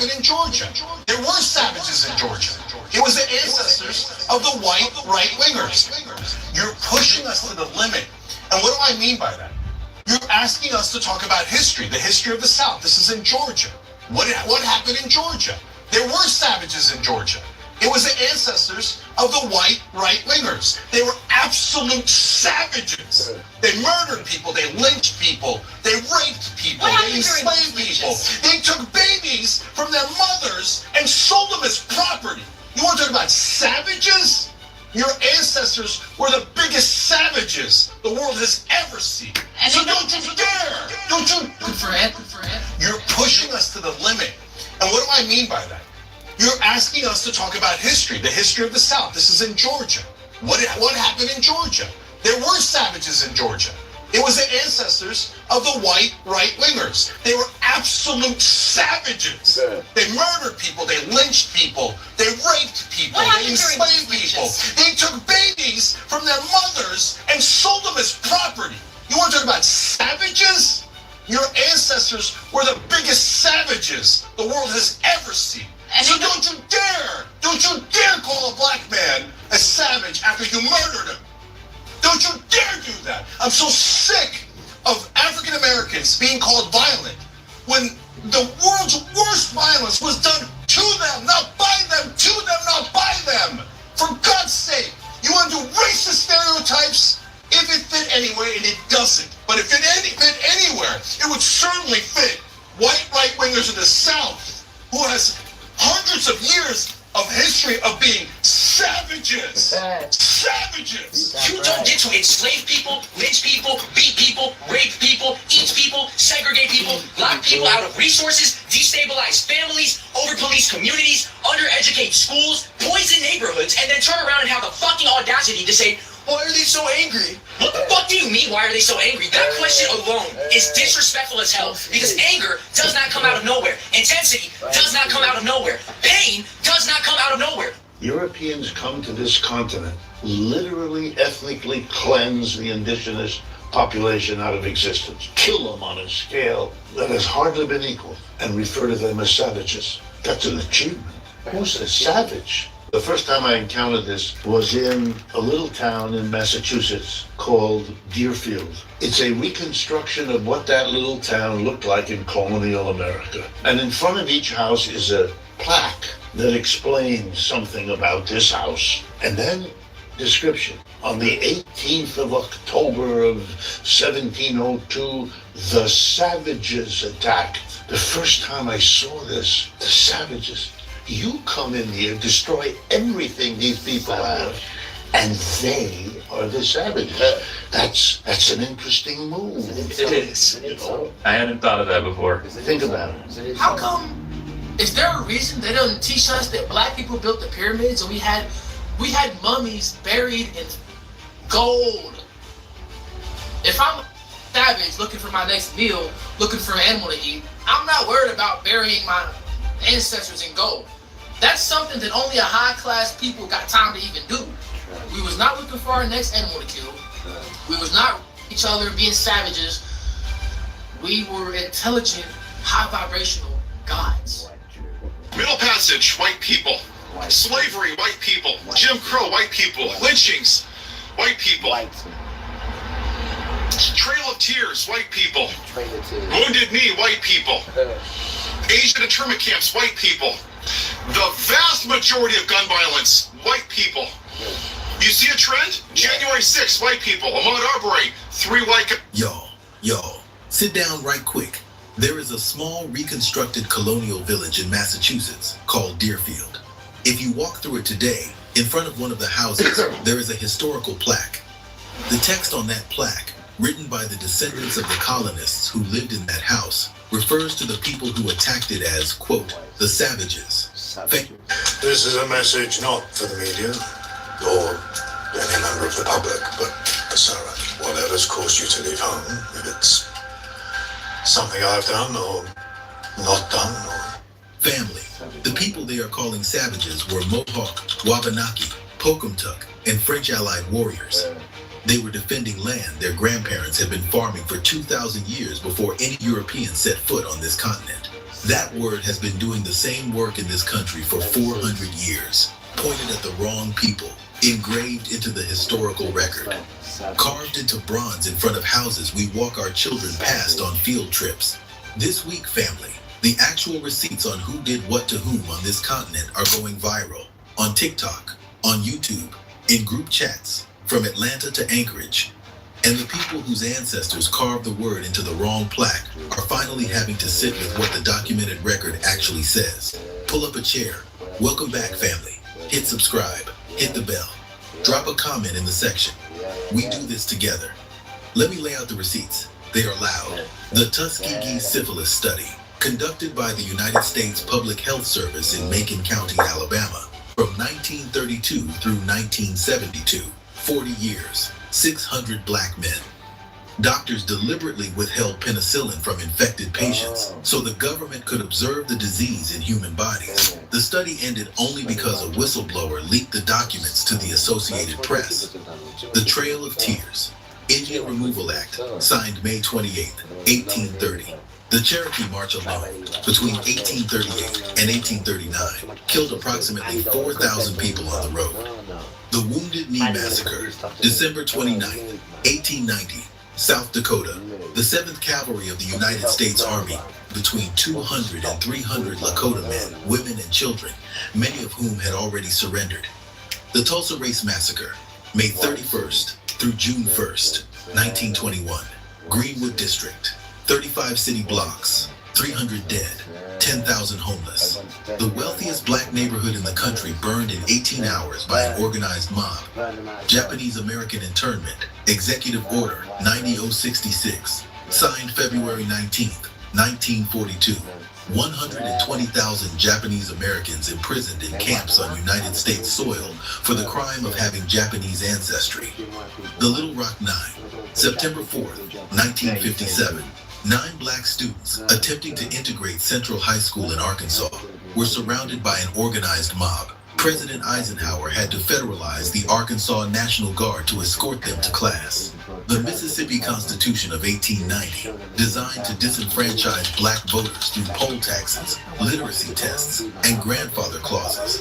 happened in Georgia? There were savages in Georgia. It was the ancestors of the white right-wingers. You're pushing us to the limit. And what do I mean by that? You're asking us to talk about history, the history of the South. This is in Georgia. What happened in Georgia? There were savages in Georgia. It was the ancestors of the white right-wingers. They were absolute savages. They murdered people. They lynched people. They raped people. They enslaved people. They took babies from their mothers and sold them as property. You want to talk about savages? Your ancestors were the biggest savages the world has ever seen. So don't you dare! Don't you? You're pushing us to the limit. And what do I mean by that? You're asking us to talk about history, the history of the South. This is in Georgia. What happened in Georgia? There were savages in Georgia. It was the ancestors of the white right-wingers. They were absolute savages. They murdered people. They lynched people. They raped people. They enslaved people. They took babies from their mothers and sold them as property. You want to talk about savages? Your ancestors were the biggest savages the world has ever seen. So don't you dare call a black man a savage after you murdered him. Don't you dare do that. I'm so sick of African Americans being called violent when the world's worst violence was done to them, not by them, to them, not by them. For God's sake, you want to do racist stereotypes? If it fit anywhere, and it doesn't. But if it fit anywhere, it would certainly fit white right-wingers in the South who has hundreds of years of history of being savages. Savages. You don't get to enslave people, lynch people, beat people, rape people, eat people, segregate people, lock people out of resources, destabilize families, over-police communities, undereducate schools, poison neighborhoods, and then turn around and have the fucking audacity to say, why are they so angry? What the fuck do you mean, why are they so angry? That question alone is disrespectful as hell, because anger does not come out of nowhere. Intensity does not come out of nowhere. Pain does not come out of nowhere. Europeans come to this continent, literally ethnically cleanse the indigenous population out of existence, kill them on a scale that has hardly been equaled, and refer to them as savages. That's an achievement. Who's a savage? The first time I encountered this was in a little town in Massachusetts called Deerfield. It's a reconstruction of what that little town looked like in colonial America. And in front of each house is a plaque that explains something about this house. And then description. On the 18th of October of 1702, the savages attacked. The first time I saw this, the savages. You come in here, destroy everything these people have, and they are the savages. That's an interesting move. It is. You know? I hadn't thought of that before. Think about it. How come? Is there a reason they don't teach us that black people built the pyramids and we had mummies buried in gold? If I'm a savage looking for my next meal, looking for an animal to eat, I'm not worried about burying my ancestors in gold. That's something that only a high-class people got time to even do. We was not looking for our next animal to kill. We was not each other being savages. We were intelligent, high-vibrational gods. Middle Passage, white people. Slavery, white people. Jim Crow, white people. Lynchings, white people. Trail of Tears, white people. Wounded Knee, white people. Asian internment camps, white people. The vast majority of gun violence, white people. You see a trend? January 6th, white people. Ahmaud Arbery, 3 white... Y'all, sit down right quick. There is a small reconstructed colonial village in Massachusetts called Deerfield. If you walk through it today, in front of one of the houses, there is a historical plaque. The text on that plaque, written by the descendants of the colonists who lived in that house, refers to the people who attacked it as, quote, the savages. This is a message not for the media or any member of the public, but Sarah, whatever's caused you to leave home, if it's something I've done or not done or... Family. The people they are calling savages were Mohawk, Wabanaki, Pocumtuck, and French allied warriors. They were defending land their grandparents had been farming for 2,000 years before any European set foot on this continent. That word has been doing the same work in this country for 400 years, pointed at the wrong people, engraved into the historical record, carved into bronze in front of houses we walk our children past on field trips. This week, family, the actual receipts on who did what to whom on this continent are going viral on TikTok, on YouTube, in group chats, from Atlanta to Anchorage. And the people whose ancestors carved the word into the wrong plaque are finally having to sit with what the documented record actually says. Pull up a chair. Welcome back, family. Hit subscribe. Hit the bell. Drop a comment in the section. We do this together. Let me lay out the receipts. They are loud. The Tuskegee Syphilis Study, conducted by the United States Public Health Service in Macon County, Alabama, from 1932 through 1972, 40 years, 600 black men. Doctors deliberately withheld penicillin from infected patients so the government could observe the disease in human bodies. The study ended only because a whistleblower leaked the documents to the Associated Press. The Trail of Tears, Indian Removal Act, signed May 28, 1830. The Cherokee March alone, between 1838 and 1839, killed approximately 4,000 people on the road. The Wounded Knee Massacre, December 29, 1890, South Dakota. The 7th Cavalry of the United States Army, between 200 and 300 Lakota men, women, and children, many of whom had already surrendered. The Tulsa Race Massacre, May 31st through June 1st, 1921, Greenwood District. 35 city blocks, 300 dead, 10,000 homeless. The wealthiest black neighborhood in the country burned in 18 hours by an organized mob. Japanese American internment, Executive Order 90066, signed February 19th, 1942. 120,000 Japanese Americans imprisoned in camps on United States soil for the crime of having Japanese ancestry. The Little Rock Nine, September 4th, 1957. 9 black students attempting to integrate Central High School in Arkansas were surrounded by an organized mob. President Eisenhower had to federalize the Arkansas National Guard to escort them to class. The Mississippi Constitution of 1890, designed to disenfranchise black voters through poll taxes, literacy tests, and grandfather clauses.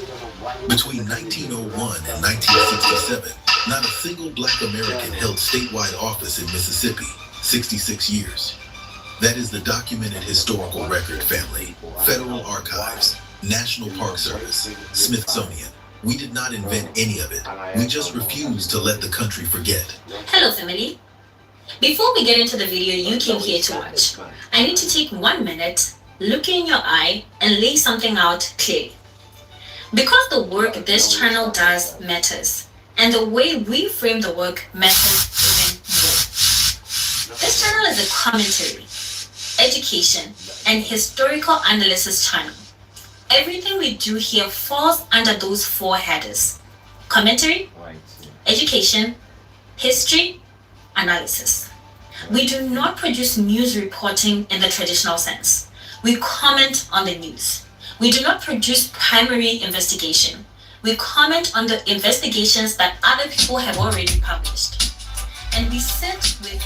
Between 1901 and 1967, not a single black American held statewide office in Mississippi, 66 years. That is the documented historical record, family. Federal Archives, National Park Service, Smithsonian. We did not invent any of it. We just refused to let the country forget. Hello, family. Before we get into the video you came here to watch, I need to take 1 minute, look in your eye, and lay something out clearly. Because the work this channel does matters, and the way we frame the work matters even more. This channel is a commentary, education, and historical analysis channel. Everything we do here falls under those 4 headers: commentary, education, history, analysis. We do not produce news reporting in the traditional sense. We comment on the news. We do not produce primary investigation. We comment on the investigations that other people have already published. And we sit with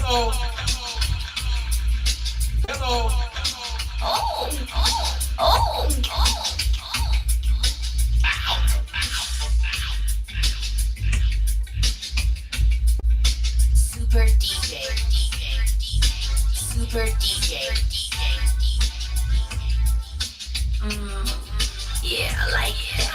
Super DJ. Super DJ. Yeah, I like that.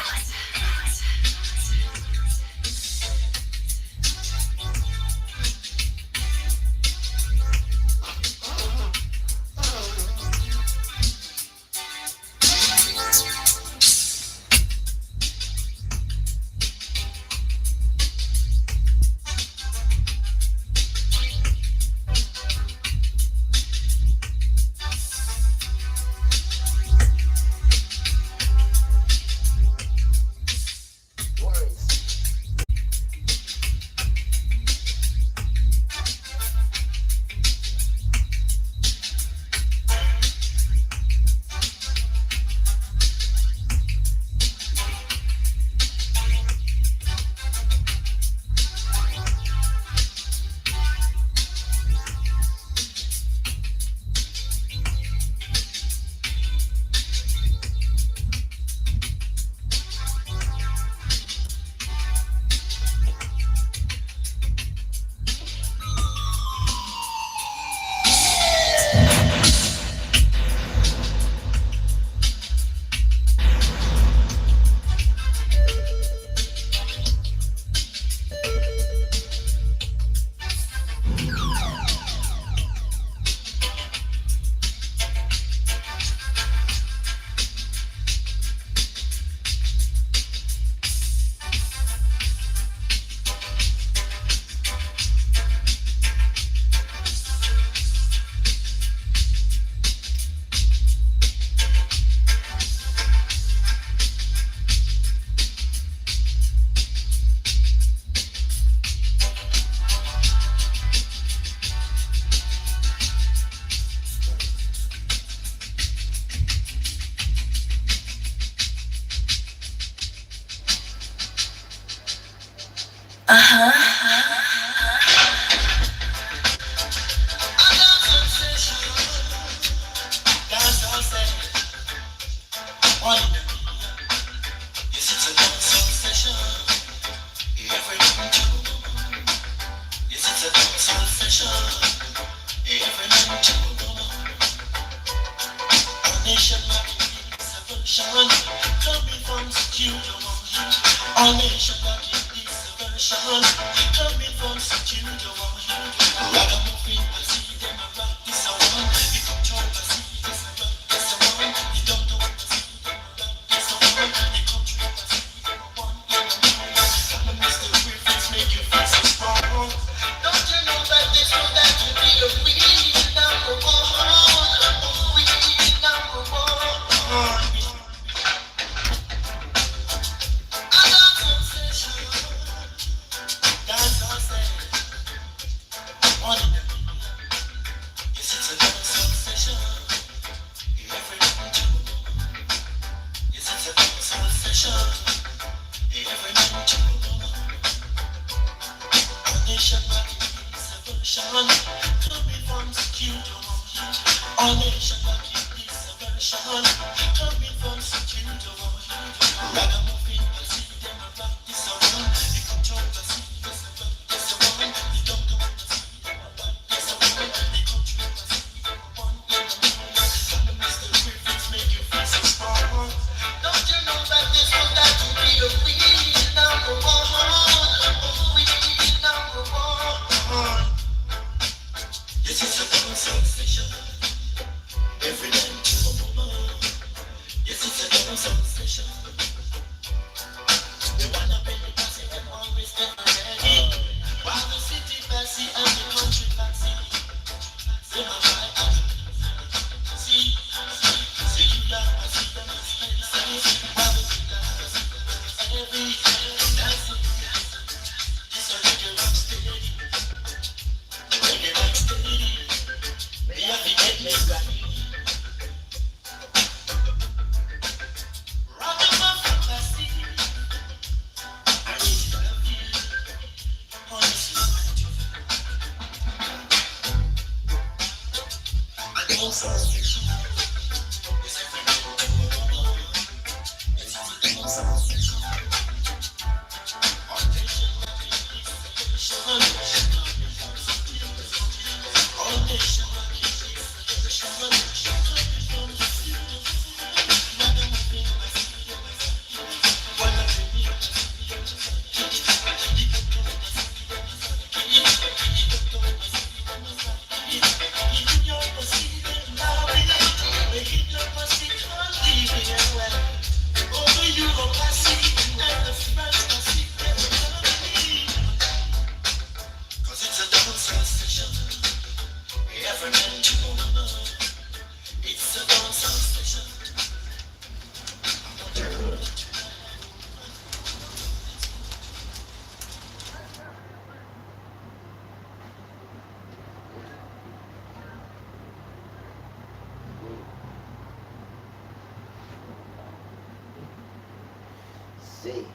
See,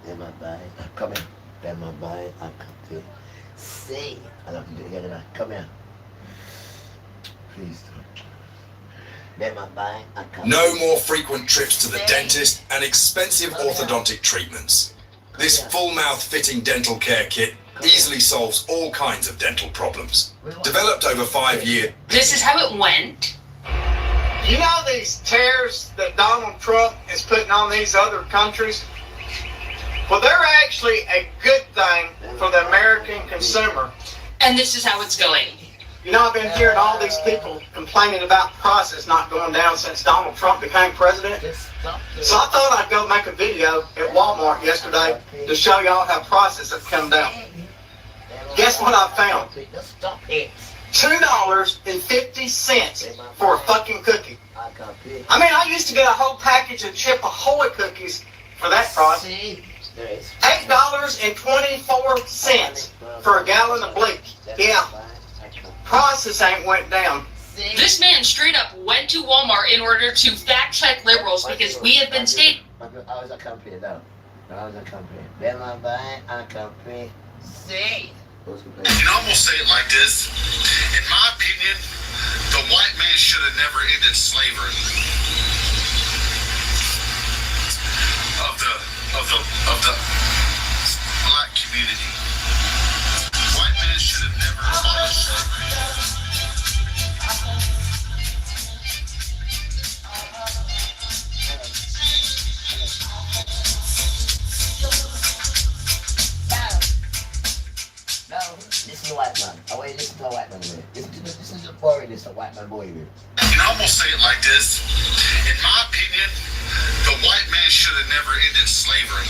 in my body, come here. In my body, I come to see. I love you together now. Come here. Please don't. In my body, I come. No more frequent trips to the dentist and expensive orthodontic treatments. This full mouth fitting dental care kit easily solves all kinds of dental problems. Developed over 5 years. This is how it went. You know these tariffs that Donald Trump is putting on these other countries? Well, they're actually a good thing for the American consumer. And this is how it's going. You know, I've been hearing all these people complaining about prices not going down since Donald Trump became president. So I thought I'd go make a video at Walmart yesterday to show y'all how prices have come down. Guess what I found? $2.50 for a fucking cookie. I mean, I used to get a whole package of Chip Ahoy cookies for that price. $8.24 for a gallon of bleach. Yeah, prices ain't went down. This man straight up went to Walmart in order to fact check liberals because we have been stating. I was a company though. I was a company. Then I buy a company. See. You can almost say it like this. In my opinion, the white man should have never ended slavery. Of the black community. White man should have never abolished slavery. No, listen to white man. I want you to listen to a white man here. Listen to the boringness of white man boy here. You can almost say it like this. In my opinion, the white man should have never ended slavery.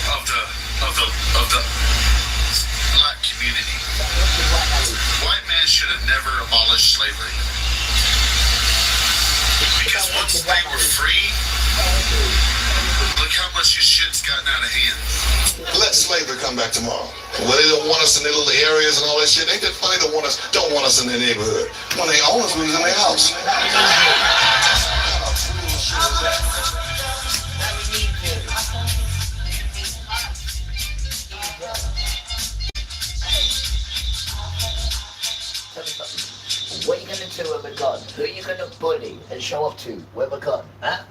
Of the black community. White man should have never abolished slavery. Because once they were free, look how much your shit's gotten out of hand. Let slavery come back tomorrow. Well, they don't want us in their little areas and all that shit. Ain't that funny? They don't want us in their neighborhood. When they own us, we was in their house. What are you gonna do with a gun? Who are you gonna bully and show off to with a gun? Huh?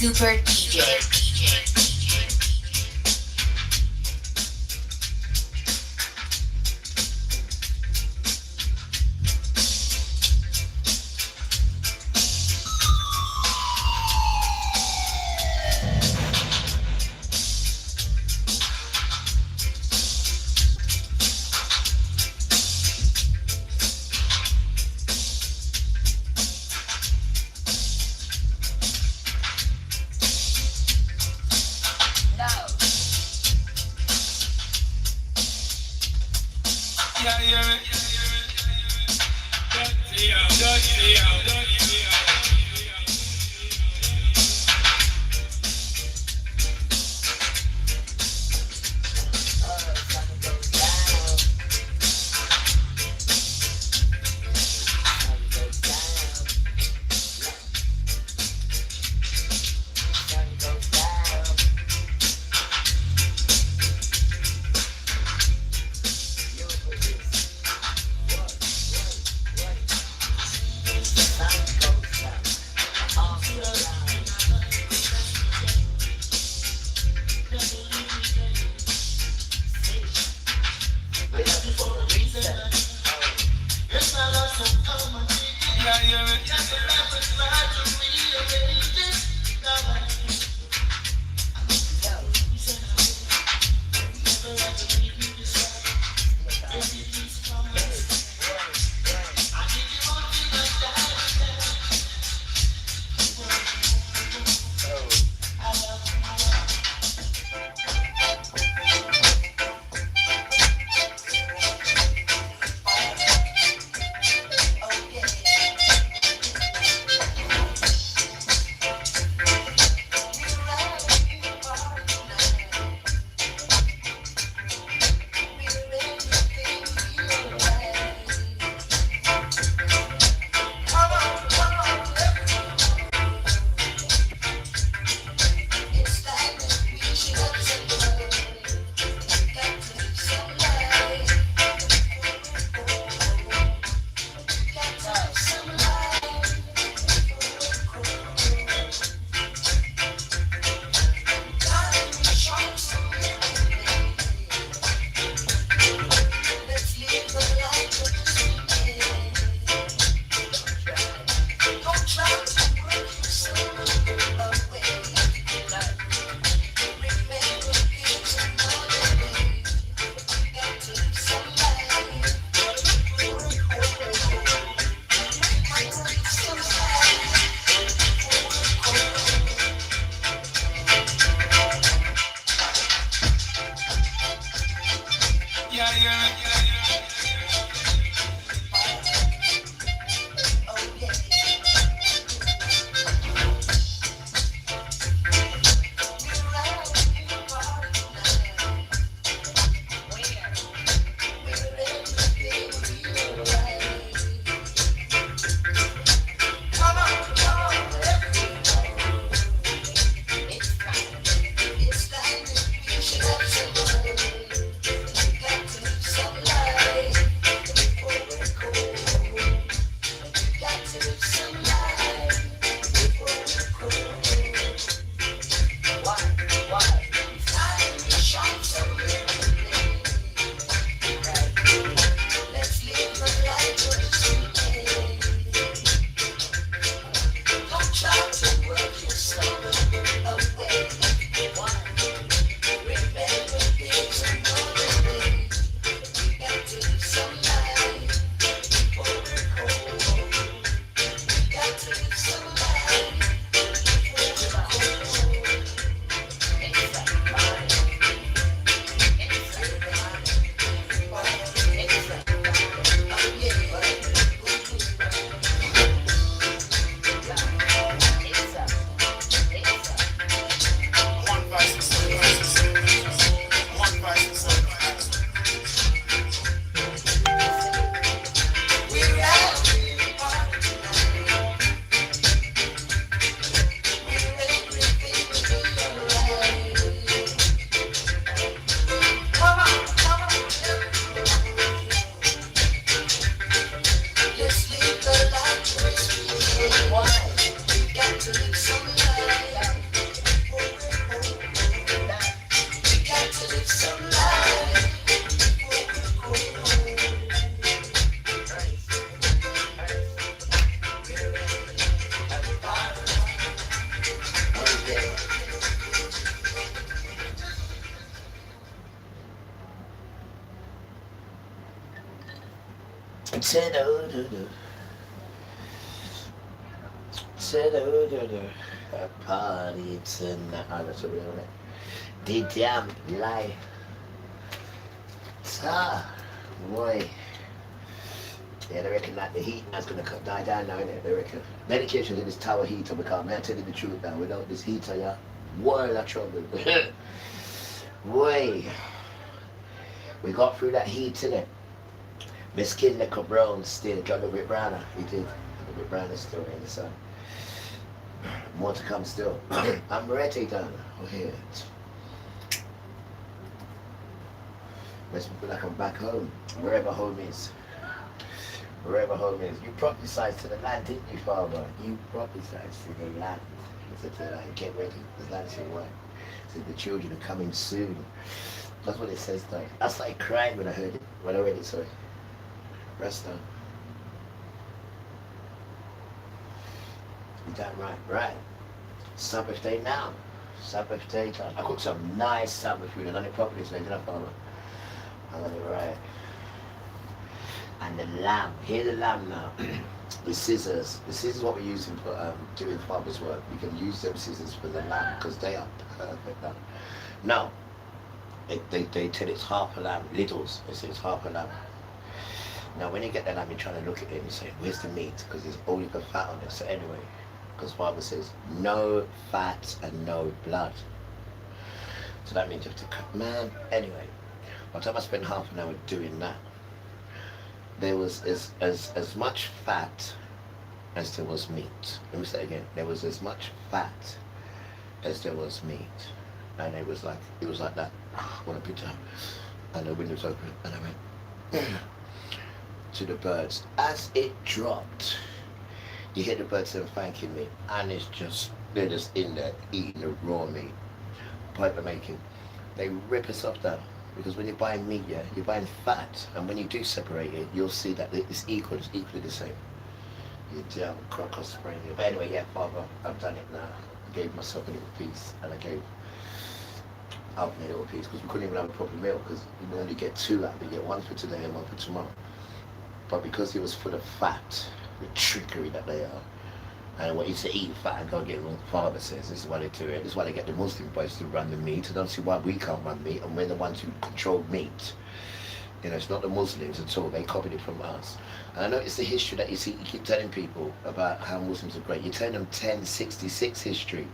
Super DJ. Some light. A party tonight. Oh, that's a real name. The damn lie. Boy. Yeah, they reckon that the heat now's gonna die down now, innit? They reckon. Medication in this tower heater, we can't. Man, tell you the truth now. Without this heater, yeah, world of trouble. Boy. We got through that heat, innit? My skin like a brown still, got a little bit browner. He did. A little bit browner still in the sun. More to come still. I'm ready, done. Oh, here. Makes me feel like I'm back home. Wherever home is. Wherever home is. You prophesied to the land, didn't you, Father? You prophesied to the land. He said to the land, get ready. The land said, what? He said, the children are coming soon. That's what it says, like. I started crying when I heard it. When I read it, sorry. Rest down. You're damn right. Right. Sabbath day now. Sabbath day time. I cooked some nice Sabbath food. I done it properly today, didn't I, Father? I done it right. And the lamb. Hear the lamb now. The scissors. The scissors what we're using for doing Father's work. We can use them scissors for the lamb because they are perfect now. Now, they tell it's half a lamb. Littles. They say it's half a lamb. Now, when you get the lamb, you're trying to look at it and you say, where's the meat? Because there's only the fat on it. So anyway, because Father says, no fat and no blood. So that means you have to cut. Man, anyway, by the time I spent half an hour doing that, there was as much fat as there was meat. Let me say it again. There was as much fat as there was meat. And it was like that. What a picture. And the windows open. And I went, to the birds. As it dropped, you hear the birds then thanking me, and they're just in there eating the raw meat. Pipe making. They rip us off down. Because when you're buying meat, yeah, you're buying fat, and when you do separate it, you'll see that it's equally the same. You damn crocodile spraying it. But anyway, yeah, Father, I've done it now. I gave myself a little piece, and I gave Alvin a little piece, because we couldn't even have a proper meal, because you normally get two out of it. You get one for today and one for tomorrow. But because he was full of fat, the trickery that they are, and I want you to eat fat and go get what the Father says. This is why they do it. This is why they get the Muslim boys to run the meat. I don't see why we can't run meat, and we're the ones who control meat. You know, it's not the Muslims at all. They copied it from us. And I noticed the history that you see, you keep telling people about how Muslims are great. You tell them 1066 history.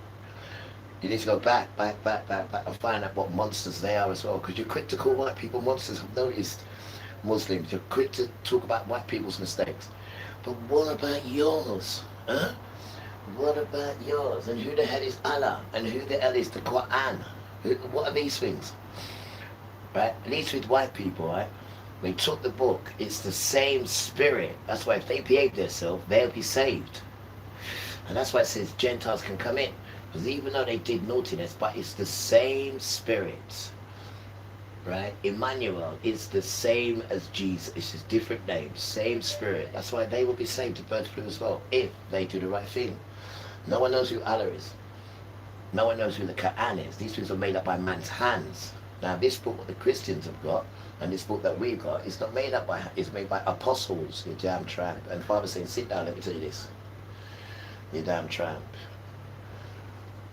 You need to go back, and find out what monsters they are as well. Because you're quick to call white people monsters. I've noticed. Muslims, you're quick to talk about white people's mistakes. But what about yours? Huh? What about yours? And who the hell is Allah? And who the hell is the Quran? What are these things? Right? At least with white people, right? They took the book. It's the same spirit. That's why if they behave themselves, they'll be saved. And that's why it says Gentiles can come in. Because even though they did naughtiness, but it's the same spirit. Right? Emmanuel is the same as Jesus. It's just different names, same spirit. That's why they will be saved, the birds flew as well, if they do the right thing. No one knows who Allah is. No one knows who the Quran is. These things are made up by man's hands. Now this book what the Christians have got, and this book that we've got, it's not made up by, it's made by apostles, you damn tramp. And Father's saying, sit down, let me tell you this. You damn tramp.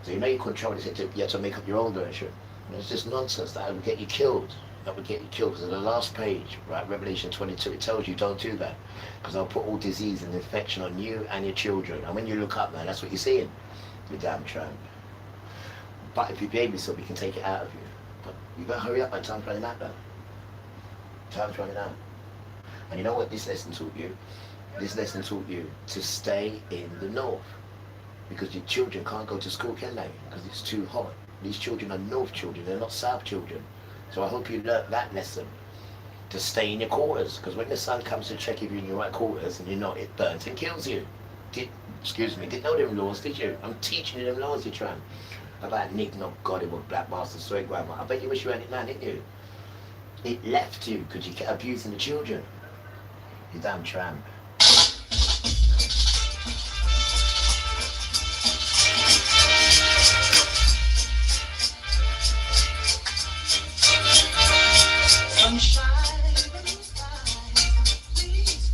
So you know you control this, you have to make up your own version. It's just nonsense. That would get you killed. That would get you killed. Because on the last page, right, Revelation 22, it tells you don't do that. Because I'll put all disease and infection on you and your children. And when you look up, man, that's what you're seeing. You damn tramp. But if you behave yourself, we can take it out of you. But you better hurry up, man. Time's running out, though. Time's running out. And you know what this lesson taught you? This lesson taught you to stay in the north. Because your children can't go to school, can they? Because it's too hot. These children are north children, they're not south children. So I hope you learnt that lesson, to stay in your quarters, because when the sun comes to check if you're in your right quarters and you're not, it burns and kills you. Didn't know them laws, did you? I'm teaching you them laws, you tramp. About Nick, not God, it was Black Master, sorry grandma. I bet you wish you had it now, didn't you? It left you because you kept abusing the children. You damn tramp. Sunshine in the sky, please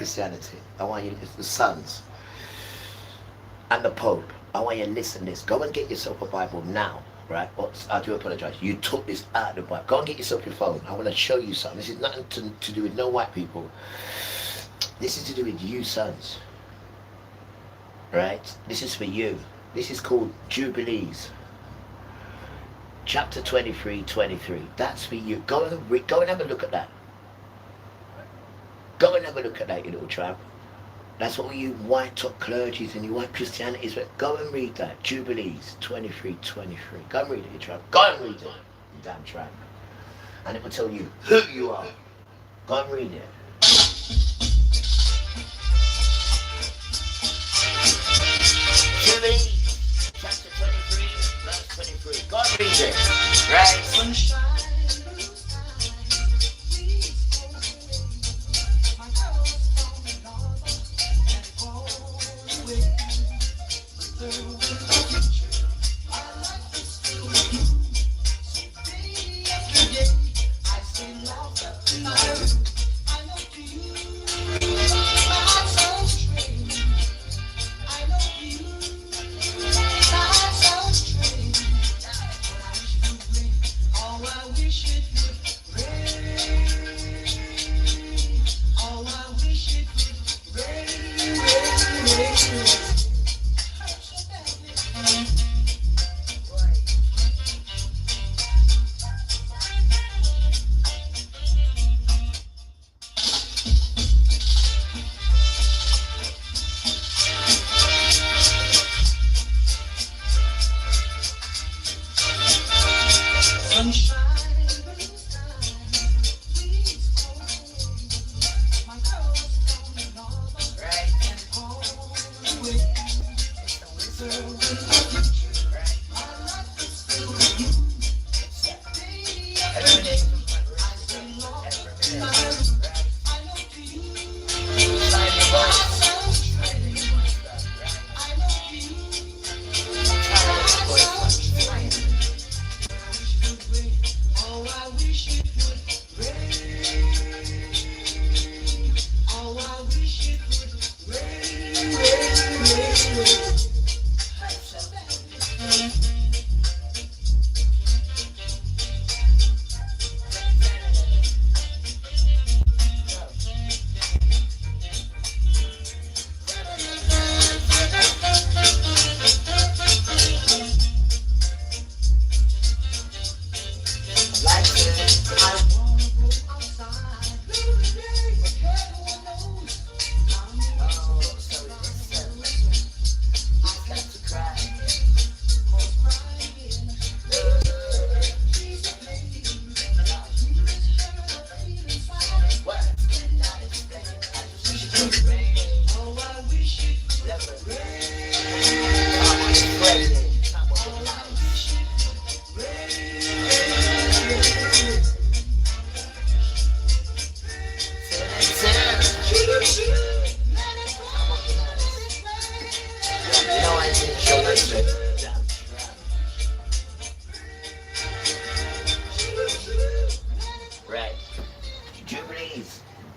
Christianity. I want you to listen, the sons and the Pope. I want you to listen to this. Go and get yourself a Bible now, right? I do apologize. You took this out of the Bible. Go and get yourself your phone. I want to show you something. This is nothing to do with no white people. This is to do with you sons, right? This is for you. This is called Jubilees. Chapter 23. That's for you. Go and have a look at that. Go and have a look at that, you little tramp. That's what you white top clergies and you white Christianities. Go and read that. Jubilees 23. Go and read it, you tramp. Go and read it, you damn tramp. And it will tell you who you are. Go and read it. Jubilees, chapter 23, verse 23. Go and read it. Right?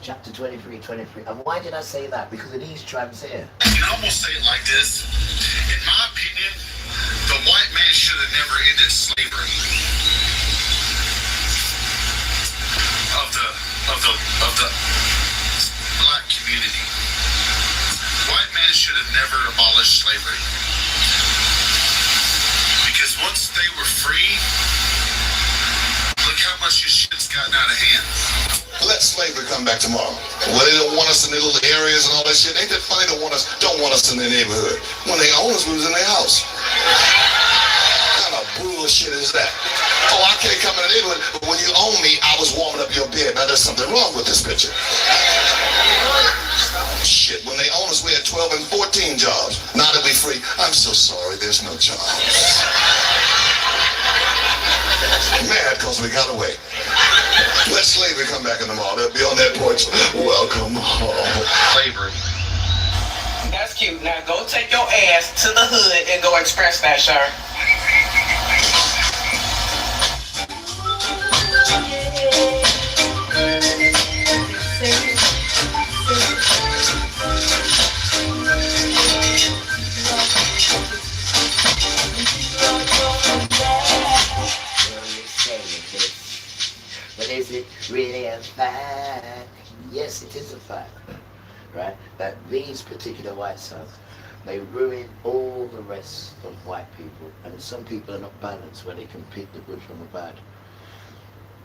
Chapter 23. And why did I say that? Because of these tribes here. You can almost say it like this. In my opinion, the white man should have never ended slavery of the black community. White man should have never abolished slavery. Because once they were free, look how much your shit's gotten out of hand. Let slavery come back tomorrow. Well, they don't want us in their little areas and all that shit. Ain't that funny? They don't want us in their neighborhood. When they own us, we was in their house. What kind of bullshit is that? Oh, I can't come in the neighborhood, but when you own me, I was warming up your bed. Now there's something wrong with this picture. Shit, when they own us, we had 12 and 14 jobs. Now that we free, I'm so sorry, there's no jobs. Mad because we got away. Let slavery come back in the mall. They'll be on that porch. Welcome home. Slavery. That's cute. Now go take your ass to the hood and go express that, sir. really a fact. Yes, it is a fact, right? That these particular white sons, they ruin all the rest of white people. And some people are not balanced where they can pick the good from the bad.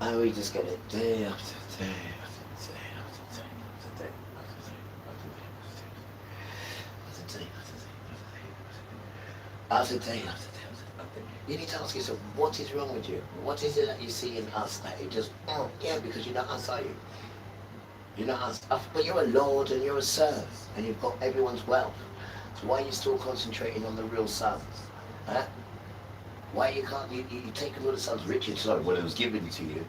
And we just get it day after day after day after day after day after day after day after day after day after day. You need to ask yourself, what is wrong with you? What is it that you see in us that you just, oh yeah, because you're not us, are you? You're not us, but you're a lord and you're a sir, and you've got everyone's wealth. So why are you still concentrating on the real sons? Huh? Why you can't, you take all the sons riches, sorry, what it was given to you,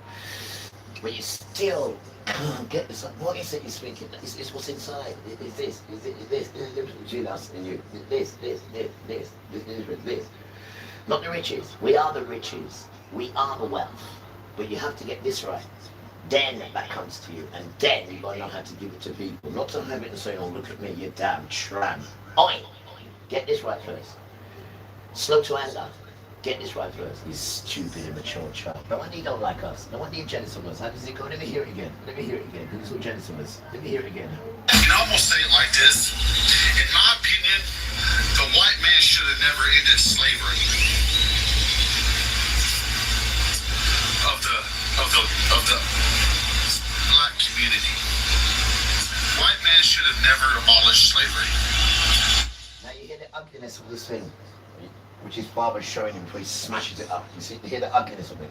but you still can't get the son. What is it you're speaking? It's what's inside. It's this, it's this, between us and you. This. Not the riches. We are the riches. We are the wealth. But you have to get this right. Then that comes to you. And then you've got to know how to give it to people. Not to have it and say, oh, look at me, you damn tramp. Oi! Get this right first. Slow to anger. Get this right first. You stupid, immature child. No wonder you don't like us. No wonder you're jealous of us. How does it go? Let me hear it again. Let me hear it again. Who's so jealous of us? Let me hear it again. You can almost say it like this. In my opinion, the white man should have never ended slavery. Of the black community. White man should have never abolished slavery. Now you hear the ugliness of this thing, which his father's showing him before he smashes it up. You hear the ugliness of it.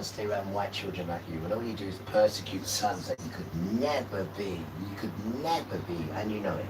Stay around white children like you, and all you do is persecute sons that you could never be. You could never be, and you know it.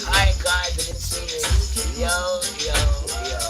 Hi guys, I didn't see you. Yo, yo, yo.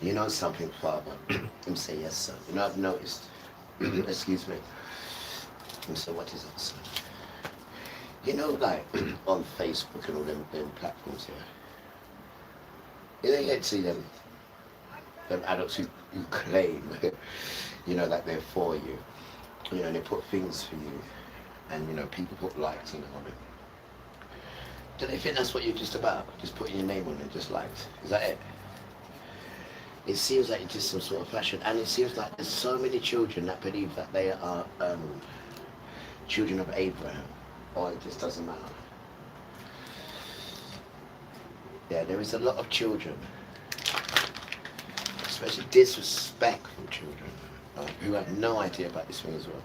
You know something, Father? Him say, yes, son. You know, I've noticed. Excuse me. Him say, what is it, son? You know, like, on Facebook and all them platforms here, you know, you get to see them adults who claim, you know, that they're for you. You know, they put things for you. And, you know, people put likes on it. Do they think that's what you're just about? Just putting your name on it, just likes? Is that it? It seems like it's just some sort of fashion, and it seems like there's so many children that believe that they are children of Abraham, or it just doesn't matter. Yeah, there is a lot of children, especially disrespectful children, who have no idea about this thing as well.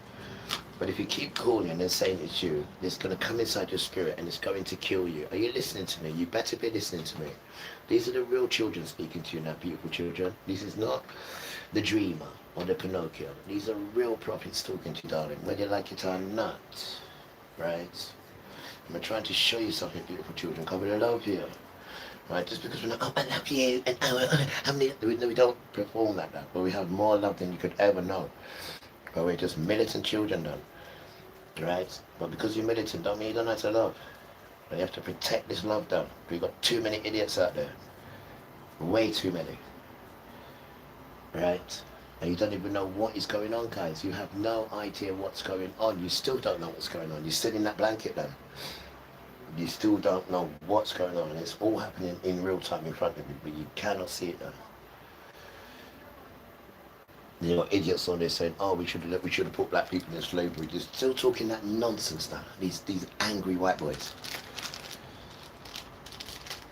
But if you keep calling and saying it's you, it's going to come inside your spirit and it's going to kill you. Are you listening to me? You better be listening to me. These are the real children speaking to you now, beautiful children. This is not the dreamer or the Pinocchio. These are real prophets talking to you, darling, whether you like it or not. Right? I'm trying to show you something, beautiful children, because we love you. Right? Just because we're not, oh, I love you, and how many, we don't perform like that, but we have more love than you could ever know. But we're just militant children then, right? But because you're militant, don't mean you don't have to love. But you have to protect this love then. We've got too many idiots out there. Way too many. Right? And you don't even know what is going on, guys. You have no idea what's going on. You still don't know what's going on. You're still in that blanket then. You still don't know what's going on. And it's all happening in real time in front of you, but you cannot see it then. You know, idiots on there saying, "Oh, we should have put black people in slavery." They're still talking that nonsense now. These angry white boys.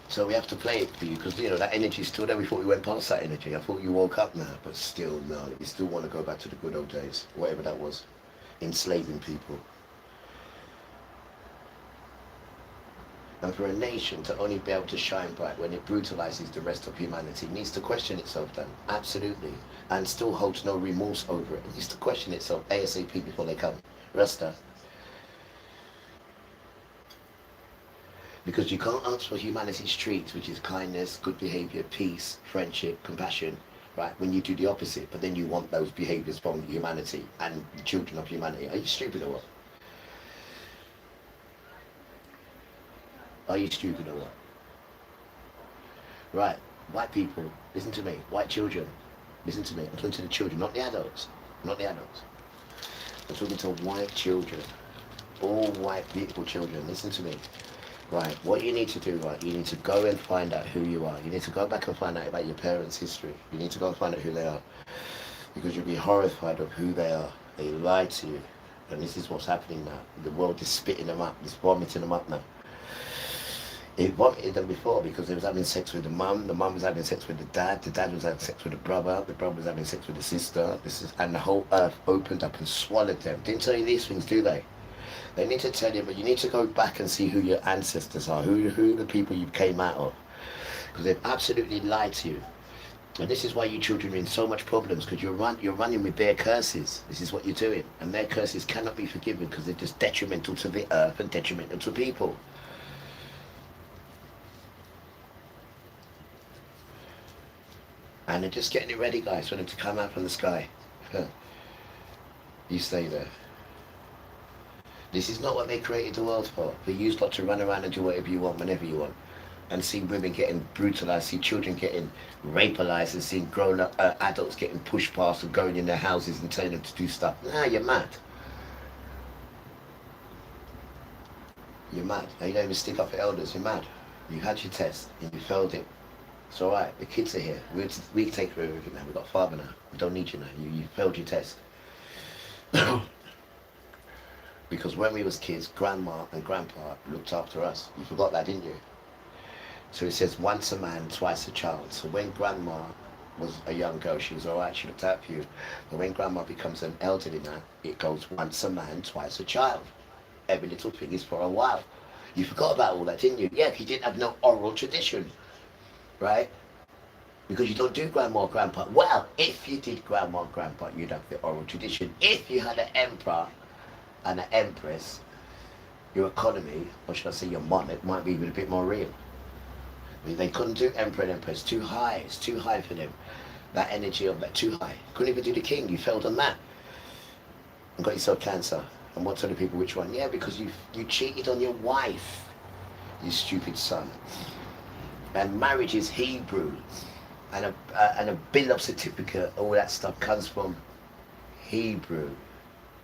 So we have to play it for you because you know that energy is still there. We thought we went past that energy. I thought you woke up now, but still no. You still want to go back to the good old days, whatever that was, enslaving people. And for a nation to only be able to shine bright when it brutalizes the rest of humanity, it needs to question itself then, absolutely. And still holds no remorse over it. It needs to question itself ASAP before they come. Rasta. Because you can't ask for humanity's traits, which is kindness, good behavior, peace, friendship, compassion, right? When you do the opposite, but then you want those behaviors from humanity and the children of humanity. Are you stupid or what? Are you stupid or what? Right, white people, listen to me. White children, listen to me. I'm talking to the children, not the adults. Not the adults. I'm talking to white children. All white, beautiful children, listen to me. Right, what you need to do, right, you need to go and find out who you are. You need to go back and find out about your parents' history. You need to go and find out who they are. Because you'll be horrified of who they are. They lie to you. And this is what's happening now. The world is spitting them up. It's vomiting them up now. It vomited them before because they was having sex with the mum was having sex with the dad was having sex with the brother was having sex with the sister. And the whole earth opened up and swallowed them. Didn't tell you these things, do they? They need to tell you, but you need to go back and see who your ancestors are, who the people you came out of. Because they've absolutely lied to you. And this is why you children are in so much problems, because you're running with their curses. This is what you're doing. And their curses cannot be forgiven because they're just detrimental to the earth and detrimental to people. And they're just getting it ready, guys, for them to come out from the sky. You stay there. This is not what they created the world for you lot to run around and do whatever you want, whenever you want. And see women getting brutalized, see children getting rapalized, and seeing grown-up adults getting pushed past and going in their houses and telling them to do stuff. Nah, you're mad. You're mad. Now you don't even stick up for elders, you're mad. You had your test and you failed it. It's all right. The kids are here. We can take care of everything now. We've got father now. We don't need you now. You failed your test. Because when we was kids, grandma and grandpa looked after us. You forgot that, didn't you? So it says once a man, twice a child. So when grandma was a young girl, she was all right. She looked out for you. But when grandma becomes an elderly man, it goes once a man, twice a child. Every little thing is for a while. You forgot about all that, didn't you? Yeah, you didn't have no oral tradition. Right? Because you don't do grandma, grandpa. Well, if you did grandma, grandpa, you'd have the oral tradition. If you had an emperor and an empress, your economy, or should I say your monarch, might be a bit more real. I mean, they couldn't do emperor and empress. Too high. It's too high for them. That energy of that, too high. Couldn't even do the king. You failed on that. And got yourself cancer. And what other people, which one? Yeah, because you cheated on your wife, you stupid son. And marriage is Hebrew, and a bill of certificate, all that stuff comes from Hebrew.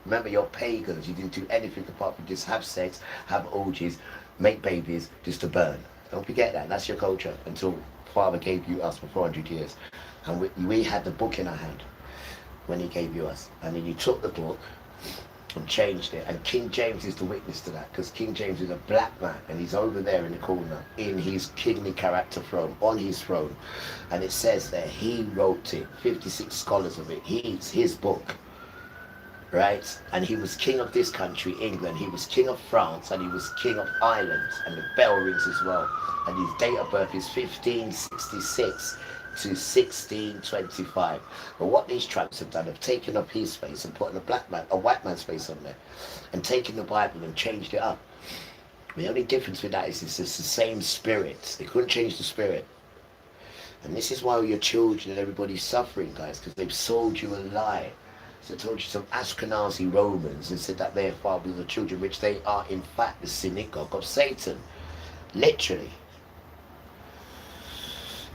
Remember, you're pagans. You didn't do anything apart from just have sex, have orgies, make babies, just to burn. Don't forget that. That's your culture until Father gave you us for 400 years. And we had the book in our hand when he gave you us. And then you took the book and changed it. And King James is the witness to that, because King James is a black man and he's over there in the corner in his kingly character throne, on his throne. And it says there, he wrote it, 56 scholars of it. It's his book. Right? And he was king of this country, England. He was king of France, and he was king of Ireland. And the bell rings as well. And his date of birth is 1566 to 1625. But what these tramps have done, have taken up his face and put a white man's face on there, and taken the Bible and changed it up. The only difference with that is it's the same spirit. They couldn't change the spirit. And this is why your children and everybody's suffering, guys, because they've sold you a lie. So I told you some Ashkenazi Romans and said that their fathers are children, which they are in fact the synagogue of Satan. Literally.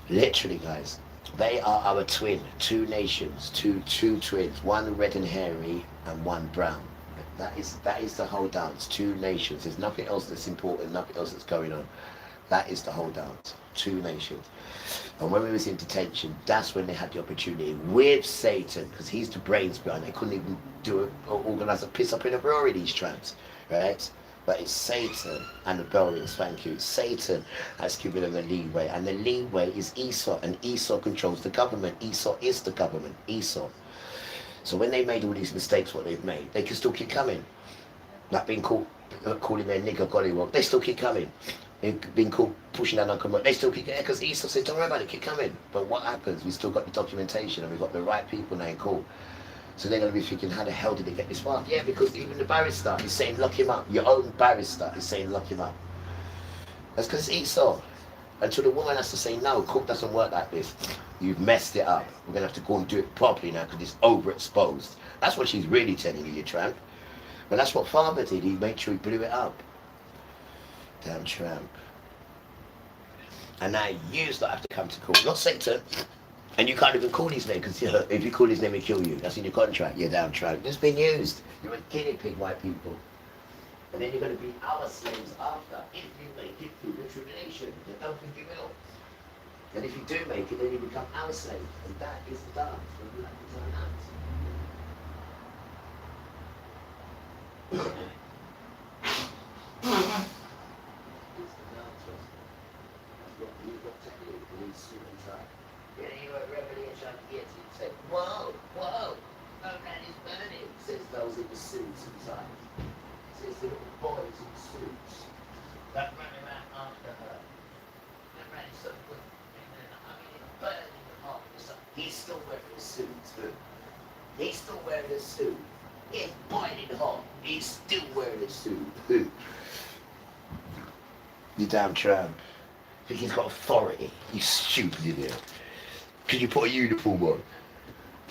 Literally, guys. They are our twin, two nations, two twins, one red and hairy and one brown. That is the whole dance, two nations. There's nothing else that's important, nothing else that's going on. That is the whole dance. 2 nations. And when we was in detention, that's when they had the opportunity with Satan, because he's the brains behind it. They couldn't even do it or organise a piss up in a brewery, these tramps, right? But it's Satan and the bell rings, thank you. Satan has given them a leeway, and the leeway is Esau, and Esau controls the government. Esau is the government, Esau. So when they made all these mistakes, what they've made, they can still keep coming. Like being called, calling their nigger gollywog, they still keep coming. They've been called pushing down on command, they still keep getting, because Esau said, don't worry about it, keep coming. But what happens? We still got the documentation, and we've got the right people now in court. So they're going to be thinking, how the hell did they get this far? Yeah, because even the barrister is saying, lock him up. Your own barrister is saying, lock him up. That's because it's Esau. Until the woman has to say, no, court doesn't work like this. You've messed it up. We're going to have to go and do it properly now because it's overexposed. That's what she's really telling you, you tramp. But that's what father did. He made sure he blew it up. Damn tramp. And now you lot have to come to court. Not Satan. And you can't even call his name, because if you call his name, he'll kill you. That's in your contract. You're damn tramp. It's been used. You're a guinea pig, white people. And then you're going to be our slaves after, if you make it through the tribulation. You don't think you will. And if you do make it, then you become our slave. And that is the dance. And we have to turn out. It's the dance, that's what we've got to do. We soon inside. Yeah, you're at Revelation, yes, you say, whoa, whoa, oh man, is burning. Says those in the suits inside. Says the little boys in the suits that run around after her. That ran so good. I mean, it's burning hot. He's still wearing a suit. He's still wearing a suit. It's boiling hot. He's still wearing a suit. You damn tramp. Think he's got authority. You stupid idiot. Could you put a uniform on?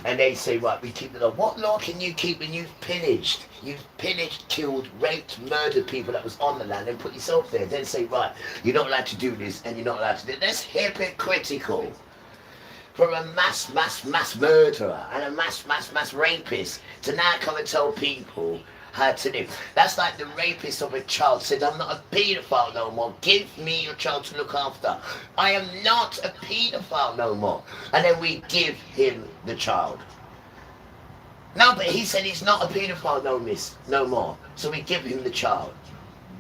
And they say, right, we keep the law. What law can you keep when you've pillaged? You've pillaged, killed, raped, murdered people that was on the land and put yourself there. Then say, right, you're not allowed to do this and you're not allowed to do it. That's hypocritical. For a mass murderer and a mass rapist to now come and tell people how to live. That's like the rapist of a child said, I'm not a paedophile no more. Give me your child to look after. I am not a paedophile no more. And then we give him the child. No, but he said he's not a paedophile no more. So we give him the child.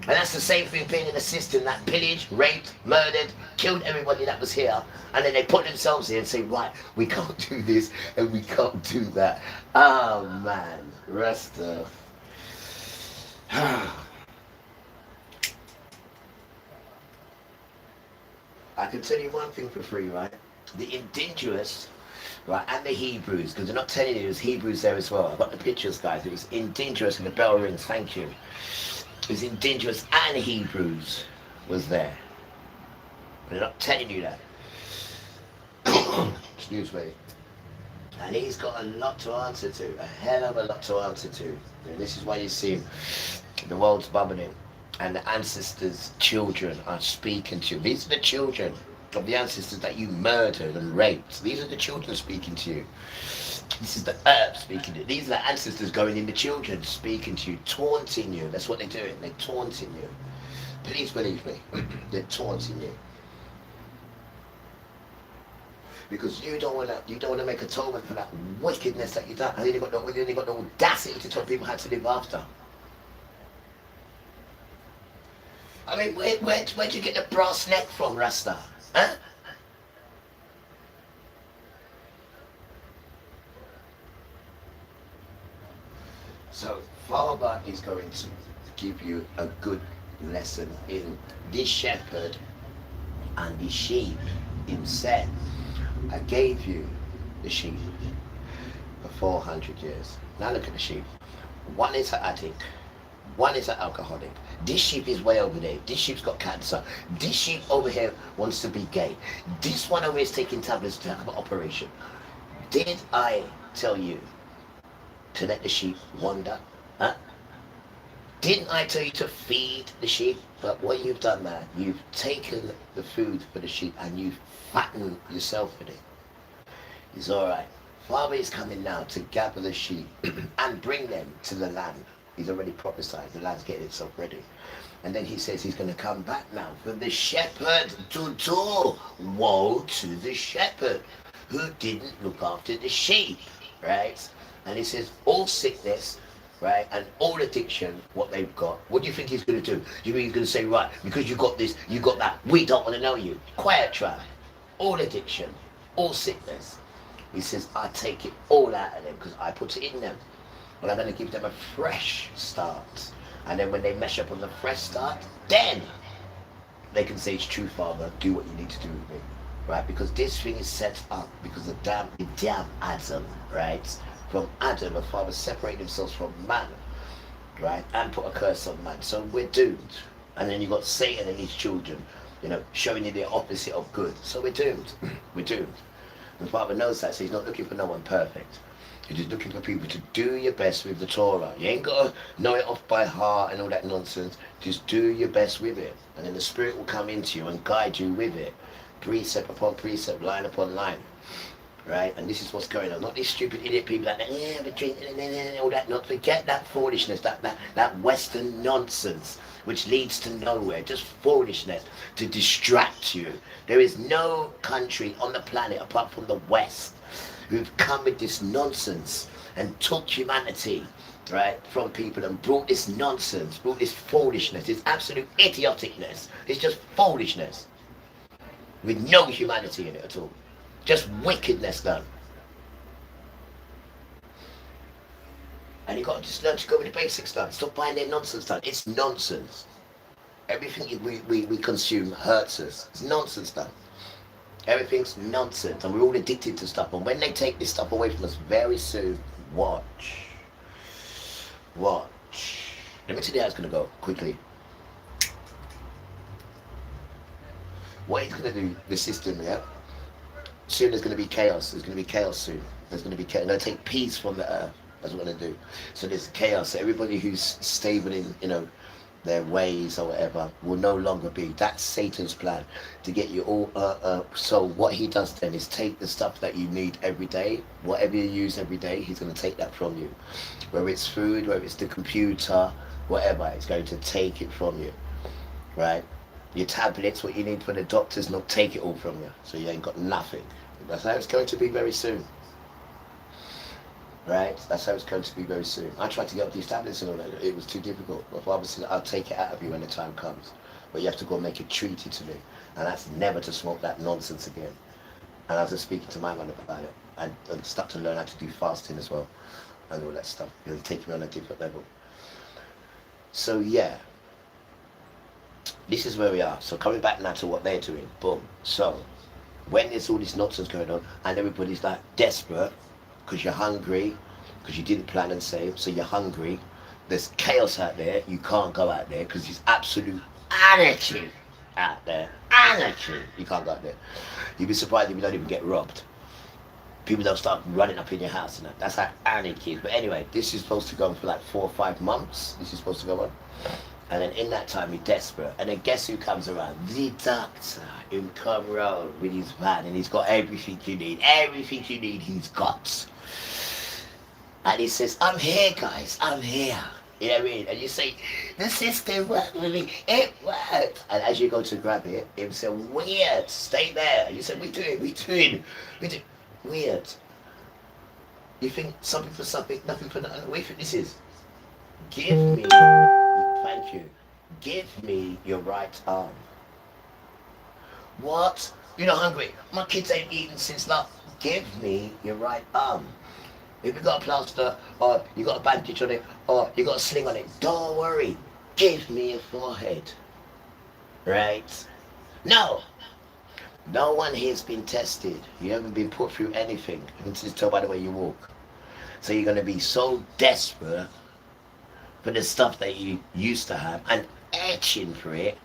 And that's the same thing being in a system that pillaged, raped, murdered, killed everybody that was here. And then they put themselves in and say, right, we can't do this and we can't do that. Oh man, Rasta. I can tell you one thing for free, right? The indigenous, right, and the Hebrews, because they're not telling you there's Hebrews there as well. I've got the pictures, guys. It was indigenous and the bell rings, thank you. It was indigenous and Hebrews was there. But they're not telling you that. Excuse me. And he's got a lot to answer to, a hell of a lot to answer to. And this is why you see the world's bubbling and the ancestors' children are speaking to you. These are the children of the ancestors that you murdered and raped. These are the children speaking to you. This is the earth speaking to you. These are the ancestors going in the children speaking to you, taunting you. That's what they're doing. They're taunting you. Please believe me. They're taunting you. Because you don't want to make atonement for that wickedness that you've done. And then you've got the audacity to tell people how to live after. I mean, where'd you get the brass neck from, Rasta? Huh? So, Father is going to give you a good lesson in this shepherd and the sheep himself. I gave you the sheep for 400 years. Now look at the sheep. One is an addict. One is an alcoholic. This sheep is way over there. This sheep's got cancer. This sheep over here wants to be gay. This one over here is taking tablets to have an operation. Did I tell you to let the sheep wander? Huh? Didn't I tell you to feed the sheep? But what you've done, man, you've taken the food for the sheep and you've fattened yourself with it. It's all right. Father is coming now to gather the sheep and bring them to the land He's already prophesied. The lad's getting himself ready. And then he says he's going to come back now for the shepherd to do. Woe to the shepherd who didn't look after the sheep, right? And he says all sickness, right, and all addiction, what they've got. What do you think he's going to do? Do you think he's going to say, right, because you got this, you got that, we don't want to know you. Quiet, try. All addiction, all sickness. He says, I take it all out of them because I put it in them. And I'm going to give them a fresh start. And then when they mesh up on the fresh start, then they can say, it's true, Father, do what you need to do with me. Right? Because this thing is set up because of damn Adam, right? From Adam, the Father separated themselves from man, right? And put a curse on man. So we're doomed. And then you got Satan and his children, you know, showing you the opposite of good. So we're doomed. We're doomed. And the Father knows that, so he's not looking for no one perfect. He's just looking for people to do your best with the Torah. You ain't got to know it off by heart and all that nonsense. Just do your best with it. And then the Spirit will come into you and guide you with it. Precept upon precept, line upon line. Right? And this is what's going on. Not these stupid idiot people like, yeah, but drink, all that. Not forget that foolishness, that Western nonsense, which leads to nowhere. Just foolishness to distract you. There is no country on the planet apart from the West who've come with this nonsense and took humanity, right, from people and brought this nonsense, brought this foolishness, this absolute idioticness. It's just foolishness with no humanity in it at all. Just wickedness done. And you got to just learn to go with the basics done. Stop buying their nonsense done. It's nonsense. Everything we consume hurts us. It's nonsense done. Everything's nonsense, and we're all addicted to stuff. And when they take this stuff away from us very soon, watch. Let me tell you how it's going to go, quickly. What he's going to do, the system, yeah? Soon there's going to be chaos. There's going to be chaos soon. There's going to be chaos. They'll take peace from the earth. That's what they're going to do. So there's chaos. So everybody who's stable in, you know, their ways or whatever will no longer be. That's Satan's plan to get you all. So what he does then is take the stuff that you need every day, whatever you use every day, he's going to take that from you. Whether it's food, whether it's the computer, whatever, he's going to take it from you, right? Your tablets, what you need for the doctors, not take it all from you, so you ain't got nothing. That's how it's going to be very soon. Right? That's how it's going to be very soon. I tried to get up these tablets and all that. It was too difficult. My father said, I'll take it out of you when the time comes. But you have to go and make a treaty to me. And that's never to smoke that nonsense again. And I was just speaking to my man about it. And start to learn how to do fasting as well. And all that stuff. It'll take me on a different level. So yeah. This is where we are. So coming back now to what they're doing. Boom. So when there's all this nonsense going on and everybody's like desperate, because you're hungry, because you didn't plan and save, so you're hungry. There's chaos out there. You can't go out there because there's absolute anarchy out there. Anarchy. You can't go out there. You'd be surprised if you don't even get robbed. People don't start running up in your house and that. That's how anarchy is. But anyway, this is supposed to go on for like 4 or 5 months. This is supposed to go on. And then in that time, you're desperate. And then guess who comes around? The doctor who come around with his van, and he's got everything you need. Everything you need, he's got. And he says, I'm here, guys. I'm here. You know what I mean? And you say, the system worked with me. It worked. And as you go to grab it, it will say, weird. Stay there. And you say, we doing. Weird. You think something for something, nothing for nothing. What do you think this is? Give me, thank you. Give me your right arm. What? You're not hungry. My kids ain't eaten since last. Give me your right arm. If you got a plaster, or you got a bandage on it, or you got a sling on it, don't worry. Give me your forehead. Right? No. No one here's been tested. You haven't been put through anything. You can just tell by the way you walk. So you're going to be so desperate for the stuff that you used to have and etching for it.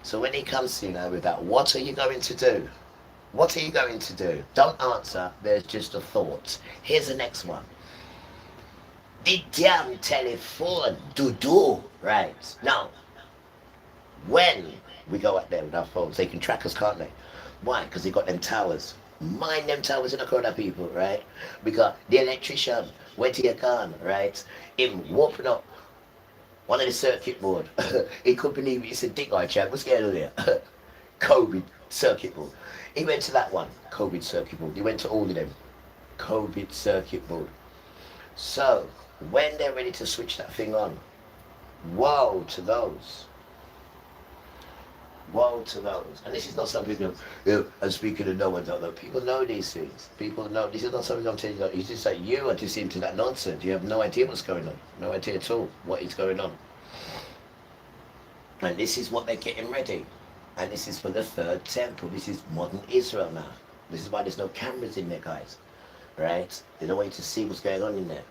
So when he comes to you now with that, what are you going to do? What are you going to do? Don't answer, there's just a thought. Here's the next one. The damn telephone do. Right. Now, when we go out there with our phones, they can track us, can't they? Why? Because they got them towers. Mind them towers in the corner, people, right? We got the electrician, where to your gun, right? Him whooping up One of the circuit board. He couldn't believe it. He said, Dick, I chap, what's going on here? COVID circuit board. He went to that one, COVID circuit board. He went to all of them, COVID circuit board. So, when they're ready to switch that thing on, woe to those. Woe to those. And this is not something I'm speaking to no one don't know. People know these things. People know. This is not something I'm telling you. It's just like you are just into that nonsense. You have no idea what's going on. No idea at all what is going on. And this is what they're getting ready. And this is for the third temple. This is modern Israel now. This is why there's no cameras in there, guys. Right? They don't want you to see what's going on in there.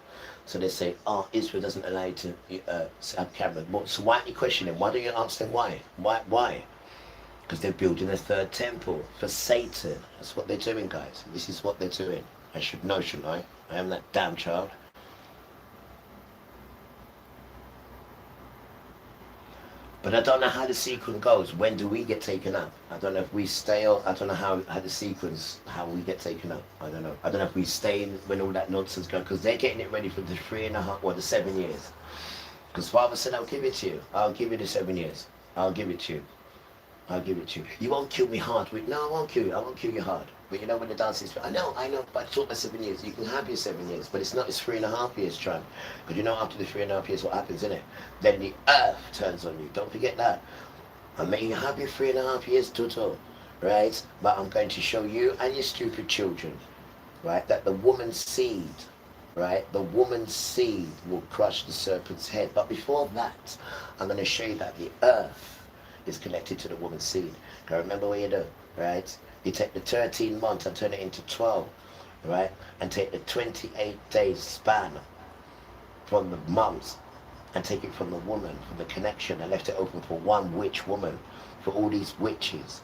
So they say, oh, Israel doesn't allow you to have cameras. So why are you questioning? Why don't you ask them why? Why? Because they're building a third temple for Satan. That's what they're doing, guys. This is what they're doing. I should know, shouldn't I? I am that damn child. But I don't know how the sequence goes. When do we get taken up? I don't know if we stay or I don't know how the sequence, how we get taken up. I don't know. I don't know if we stay in when all that nonsense goes, because they're getting it ready for the 3.5 or the 7 years. Because Father said, I'll give it to you. I'll give you the 7 years. I'll give it to you. I'll give it to you. You won't kill me hard. No, I won't kill you. I won't kill you hard. But you know when the dance is, I know, but I took my 7 years. You can have your 7 years, but it's not, it's 3.5 years, Tran. Because you know after the 3.5 years what happens, innit? Then the earth turns on you. Don't forget that. I may have your 3.5 years total, right? But I'm going to show you and your stupid children, right, that the woman's seed, right, the woman's seed will crush the serpent's head. But before that, I'm going to show you that the earth is connected to the woman's seed. Now remember what you do, right? You take the 13 months and turn it into 12, right? And take the 28 days span from the months and take it from the woman, from the connection, and left it open for one witch woman, for all these witches,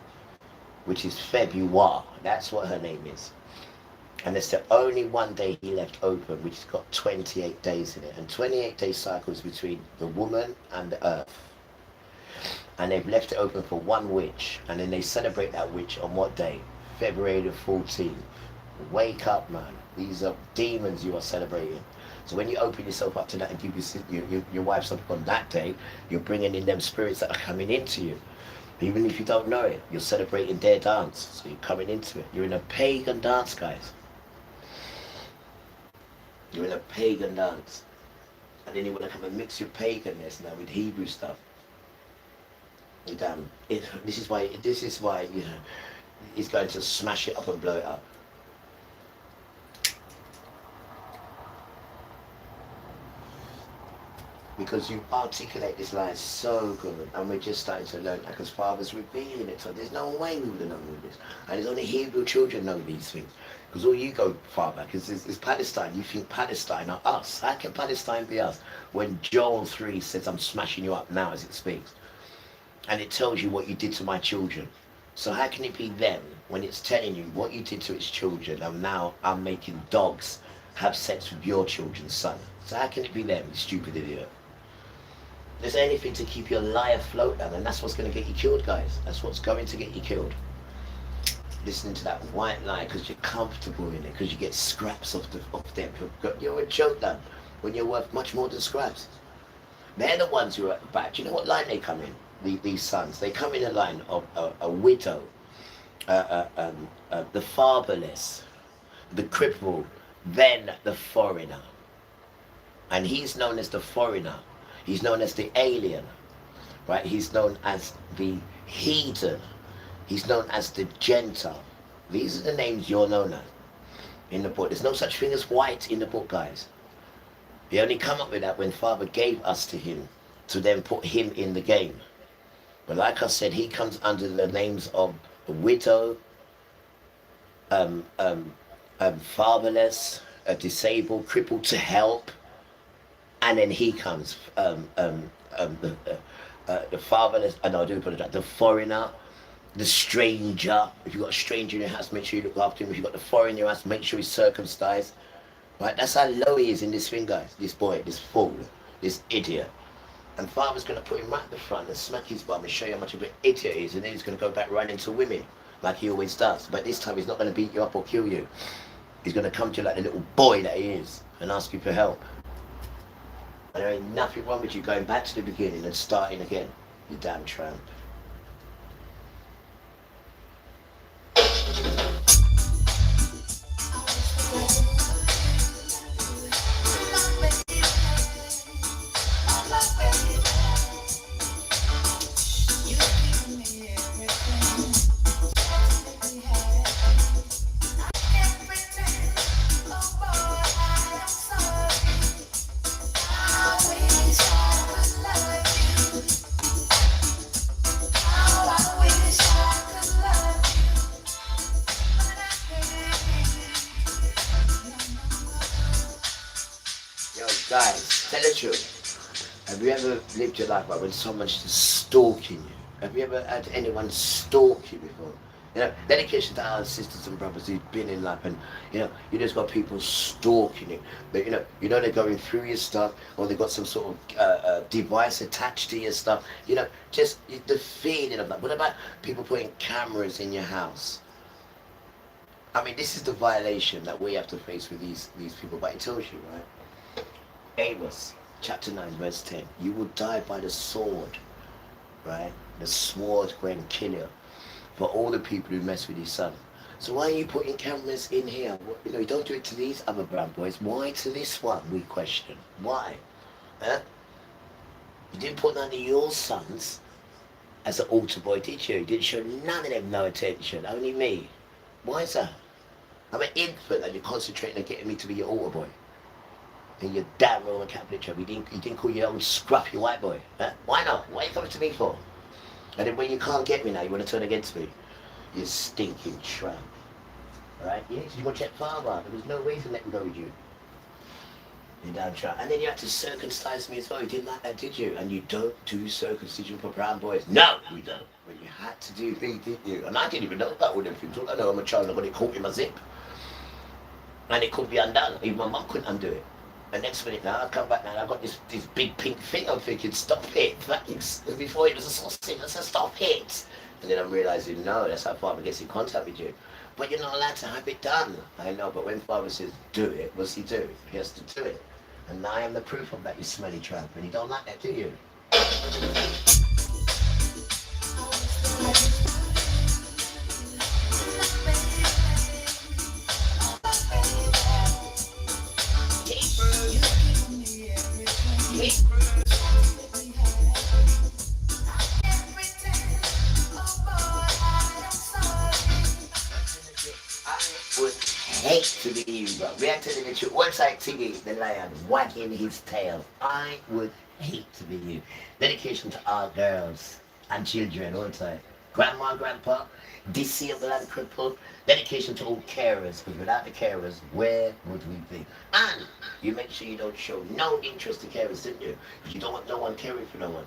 which is February. That's what her name is. And it's the only one day he left open, which has got 28 days in it. And 28 day cycles between the woman and the earth. And they've left it open for one witch, and then they celebrate that witch on what day? February the 14th. Wake up, man. These are demons you are celebrating. So when you open yourself up to that and give your wife something on that day, you're bringing in them spirits that are coming into you. Even if you don't know it, you're celebrating their dance. So you're coming into it. You're in a pagan dance, guys. You're in a pagan dance. And then you want to come and mix your paganness now with Hebrew stuff. This is why you know he's going to smash it up and blow it up. Because you articulate this line so good, and we're just starting to learn that because Father's revealing it. So there's no way we would have known all this, and there's only Hebrew children know these things. Because all you go far back is Palestine. You think Palestine are us? How can Palestine be us? When Joel 3 says, "I'm smashing you up now," as it speaks. And it tells you what you did to my children. So how can it be them when it's telling you what you did to its children, and now I'm making dogs have sex with your children's son? So how can it be them, you stupid idiot? There's anything to keep your lie afloat, and that's what's going to get you killed, guys. That's what's going to get you killed. Listening to that white lie because you're comfortable in it, because you get scraps of them. You're a joke, then, when you're worth much more than scraps. They're the ones who are at the back. Do you know what line they come in? These sons, they come in a line of a widow, the fatherless, the crippled, then the foreigner. And he's known as the foreigner. He's known as the alien, right? He's known as the heathen. He's known as the Gentile. These are the names you're known as in the book. There's no such thing as white in the book, guys. He only come up with that when Father gave us to him, to then put him in the game. But like I said, he comes under the names of a widow, fatherless, a disabled, crippled to help, and then he comes the fatherless. No, I do apologize. The foreigner, the stranger. If you've got a stranger in your house, make sure you look after him. If you've got the foreigner in your house, make sure he's circumcised. Right? That's how low he is in this thing, guys. This boy, this fool, this idiot. And Father's going to put him right at the front and smack his bum and show you how much of an idiot he is, and then he's going to go back right into women, like he always does. But this time he's not going to beat you up or kill you. He's going to come to you like the little boy that he is and ask you for help. And there ain't nothing wrong with you going back to the beginning and starting again, you damn tramp. Yo, guys, tell the truth. Have you ever lived your life like when someone's just stalking you? Have you ever had anyone stalk you before? You know, dedication to our sisters and brothers who've been in life, and you just got people stalking you. But they're going through your stuff, or they got some sort of device attached to your stuff. Just the feeling of that. What about people putting cameras in your house? I mean, this is the violation that we have to face with these people. But it tells you, right? Amos, chapter 9, verse 10. You will die by the sword, right? The sword going kill you. For all the people who mess with his son. So why are you putting cameras in here? You don't do it to these other brown boys. Why to this one, we question? Why? Huh? You didn't put none of your sons as an altar boy, did you? You didn't show none of them no attention, only me. Why is that? I'm an infant and you're concentrating on getting me to be your altar boy. And you're damn Roman Catholic church. You didn't call your own scruffy white boy. Huh? Why not? Why are you coming to me for? And then when you can't get me now, you want to turn against me. You stinking tramp. Alright? Yes, you want to check father. There was no reason let me go with you. You damn tramp. And then you had to circumcise me as well. You didn't like that, did you? And you don't do circumcision for brown boys. No, we don't. But you had to do me, didn't you? And I didn't even know about all them things. All I know, I'm a child, I got it caught in my zip. And it could be undone. Even my mum couldn't undo it. And next minute now, I come back now and I've got this big pink thing. I'm thinking, stop it. Before it was a sausage, I said, stop it. And then I'm realizing, no, that's how Father gets in contact with you. But you're not allowed to have it done. I know, but when Father says, do it, what's he do? He has to do it. And I am the proof of that, you smelly tramp. And you don't like that, do you? Hate to be you, bro. We are telling the truth. Once I see the lion wagging his tail, I would hate to be you. Dedication to our girls and children all the time. Grandma, grandpa, disabled and crippled. Dedication to all carers, because without the carers, where would we be? And you make sure you don't show no interest in carers, didn't you? Because you don't want no one caring for no one.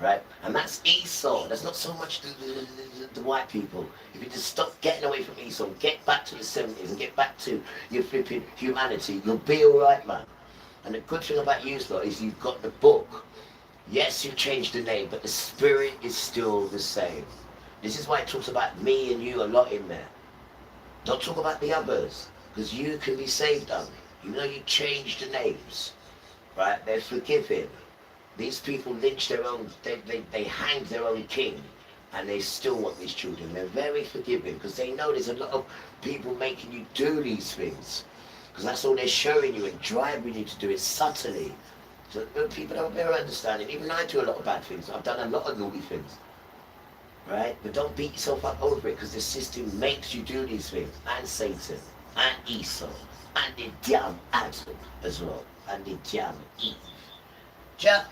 Right? And that's Esau. That's not so much the white people. If you just stop getting away from Esau, get back to the 70s and get back to your flipping humanity, you'll be alright, man. And the good thing about you, lot, is you've got the book. Yes, you've changed the name, but the spirit is still the same. This is why it talks about me and you a lot in there. Don't talk about the others, because you can be saved, on. Even though you changed the names, right? They're forgiven. These people lynch their own, they hanged their own king, and they still want these children. They're very forgiving, because they know there's a lot of people making you do these things. Because that's all they're showing you and driving you to do it subtly. So people don't bear understanding. Even I do a lot of bad things. I've done a lot of naughty things. Right? But don't beat yourself up over it, because the system makes you do these things. And Satan, and Esau, and the damn Adam as well, and the damn Eve. Ja.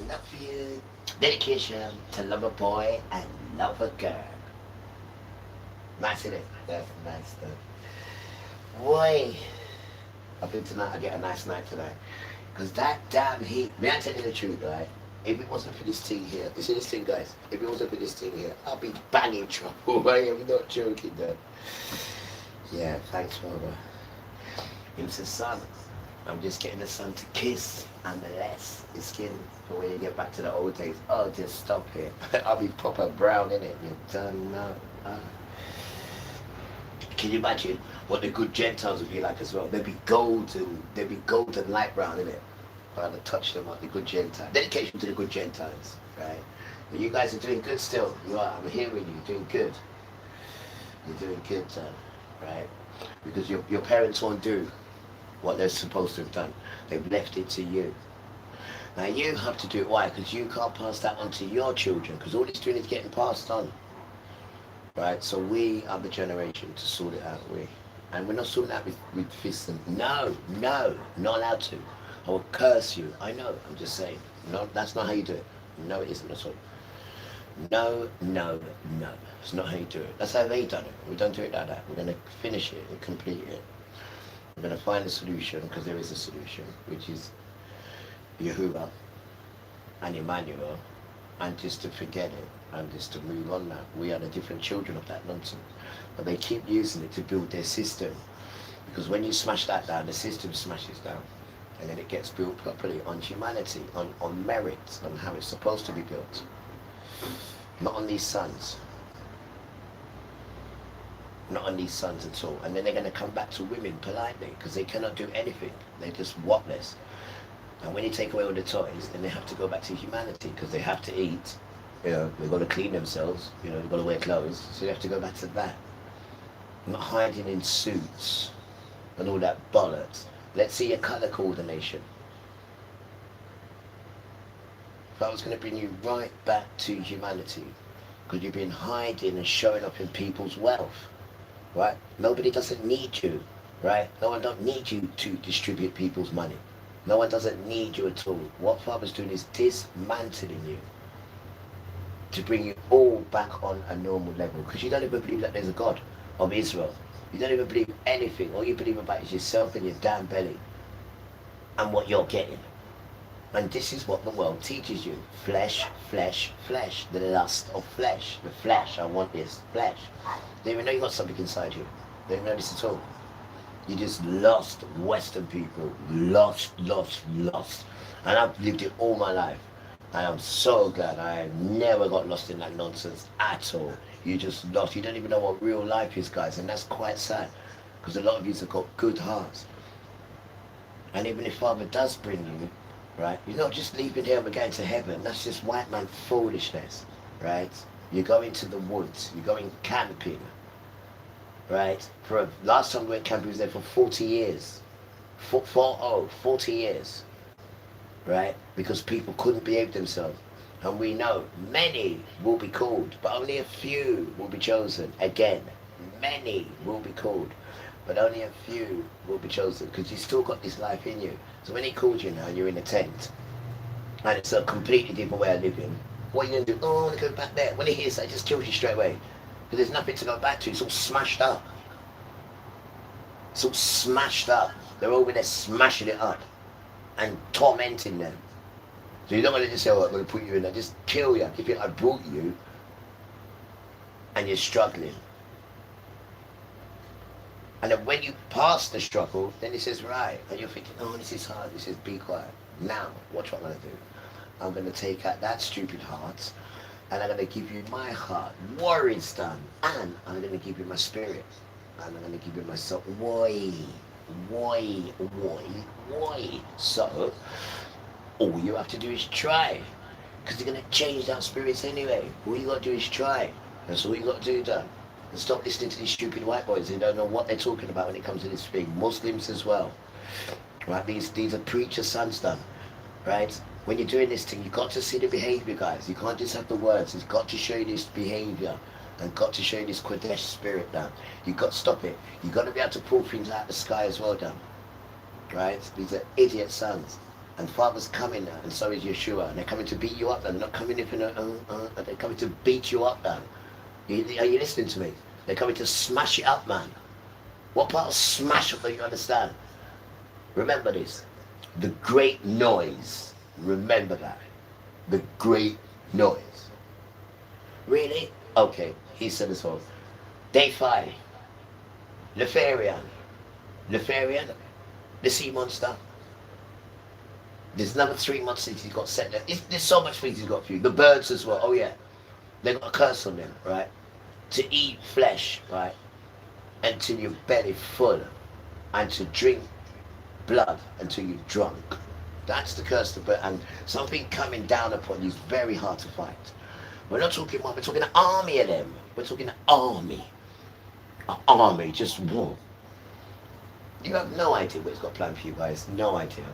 Nephew, dedication to love a boy and love a girl. Nice, isn't it? That's nice stuff. Boy, I think tonight I get a nice night tonight. Because that damn heat, may I tell you the truth, right? If it wasn't for this thing here, you see this thing, guys? If it wasn't for this thing here, I'll be banging trouble. I am not joking, man. Yeah, thanks, Father. It was the sun. I'm just getting the sun to kiss and molest his skin. But when you get back to the old days, oh, just stop it. I'll be proper brown in it. You don't know. Can you imagine what the good Gentiles would be like as well? They'd be golden light brown in it. If I had to touch them like the good Gentiles. Dedication to the good Gentiles, right? But you guys are doing good still. You are. I'm hearing you. Doing good. You're doing good, right? Because your parents won't do what they're supposed to have done. They've left it to you. Now you have to do it. Why? Because you can't pass that on to your children. Because all it's doing is getting passed on. Right? So we are the generation to sort it out. And we're not sorting it out with fists and... No, not allowed to. I will curse you. I know. I'm just saying. No, that's not how you do it. No, it isn't at all. No. It's not how you do it. That's how they done it. We don't do it like that. We're going to finish it and complete it. We're going to find a solution, because there is a solution, which is Yahuwah and Emmanuel, and just to forget it, and just to move on now. We are the different children of that nonsense. But they keep using it to build their system, because when you smash that down, the system smashes down. And then it gets built properly on humanity, on merit, on how it's supposed to be built. Not on these sons. Not on these sons at all. And then they're going to come back to women politely, because they cannot do anything. They're just whatless. And when you take away all the toys, then they have to go back to humanity, because they have to eat. You know, they've got to clean themselves. You know, they've got to wear clothes. So you have to go back to that. Not hiding in suits and all that bollocks. Let's see your colour coordination. That was going to bring you right back to humanity, because you've been hiding and showing up in people's wealth, right? Nobody doesn't need you, right? No one don't need you to distribute people's money. No one doesn't need you at all. What Father's doing is dismantling you to bring you all back on a normal level, because you don't even believe that there's a God of Israel. You don't even believe anything. All you believe about is yourself and your damn belly and what you're getting. And this is what the world teaches you. Flesh, flesh, flesh. The lust of flesh. The flesh. I want this. Flesh. They don't even know you got something inside you. They don't know this at all. You just lost Western people. Lost. And I've lived it all my life. And I'm so glad I never got lost in that nonsense at all. You just lost. You don't even know what real life is, guys. And that's quite sad. Because a lot of you have got good hearts. And even if Father does bring you, right, you're not just leaving here and going to heaven. That's just white man foolishness, right? You're going to the woods. You're going camping, right? Last time we went camping, we was there for 40 years. 40 years, right? Because people couldn't behave themselves. And we know many will be called, but only a few will be chosen. Again, many will be called, but only a few will be chosen, because you still got this life in you. So when he called you now, you're in a tent, and it's a completely different way of living. What are you going to do? Oh, I want to go back there. When he hears that, it just kills you straight away, because there's nothing to go back to. It's all smashed up. It's all smashed up. They're over there smashing it up and tormenting them. So you're not going to just say, oh, I'm going to put you in there. Just kill you. If I brought you and you're struggling. And then when you pass the struggle, then he says, right. And you're thinking, oh, this is hard. He says, be quiet. Now, watch what I'm going to do. I'm going to take out that stupid heart, and I'm going to give you my heart. War is done. And I'm going to give you my spirit. And I'm going to give you my soul. Why? So, all you have to do is try, because you're going to change that spirits anyway. All you got to do is try. That's all you got to do, done. And stop listening to these stupid white boys who don't know what they're talking about when it comes to this thing. Muslims as well. Right? These are preacher sons, done. Right? When you're doing this thing, you've got to see the behavior, guys. You can't just have the words. It's got to show you this behavior, and got to show you this Kodesh spirit, done. You've got to stop it. You've got to be able to pull things out of the sky as well, done. Right? These are idiot sons. And Father's coming now, and so is Yeshua. And they're coming to beat you up, and they're not coming in, they're coming to beat you up, man. Are you listening to me? They're coming to smash it up, man. What part of smash up do you understand? Remember this. The great noise. Remember that. The great noise. Really? Okay, he said as well. Day 5. Lefarian. The sea monster. There's another 3 months since he's got set there. There's so much things he's got for you. The birds as well. Oh yeah. They got a curse on them, right? To eat flesh, right? Until your belly full. And to drink blood until you're drunk. That's the curse of the bird. And something coming down upon you is very hard to fight. We're not talking one, we're talking an army of them. We're talking an army. An army, just war. You have no idea what he's got planned for you guys. No idea.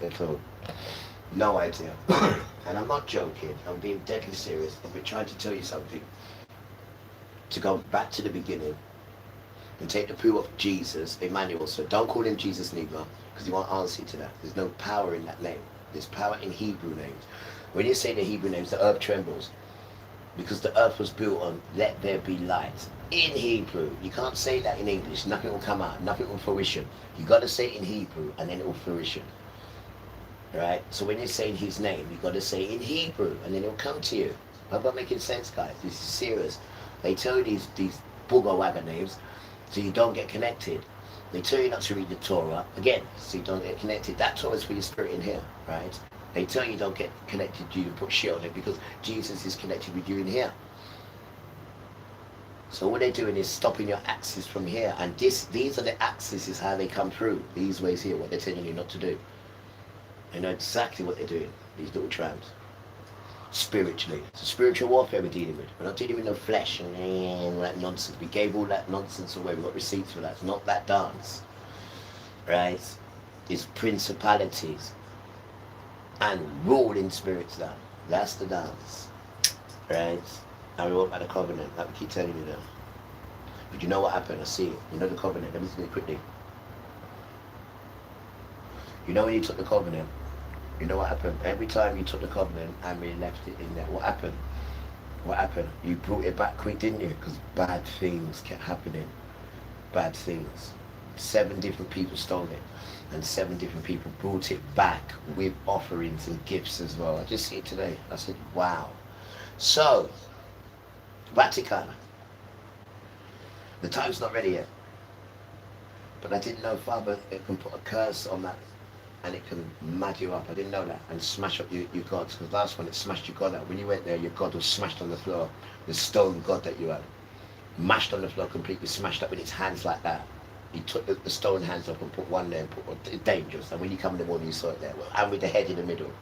At all. No idea. And I'm not joking. I'm being deadly serious. I've been trying to tell you something. To go back to the beginning and take the poo of Jesus, Emmanuel. So don't call him Jesus neither, because he won't answer you to that. There's no power in that name. There's power in Hebrew names. When you say the Hebrew names, the earth trembles. Because the earth was built on let there be light. In Hebrew. You can't say that in English. Nothing will come out. Nothing will fruition. You got to say it in Hebrew, and then it will fruition. Right? So when you're saying his name, you got to say it in Hebrew, and then it will come to you. How about making sense, guys? This is serious. They tell you these booger wagger names, so you don't get connected. They tell you not to read the Torah, again, so you don't get connected. That Torah is for your spirit in here, right? They tell you don't get connected to you and put shit on it, because Jesus is connected with you in here. So what they're doing is stopping your access from here, and these are the axes, is how they come through. These ways here, what they're telling you not to do. They know exactly what they're doing, these little tramps. Spiritually. It's spiritual warfare we're dealing with. We're not dealing with no flesh and all that nonsense. We gave all that nonsense away. We've got receipts for that. It's not that dance. Right? It's principalities and ruling spirits now. That's the dance. Right? Now we walk by the covenant, like we keep telling you now. But you know what happened? I see it. You know the covenant. Let me see it quickly. You know when you took the covenant, you know what happened? Every time you took the covenant and we left it in there, what happened? What happened? You brought it back quick, didn't you? Because bad things kept happening. Bad things. 7 different people stole it. And 7 different people brought it back with offerings and gifts as well. I just see it today. I said, wow. So, Vatican. The time's not ready yet. But I didn't know, Father, it can put a curse on that. And it can mad you up. I didn't know that. And smash up your gods. Because last one, it smashed your god out. When you went there, your god was smashed on the floor. The stone god that you had. Mashed on the floor, completely smashed up with its hands like that. He took the stone hands up and put one there and put one. Dangerous. And when you come in the morning, you saw it there. And with the head in the middle.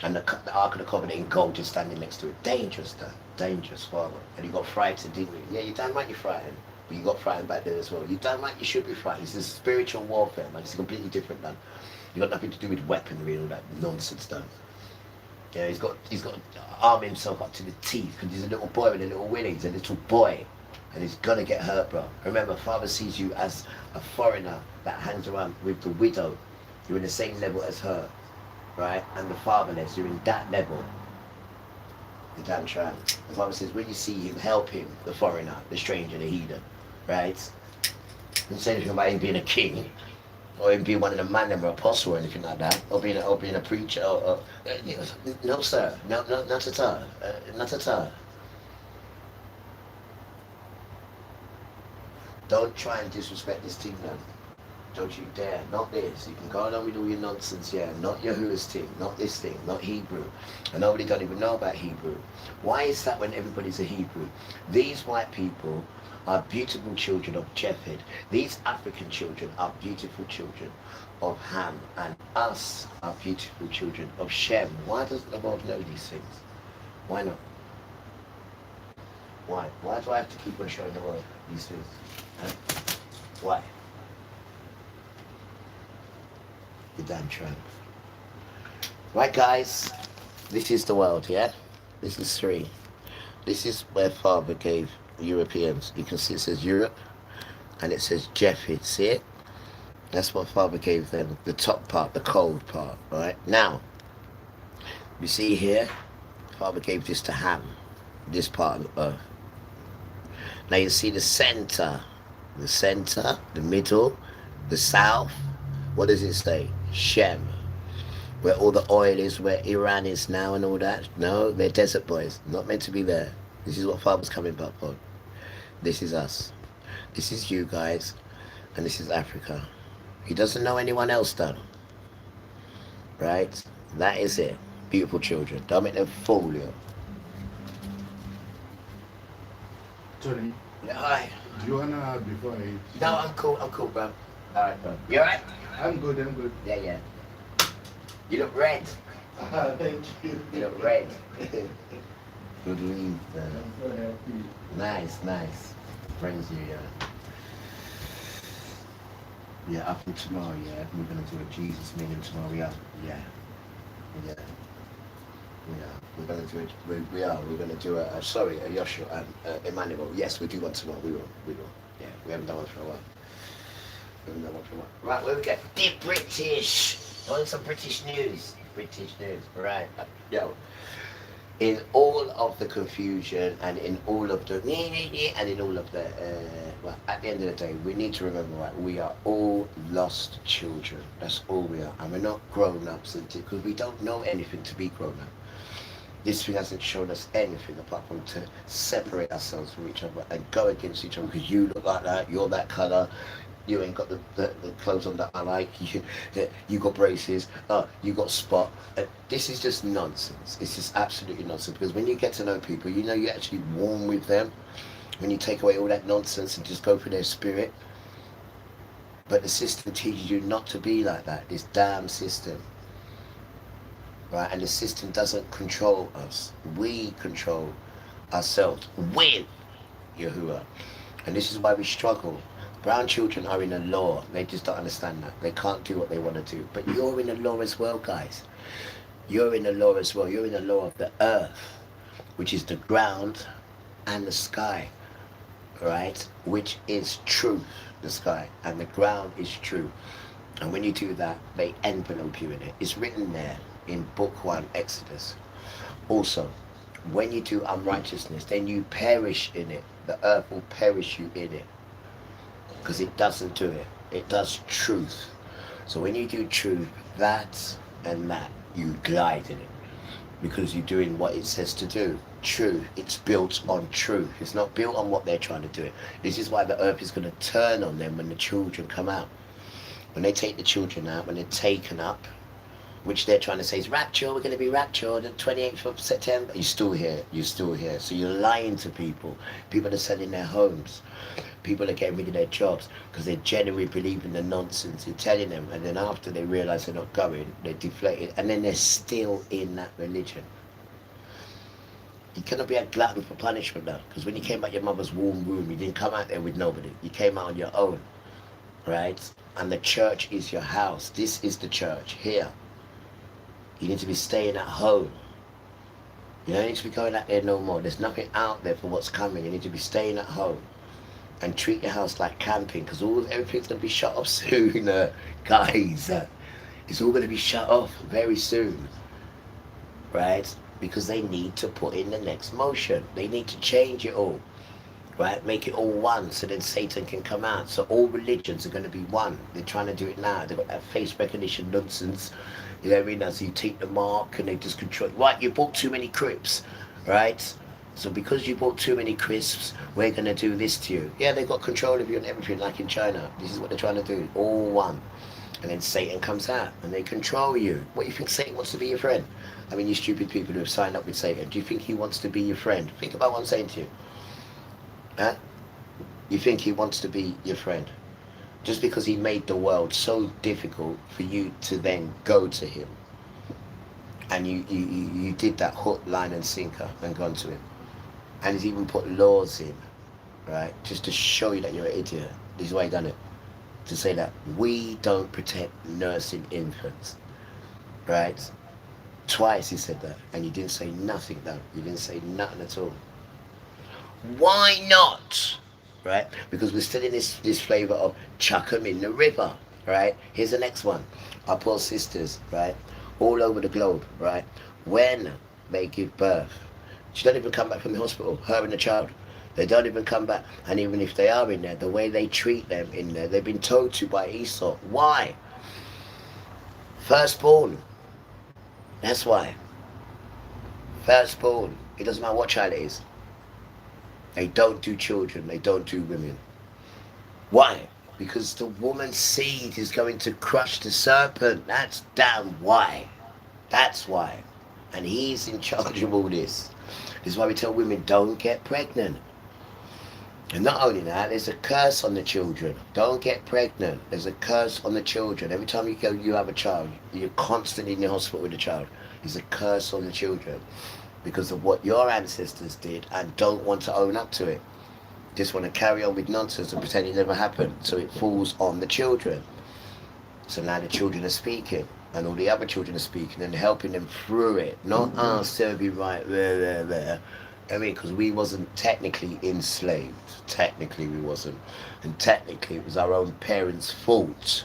And the Ark of the Covenant in gold just standing next to it. Dangerous, Dan. Dangerous, Father. And you got frightened, didn't you? Yeah, you damn right you're frightened. But you got frightened back there as well. You damn right you should be frightened. It's a spiritual warfare, man. It's completely different, man. You got nothing to do with weaponry and all that nonsense, done. Yeah, he's got arm himself up to the teeth because he's a little boy with a little willy. He's a little boy, and he's gonna get hurt, bro. Remember, father sees you as a foreigner that hangs around with the widow. You're in the same level as her, right? And the fatherless, you're in that level. The damn tramp. The father says, when you see him, help him, the foreigner, the stranger, the heathen, right? Don't say anything about him being a king, or him being one of the man or apostle or anything like that, or being a preacher. No, sir, no, not at all, not at all. Don't try and disrespect this team now. Don't you dare, not this. You can go along with all your nonsense, yeah. Not Yahuwah's thing, not this thing, not Hebrew. And nobody don't even know about Hebrew. Why is that when everybody's a Hebrew? These white people are beautiful children of Japheth. These African children are beautiful children of Ham. And us are beautiful children of Shem. Why doesn't the world know these things? Why not? Why? Why do I have to keep on showing the world these things? Huh? Why? You damn tramp. Right, guys, this is the world, yeah? This is 3. This is where father gave Europeans. You can see it says Europe and it says Japheth. See it? That's what father gave them, the top part, the cold part, right? Now, you see here, father gave this to Ham, this part of the earth. Now you see the center, the middle, the south. What does it say? Shem. Where all the oil is, where Iran is now and all that. No, they're desert boys. Not meant to be there. This is what father's coming back on. This is us. This is you guys. And this is Africa. He doesn't know anyone else though. Right? That is it. Beautiful children. Don't make them fool you. Sorry. Yeah, hi. Do you wanna before I... No, I'm cool, bro. Alright, bro. You alright? I'm good. Yeah. You look red. Thank you. You look red. Good leave. I'm so happy. Nice. Friends, you, yeah. Yeah, up until tomorrow, yeah. We're gonna do a Jesus meeting tomorrow, yeah. We're gonna do it. We're gonna do a Yoshua and Emmanuel. Yes, we do one tomorrow. We will. Yeah, we haven't done one for a while. Right, where we get the British. Want some British news? Right. Yo. In all of the confusion and in all of the and in all of the well, at the end of the day, we need to remember, right, we are all lost children. That's all we are. And we're not grown-ups because we don't know anything to be grown up. This thing hasn't shown us anything apart from to separate ourselves from each other and go against each other because you look like that, you're that colour, you ain't got the clothes on that I like, you got braces, you got spot. This is just nonsense. It's just absolutely nonsense because when you get to know people, you know you're actually warm with them when you take away all that nonsense and just go for their spirit. But the system teaches you not to be like that, this damn system. Right, and the system doesn't control us. We control ourselves with Yahuwah. And this is why we struggle. Brown children are in a law. They just don't understand that. They can't do what they want to do. But you're in a law as well, guys. You're in a law as well. You're in a law of the earth, which is the ground and the sky, right? Which is truth, the sky. And the ground is true. And when you do that, they envelope you in it. It's written there in book 1, Exodus. Also, when you do unrighteousness, then you perish in it. The earth will perish you in it. Because it doesn't do it. It does truth. So when you do truth, that and that, you glide in it. Because you're doing what it says to do. Truth. It's built on truth. It's not built on what they're trying to do it. This is why the earth is going to turn on them when the children come out. When they take the children out, when they're taken up, which they're trying to say is rapture, we're going to be raptured the 28th of September. You're still here. So you're lying to people. People are selling their homes. People are getting rid of their jobs because they genuinely believe in the nonsense you're telling them. And then after they realize they're not going, they're deflated. And then they're still in that religion. You cannot be a glutton for punishment now. Because when you came out your mother's warm womb, you didn't come out there with nobody. You came out on your own. Right? And the church is your house. This is the church here. You need to be staying at home. You don't need to be going out there no more. There's nothing out there for what's coming. You need to be staying at home and treat your house like camping, because everything's going to be shut off soon, guys. It's all going to be shut off very soon, right? Because they need to put in the next motion. They need to change it all, right? Make it all one, so then Satan can come out. So all religions are going to be one. They're trying to do it now. They've got that face recognition nonsense. You know what I mean? As you take the mark and they just control. Right, you bought too many crisps, right? So because you bought too many crisps, we're going to do this to you. Yeah, they've got control of you and everything, like in China. This is what they're trying to do. All one. And then Satan comes out and they control you. What, you think Satan wants to be your friend? I mean, you stupid people who have signed up with Satan, do you think he wants to be your friend? Think about what I'm saying to you. Huh? You think he wants to be your friend? Just because he made the world so difficult for you to then go to him. And you did that hook, line and sinker and gone to him. And he's even put laws in, right? Just to show you that you're an idiot. This is why he done it. To say that we don't protect nursing infants, right? Twice he said that, and you didn't say nothing though. You didn't say nothing at all. Why not? Right? Because we're still in this flavour of chuck 'em in the river, right? Here's the next one. Our poor sisters, right? All over the globe, right? When they give birth, she don't even come back from the hospital, her and the child. They don't even come back. And even if they are in there, the way they treat them in there, they've been told to by Esau. Why? Firstborn. That's why. Firstborn. It doesn't matter what child it is. They don't do children. They don't do women. Why? Because the woman's seed is going to crush the serpent. That's damn why. That's why. And he's in charge of all this. This is why we tell women, don't get pregnant. And not only that, there's a curse on the children. Don't get pregnant. There's a curse on the children. Every time you have a child, you're constantly in the hospital with a child. There's a curse on the children because of what your ancestors did and don't want to own up to it. Just want to carry on with nonsense and pretend it never happened. So it falls on the children. So now the children are speaking and all the other children are speaking and helping them through it. Not Serby right there. I mean, because we wasn't technically enslaved. Technically we wasn't. And technically it was our own parents' fault.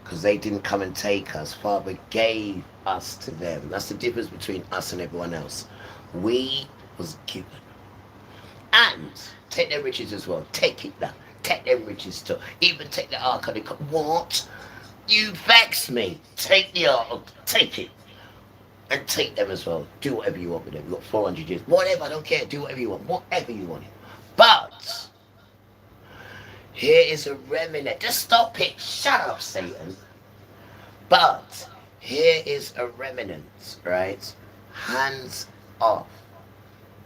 Because they didn't come and take us. Father gave us to them. That's the difference between us and everyone else. We was given. And take their riches as well. Take it now. Take their riches too. Even take the Ark of the Covenant. What? You vex me. Take the Ark. Take it. And take them as well. Do whatever you want with them. You've got 400 years. Whatever, I don't care. Do whatever you want. Whatever you want. But here is a remnant. Just stop it. Shut up, Satan. But here is a remnant, right? Hands off.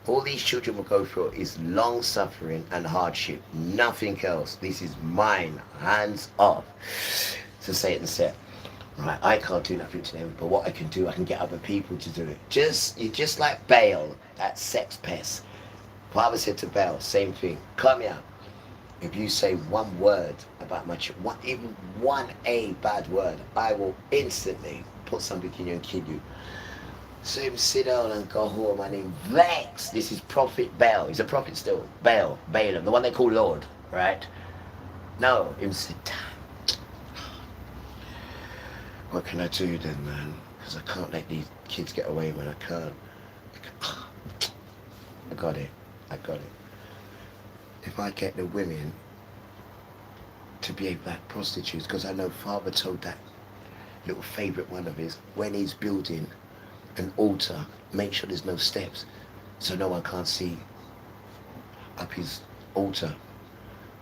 All these children will go through is long suffering and hardship. Nothing else. This is mine. Hands off. So Satan said, right, I can't do nothing to them, but what I can do, I can get other people to do it. You're just like Baal, that sex pest. Father said to Baal, same thing. Come here. If you say one word about my children, even one bad word, I will instantly put something in you and kill you. So him sit down and go home and he vex. This is Prophet Baal. He's a prophet still. Balaam, the one they call Lord, right? No, him sit down. What can I do then, man? Because I can't let these kids get away, man. I can't. I got it. If I get the women to be black prostitutes, because I know Father told that little favourite one of his, when he's building an altar, make sure there's no steps, so no one can't see up his altar.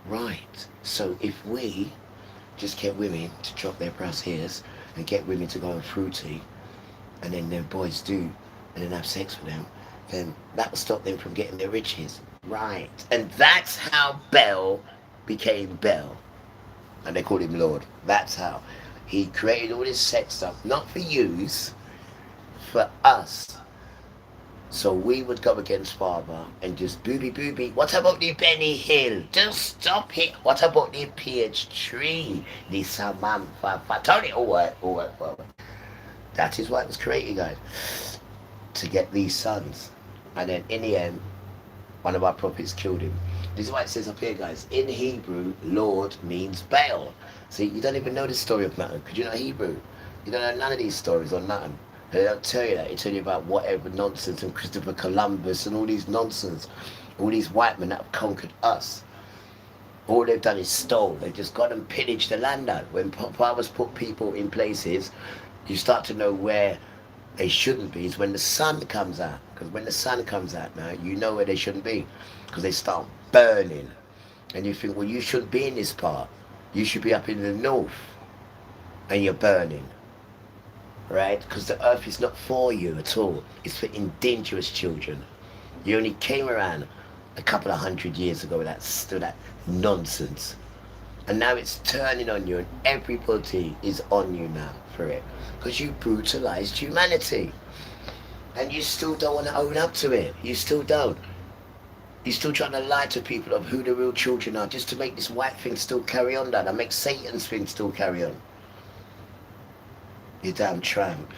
Right. So if we just get women to drop their brass hairs and get women to go on fruity, and then their boys do, and then have sex with them, then that will stop them from getting their riches. Right. And that's how Baal became Baal. And they called him Lord. That's how. He created all this sex stuff, not for use, for us. So we would go against Father and just booby. What about the Benny Hill? Just stop it. What about the PH3? The Samantha Fatoni. All right. That is why it was created, guys. to get these sons. And then in the end, one of our prophets killed him. This is why it says up here, guys, in Hebrew, Lord means Baal. See, you don't even know the story of nothing, because you know Hebrew. You don't know none of these stories or nothing. They don't tell you that. They tell you about whatever nonsense and Christopher Columbus and all these nonsense. All these white men that have conquered us. All they've done is stole. They've just gone and pillaged the land out. When fathers put people in places, you start to know where they shouldn't be. Is when the sun comes out. Because when the sun comes out now, you know where they shouldn't be. Because they start burning. And you think, well, you shouldn't be in this part. You should be up in the north. And you're burning. Right? Because the earth is not for you at all. It's for indigenous children. You only came around a couple of 100 years ago with that nonsense. And now it's turning on you, and everybody is on you now for it. Because you brutalized humanity. And you still don't want to own up to it. You still don't. You're still trying to lie to people of who the real children are, just to make this white thing still carry on, Dad, and make Satan's thing still carry on. You damn tramp.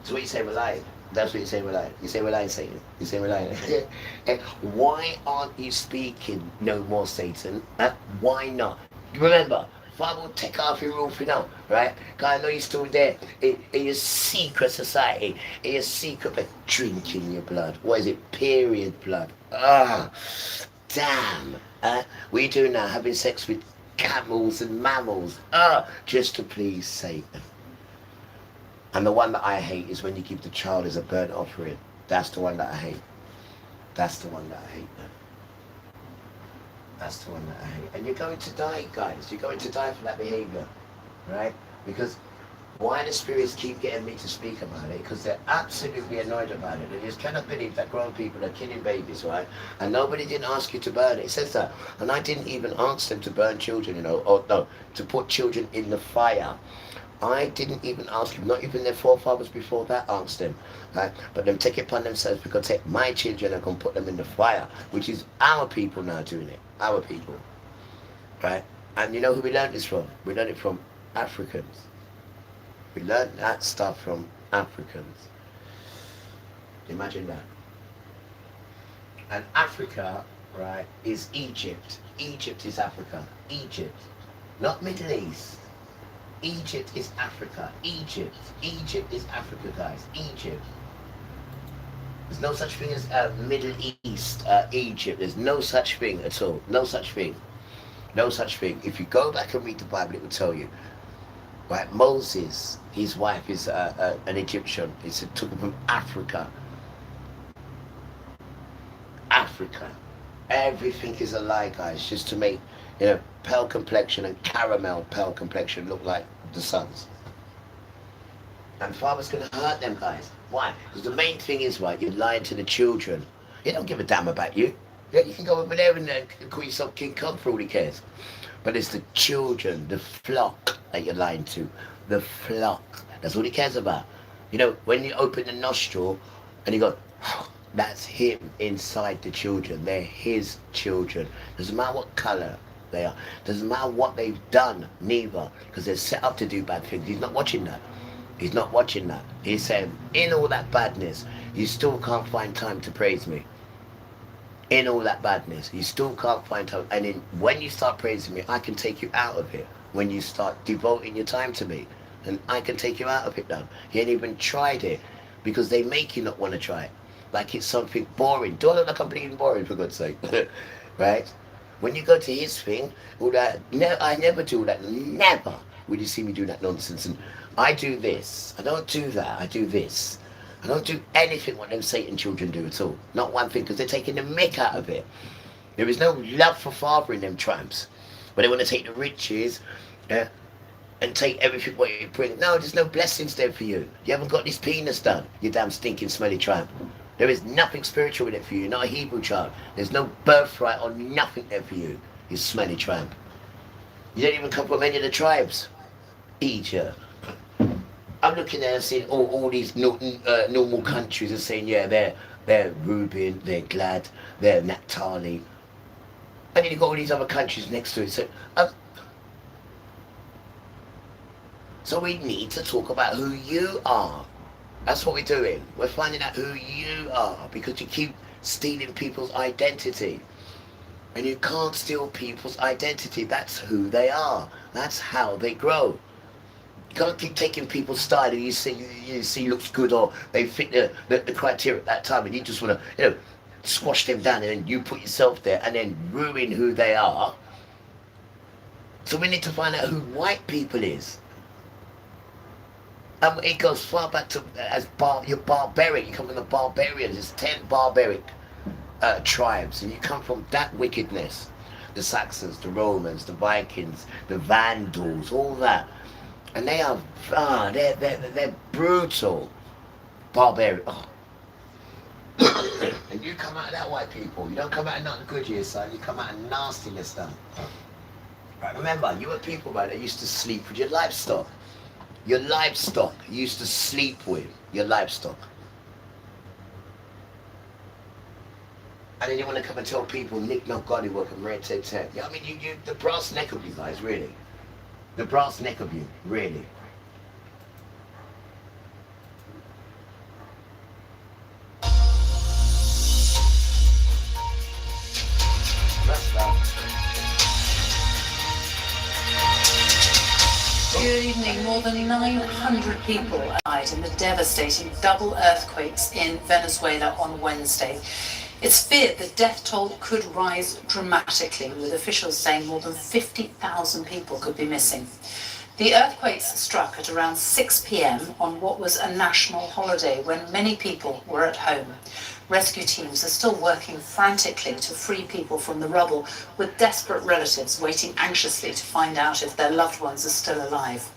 So what you say, we're lying? That's what you say, we're lying. You say we're lying, Satan. You say we're lying. Why aren't you speaking no more, Satan? Why not? Remember, Father will take off your roof, you know, right? Because I know you're still there in your secret society, in your secret, but drinking your blood. What is it? Period blood. Ah, damn. What are you doing now? Having sex with camels and mammals. Just to please Satan. And the one that I hate is when you give the child as a burnt offering. That's the one that I hate. That's the one that I hate. That's the one that I hate. And you're going to die, guys. You're going to die for that behavior. Right? Because why the spirits keep getting me to speak about it? Because they're absolutely annoyed about it. They just cannot believe that grown people are killing babies, right? And nobody didn't ask you to burn it. It says that. And I didn't even ask them to burn children, you know. Or no, to put children in the fire. I didn't even ask him, not even their forefathers before that asked them, right? But them take it upon themselves because take my children and can put them in the fire, which is our people now doing it, our people, right? And you know who we learned this from? We learned it from Africans. We learned that stuff from Africans. Imagine that. And Africa, right, is Egypt. Egypt is Africa. Egypt, not Middle East. Egypt is Africa. Egypt. Egypt is Africa, guys. Egypt. There's no such thing as Middle East, Egypt. There's no such thing at all. No such thing. No such thing. If you go back and read the Bible, it will tell you. Right, Moses, his wife is an Egyptian. He took him from Africa. Africa. Everything is a lie, guys, just to make, you know, pale complexion and caramel pale complexion look like the sons. And Father's going to hurt them, guys. Why? Because the main thing is, right, you're lying to the children. He don't give a damn about you. Yeah, you can go over there and call yourself King Kong for all he cares. But it's the children, the flock that you're lying to. The flock. That's all he cares about. You know, when you open the nostril and you go, oh, that's him inside the children. They're his children. Doesn't matter what colour they are. Doesn't matter what they've done, neither. Because they're set up to do bad things. He's not watching that. He's not watching that. He's saying, in all that badness, you still can't find time to praise me. In all that badness, you still can't find time. And then when you start praising me, I can take you out of it. When you start devoting your time to me, and I can take you out of it now. You ain't even tried it because they make you not want to try it. Like it's something boring. Do I look like I'm being boring, for God's sake? Right? When you go to his thing, all that, I never do that. Never will you see me do that nonsense. And I do this. I don't do that. I do this. I don't do anything what them Satan children do at all. Not one thing, because they're taking the mick out of it. There is no love for Father in them tramps. But they want to take the riches, yeah, and take everything what you bring. No, there's no blessings there for you. You haven't got this penis done, you damn stinking smelly tramp. There is nothing spiritual in it for you. You're not a Hebrew child. There's no birthright or nothing there for you, you smelly tramp. You don't even come from any of the tribes. Egypt. I'm looking there and seeing all these normal countries and saying, yeah, they're Reuben, they're Glad, they're Naphtali. And then you've got all these other countries next to it. So we need to talk about who you are. That's what we're doing. We're finding out who you are because you keep stealing people's identity. And you can't steal people's identity. That's who they are. That's how they grow. You can't keep taking people's style and you see looks good or they fit the criteria at that time and you just want to, squash them down and then you put yourself there and then ruin who they are. So we need to find out who white people is. And it goes far back to you're barbaric. You come from the barbarians. There's 10 barbaric tribes, and you come from that wickedness. The Saxons, the Romans, the Vikings, the Vandals, all that, and they are they're brutal, barbaric. Oh. And you come out of that, white people. You don't come out of nothing good here, son. You come out of nastiness, son. Right? Remember, you were people, man, that used to sleep with your livestock. Your livestock you used to sleep with your livestock. And then you want to come and tell people Nick not God work and red ted ted. Yeah, I mean you the brass neck of you guys, really. The brass neck of you, really. That's that. Good evening. More than 900 people died in the devastating double earthquakes in Venezuela on Wednesday. It's feared the death toll could rise dramatically, with officials saying more than 50,000 people could be missing. The earthquakes struck at around 6 p.m. on what was a national holiday when many people were at home. Rescue teams are still working frantically to free people from the rubble, with desperate relatives waiting anxiously to find out if their loved ones are still alive.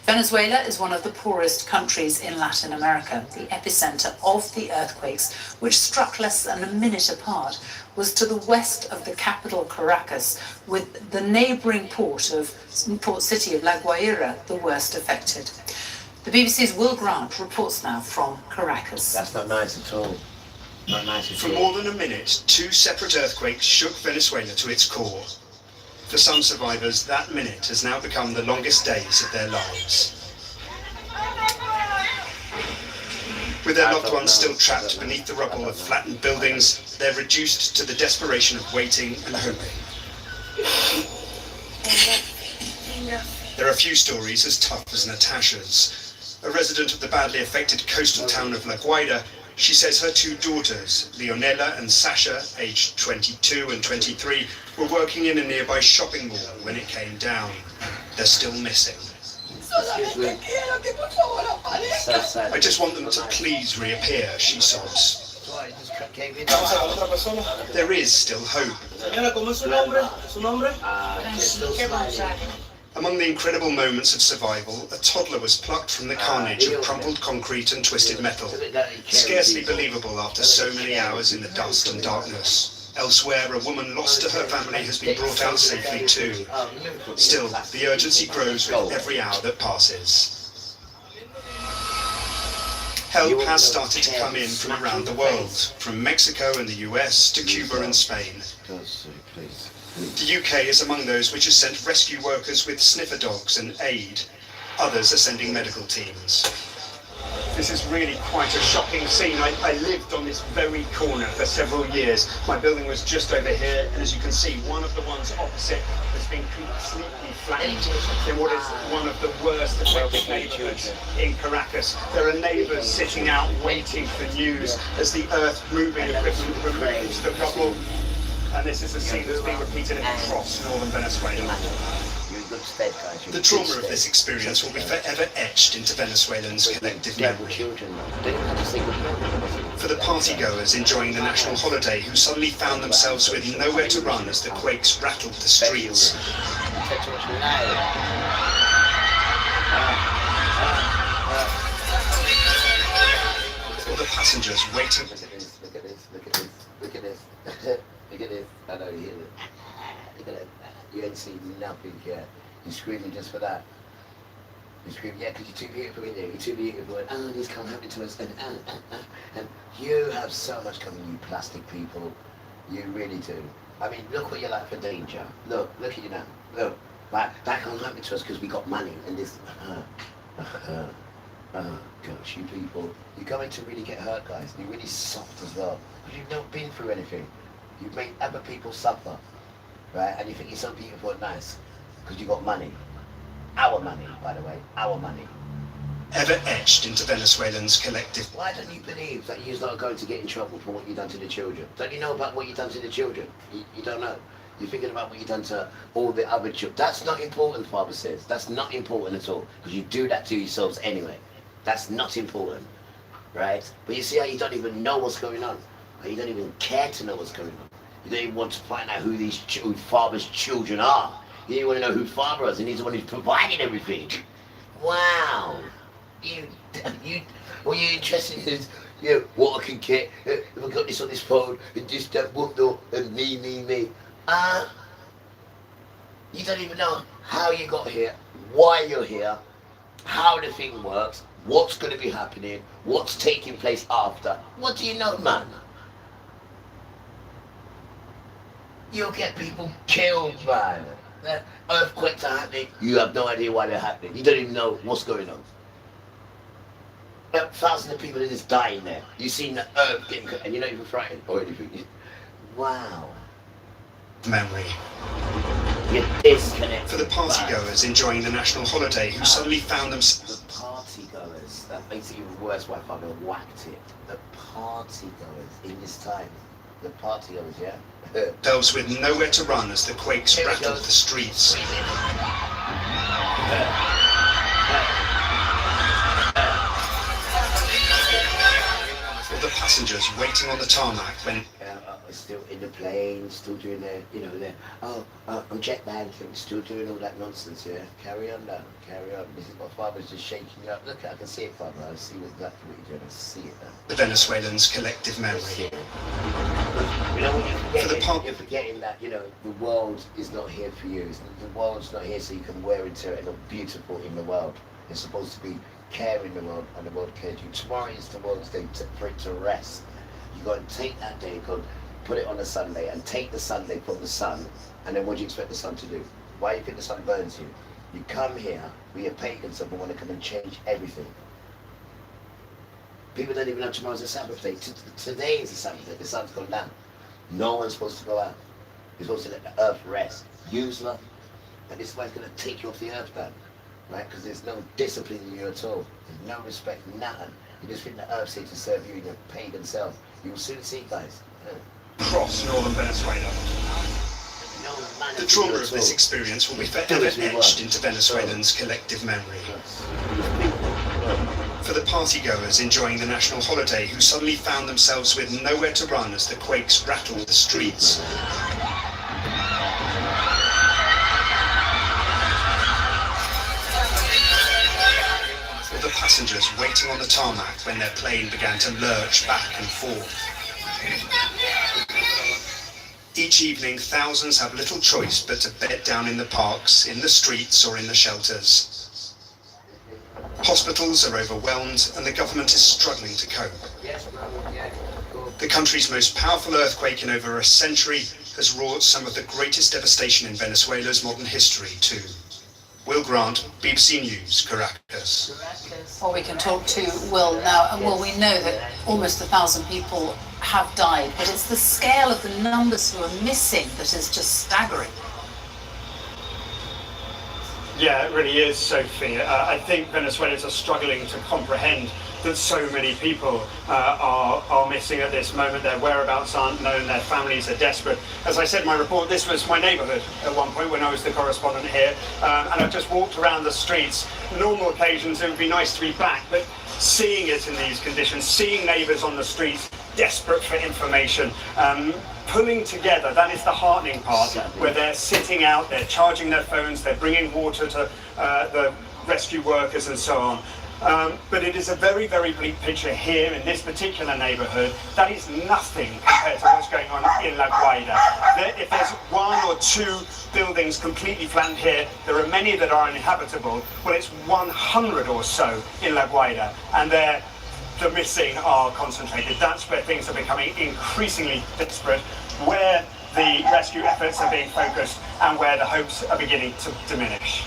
Venezuela is one of the poorest countries in Latin America. The epicenter of the earthquakes, which struck less than a minute apart, was to the west of the capital Caracas, with the neighbouring port city of La Guaira the worst affected. The BBC's Will Grant reports now from Caracas. That's not nice at all. Not nice at all. For more than a minute, 2 separate earthquakes shook Venezuela to its core. For some survivors, that minute has now become the longest days of their lives. With their loved ones still trapped beneath the rubble of flattened buildings, they're reduced to the desperation of waiting and hoping. There are few stories as tough as Natasha's. A resident of the badly affected coastal town of La Guaira, she says her 2 daughters, Leonela and Sasha, aged 22 and 23, were working in a nearby shopping mall when it came down. They're still missing. I just want them to please reappear, she sobs. There is still hope. Among the incredible moments of survival, a toddler was plucked from the carnage of crumpled concrete and twisted metal. Scarcely believable after so many hours in the dust and darkness. Elsewhere, a woman lost to her family has been brought out safely too. Still, the urgency grows with every hour that passes. Help has started to come in from around the world, from Mexico and the US to Cuba and Spain. The UK is among those which has sent rescue workers with sniffer dogs and aid. Others are sending medical teams. This is really quite a shocking scene. I lived on this very corner for several years. My building was just over here, and as you can see, one of the ones opposite has been completely flattened in what is one of the worst affected neighbourhoods in Caracas. There are neighbours sitting out waiting for news as the earth-moving equipment removes the rubble. And this is a scene that's being repeated across northern Venezuela. The trauma of this experience will be forever etched into Venezuelans' collective memory. For the partygoers enjoying the national holiday who suddenly found themselves with nowhere to run as the quakes rattled the streets. Or the passengers waiting. Look at this. Look at this. I know you hear it. Look at that. You ain't seen nothing yet. You're screaming just for that. You're screaming, yeah, because you're too beautiful in there. You're too beautiful. And, oh, this can't happen to us. And you have so much coming, you plastic people. You really do. I mean, look what you're like for danger. Look at you now. Look. That can't happen to us because we got money and this. Oh gosh, you people, you're going to really get hurt, guys. You're really soft as well, because you've not been through anything. You've made other people suffer, right? And you think you're so beautiful and nice, because you got money. Our money, by the way, our money. Ever etched into Venezuelans' collective. Why don't you believe that you're not going to get in trouble for what you've done to the children? Don't you know about what you've done to the children? You don't know. You're thinking about what you've done to all the other children. That's not important, Father says. That's not important at all, because you do that to yourselves anyway. That's not important, right? But you see how you don't even know what's going on. Or you don't even care to know what's going on. You don't even want to find out who who Father's children are. You don't want to know who Father is, and he's the one who's providing everything. Wow. What you're interested in is, what I can get, if I got this on this phone, and just that whoop, and me. You don't even know how you got here, why you're here, how the thing works, what's going to be happening, what's taking place after. What do you know, man? You'll get people killed, man. Earthquakes are happening, you have no idea why they're happening. You don't even know what's going on. Thousands of people are just dying there. You've seen the earth getting cut, and you're not even frightened or anything. Wow. Memory. You're disconnected. For the partygoers enjoying the national holiday who suddenly found themselves. The partygoers, that makes it even worse why Father whacked it. The partygoers in this time. The partygoers, yeah? Those with nowhere to run as the quakes rattled the streets. Or the passengers waiting on the tarmac when still in the plane, still doing their, I'm jet lagged, still doing all that nonsense, yeah? Carry on now, carry on. This is what Father's just shaking you up. Look, I can see it, Father. I see exactly what you're doing. I see it now. The Venezuelans' collective memory. You know what you're forgetting that, the world is not here for you. The world's not here so you can wear into it and look beautiful in the world. It's supposed to be caring the world, and the world cares you. Tomorrow is the world's day for it to rest. You got to take that day, God, put it on a Sunday, and take the Sunday from the sun, and then what do you expect the sun to do? Why do you think the sun burns you? You come here, we are pagans, and we want to come and change everything. People don't even know tomorrow's a Sabbath day. Today is a Sabbath day. The sun's gone down. No one's supposed to go out. You're supposed to let the earth rest. Use love. And this is why it's going to take you off the earth, man. Right? Because there's no discipline in you at all. There's no respect, nothing. You just think the earth's here to serve you in your pagan self. You will soon see, guys. Across northern Venezuela. The trauma of this experience will be forever etched into Venezuelans' collective memory. For the partygoers enjoying the national holiday who suddenly found themselves with nowhere to run as the quakes rattled the streets. Or the passengers waiting on the tarmac when their plane began to lurch back and forth. Each evening, thousands have little choice but to bed down in the parks, in the streets, or in the shelters. Hospitals are overwhelmed, and the government is struggling to cope. The country's most powerful earthquake in over a century has wrought some of the greatest devastation in Venezuela's modern history, too. Will Grant, BBC News, Caracas. Well, we can talk to Will now, and Will, we know that almost 1,000 people have died, but it's the scale of the numbers who are missing that is just staggering. Yeah, it really is, Sophie. I think Venezuelans are struggling to comprehend that so many people are missing at this moment. Their whereabouts aren't known, their families are desperate. As I said in my report, this was my neighbourhood at one point when I was the correspondent here, and I've just walked around the streets. Normal occasions, it would be nice to be back, but seeing it in these conditions, seeing neighbours on the streets desperate for information, pulling together, that is the heartening part, where they're sitting out, they're charging their phones, they're bringing water to the rescue workers and so on. But it is a very, very bleak picture here in this particular neighbourhood. That is nothing compared to what's going on in La Guaira. If there's one or two buildings completely flattened here, there are many that are uninhabitable. Well, it's 100 or so in La Guaira, and the missing are concentrated. That's where things are becoming increasingly desperate, where the rescue efforts are being focused, and where the hopes are beginning to diminish.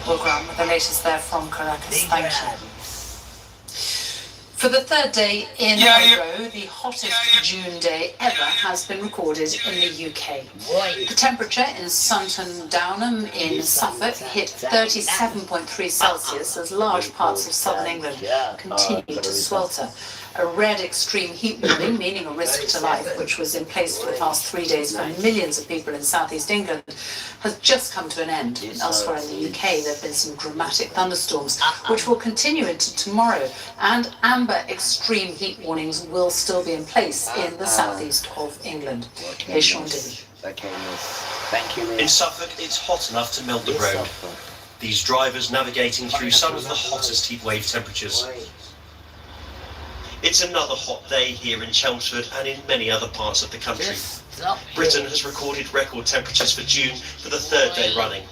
Will Grant with the latest there from Caracas. Thank you. For the third day in Yeah, a yeah. row, the hottest June day ever has been recorded in the UK. The temperature in Sunton Downham in Suffolk hit 37.3 Celsius as large parts of southern England continued to swelter. A red extreme heat warning, meaning a risk to life, which was in place for the past 3 days for millions of people in southeast England, has just come to an end. Elsewhere in the UK, there have been some dramatic thunderstorms, which will continue into tomorrow, and amber extreme heat warnings will still be in place in the southeast of England. Here's Sean Diddy. In Suffolk, it's hot enough to melt the road. These drivers navigating through some of the hottest heat wave temperatures. It's another hot day here in Chelmsford and in many other parts of the country. Britain has recorded record temperatures for June for the third day running.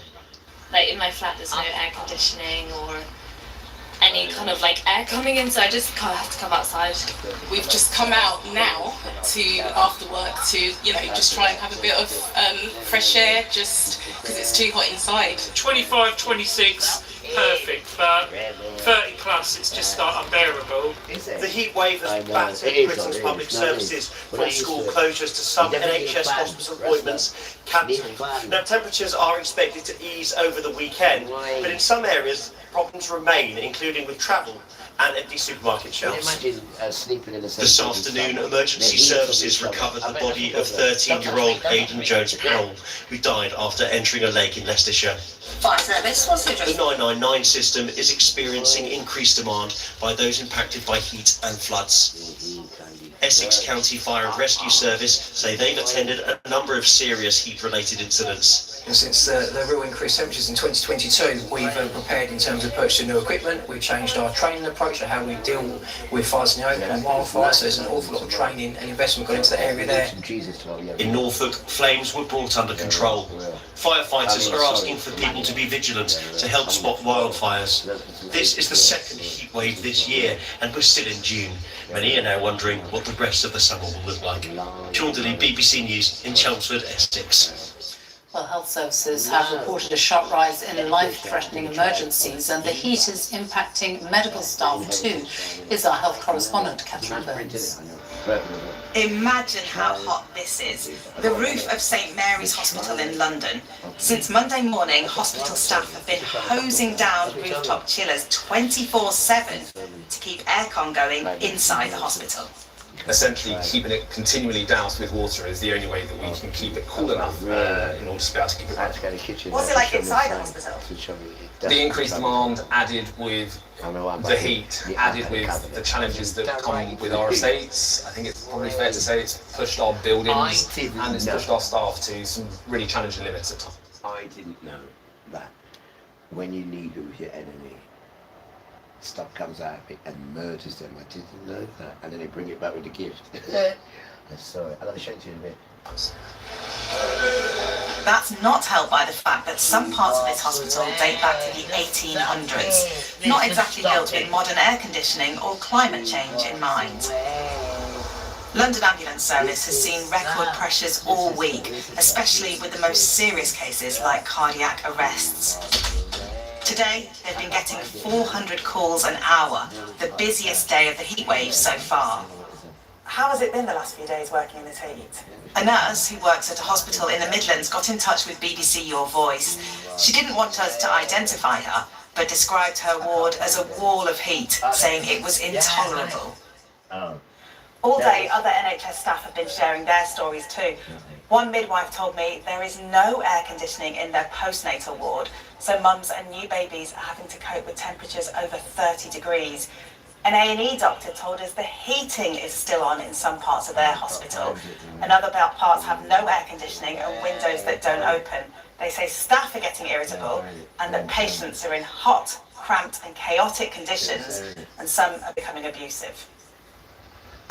Like in my flat there's no air conditioning or any kind of like air coming in, so I just kind of have to come outside. We've just come out now to, after work, to, you know, just try and have a bit of fresh air, just because it's too hot inside. 25, 26, perfect, but 30 plus, it's just unbearable. The heat wave has battered Britain's public services, from school closures to some NHS hospital appointments cancelled. Now, temperatures are expected to ease over the weekend, but in some areas, problems remain, including with travel and empty supermarket shelves. This afternoon, emergency services recovered the body of 13-year-old Aidan Jones-Powell, who died after entering a lake in Leicestershire. Fire service, what's the address? The 999 system is experiencing increased demand by those impacted by heat and floods. Essex County Fire and Rescue Service say they've attended a number of serious heat-related incidents. And since the real increased temperatures in 2022, we've prepared in terms of purchasing new equipment. We've changed our training approach to how we deal with fires in the open and wildfires. So there's an awful lot of training and investment gone into the area there. In Norfolk, flames were brought under control. Firefighters are asking for people to be vigilant to help spot wildfires. This is the second heat wave this year, and we're still in June. Many are now wondering what the rest of the summer will look like. Sean Dilley, BBC News in Chelmsford, Essex. Well, health services have reported a sharp rise in life-threatening emergencies, and the heat is impacting medical staff too, is our health correspondent, Catherine Burns. Imagine how hot this is. The roof of St Mary's Hospital in London. Since Monday morning, hospital staff have been hosing down rooftop chillers 24/7 to keep aircon going inside the hospital. Essentially, keeping it continually doused with water is the only way that we can keep it cool enough in order to be able to keep it running. What's it like inside the hospital? The increased demand added with the heat, added with the challenges that come with our estates, I think it's probably fair to say it's pushed our buildings and it's pushed our staff to some really challenging limits at times. I didn't know that when you need who's your enemy, stuff comes out of it and murders them. I didn't know that. And then they bring it back with a gift. I'm sorry. I'll have to show it to you in a bit. That's not helped by the fact that some parts of this hospital date back to the 1800s, not exactly built with modern air conditioning or climate change in mind. London Ambulance Service has seen record pressures all week, especially with the most serious cases like cardiac arrests. Today, they've been getting 400 calls an hour, the busiest day of the heatwave so far. How has it been the last few days working in this heat? A nurse who works at a hospital in the Midlands got in touch with BBC Your Voice. She didn't want us to identify her, but described her ward as a wall of heat, saying it was intolerable. All day, other NHS staff have been sharing their stories too. One midwife told me there is no air conditioning in their postnatal ward, so mums and new babies are having to cope with temperatures over 30 degrees. An A&E doctor told us the heating is still on in some parts of their hospital, and other parts have no air conditioning and windows that don't open. They say staff are getting irritable and that patients are in hot, cramped and chaotic conditions, and some are becoming abusive.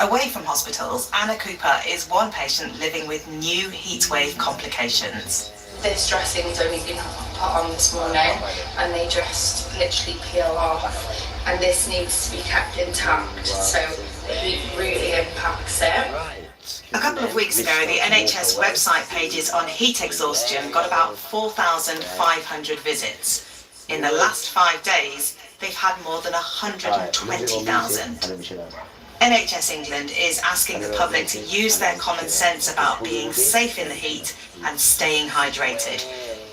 Away from hospitals, Anna Cooper is one patient living with new heatwave complications. This dressing's only been put on this morning and they just literally peel off, and this needs to be kept intact, so the heat really impacts it. A couple of weeks ago, the NHS website pages on heat exhaustion got about 4,500 visits. In the last 5 days, they've had more than 120,000. NHS England is asking the public to use their common sense about being safe in the heat and staying hydrated.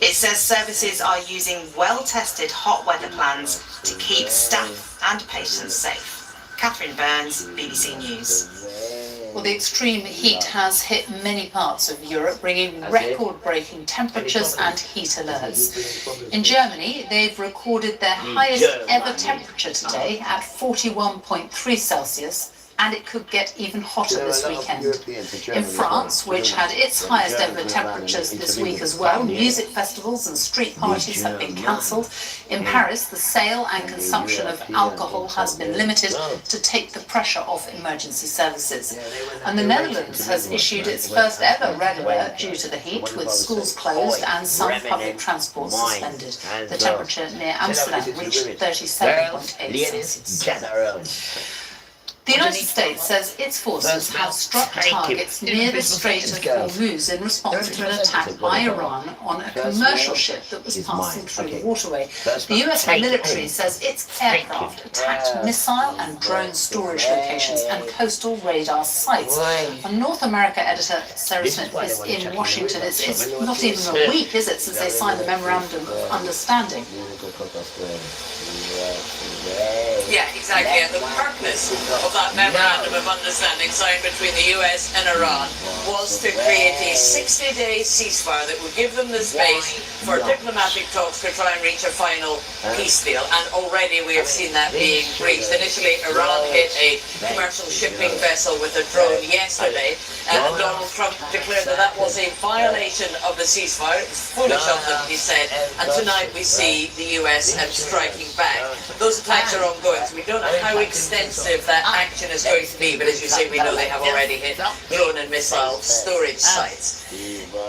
It says services are using well-tested hot weather plans to keep staff and patients safe. Catherine Burns, BBC News. Well, the extreme heat has hit many parts of Europe, bringing record-breaking temperatures and heat alerts. In Germany, they've recorded their highest ever temperature today at 41.3 Celsius, and it could get even hotter this weekend. In France, which had its highest ever temperatures this week as well, music festivals and street parties have been cancelled. In Paris, the sale and consumption of alcohol has been limited to take the pressure off emergency services. And the Netherlands has issued its first ever red alert due to the heat, with schools closed and some public transport suspended. The temperature near Amsterdam reached 37.8 Celsius. The United States says its forces have struck targets near the Strait of Hormuz in response to an attack by Iran on a commercial ship that was passing through the waterway. The US military says its aircraft attacked missile and drone storage locations and coastal radar sites. And North America editor Sarah Smith is in Washington. It's not even a week, is it, since they signed the Memorandum of Understanding? Yeah, exactly. And the purpose of that Memorandum of Understanding signed between the US and Iran was to create a 60-day ceasefire that would give them the space for diplomatic talks to try and reach a final peace deal. And already we have seen that being breached. Initially, Iran hit a commercial shipping vessel with a drone yesterday, and Donald Trump declared that that was a violation of the ceasefire. It was foolish of them, he said. And tonight we see the US striking back. Those attacks are ongoing, so we don't know how extensive that action is going to be, but as you say, we know they have already hit drone and missile storage sites.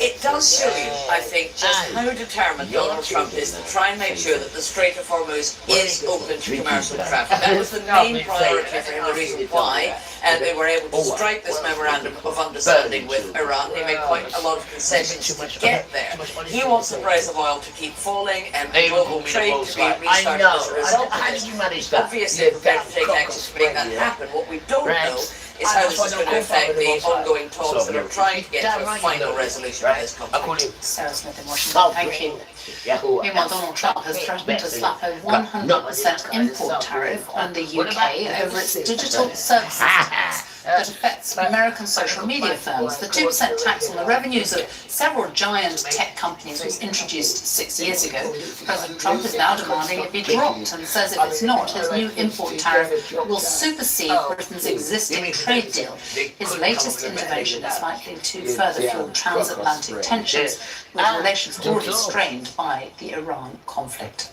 It does show you, I think, just how determined Donald Trump is to try and make sure that the Strait of Hormuz is open to commercial traffic. That was the main priority for him, the reason why they were able to strike this Memorandum of Understanding with Iran. They made quite a lot of concessions to get there. He wants the price of oil to keep falling and global trade to be restarted as a result of this. Obviously, prepared to take action to make that happen. What we don't know is how this is going to affect the ongoing talks that are trying to get to a final resolution of this conflict. Sarah Smith in Washington, thank you. Meanwhile, Donald Trump has threatened to slap a 100% import tariff on the UK over its digital services tax that affects American social media firms. The 2% tax on the revenues of several giant tech companies was introduced 6 years ago. President Trump is now demanding it be dropped and says if it's not, his new import tariff will supersede Britain's existing trade deal. His latest intervention is likely to further fuel transatlantic tensions, with relations already strained by the Iran conflict.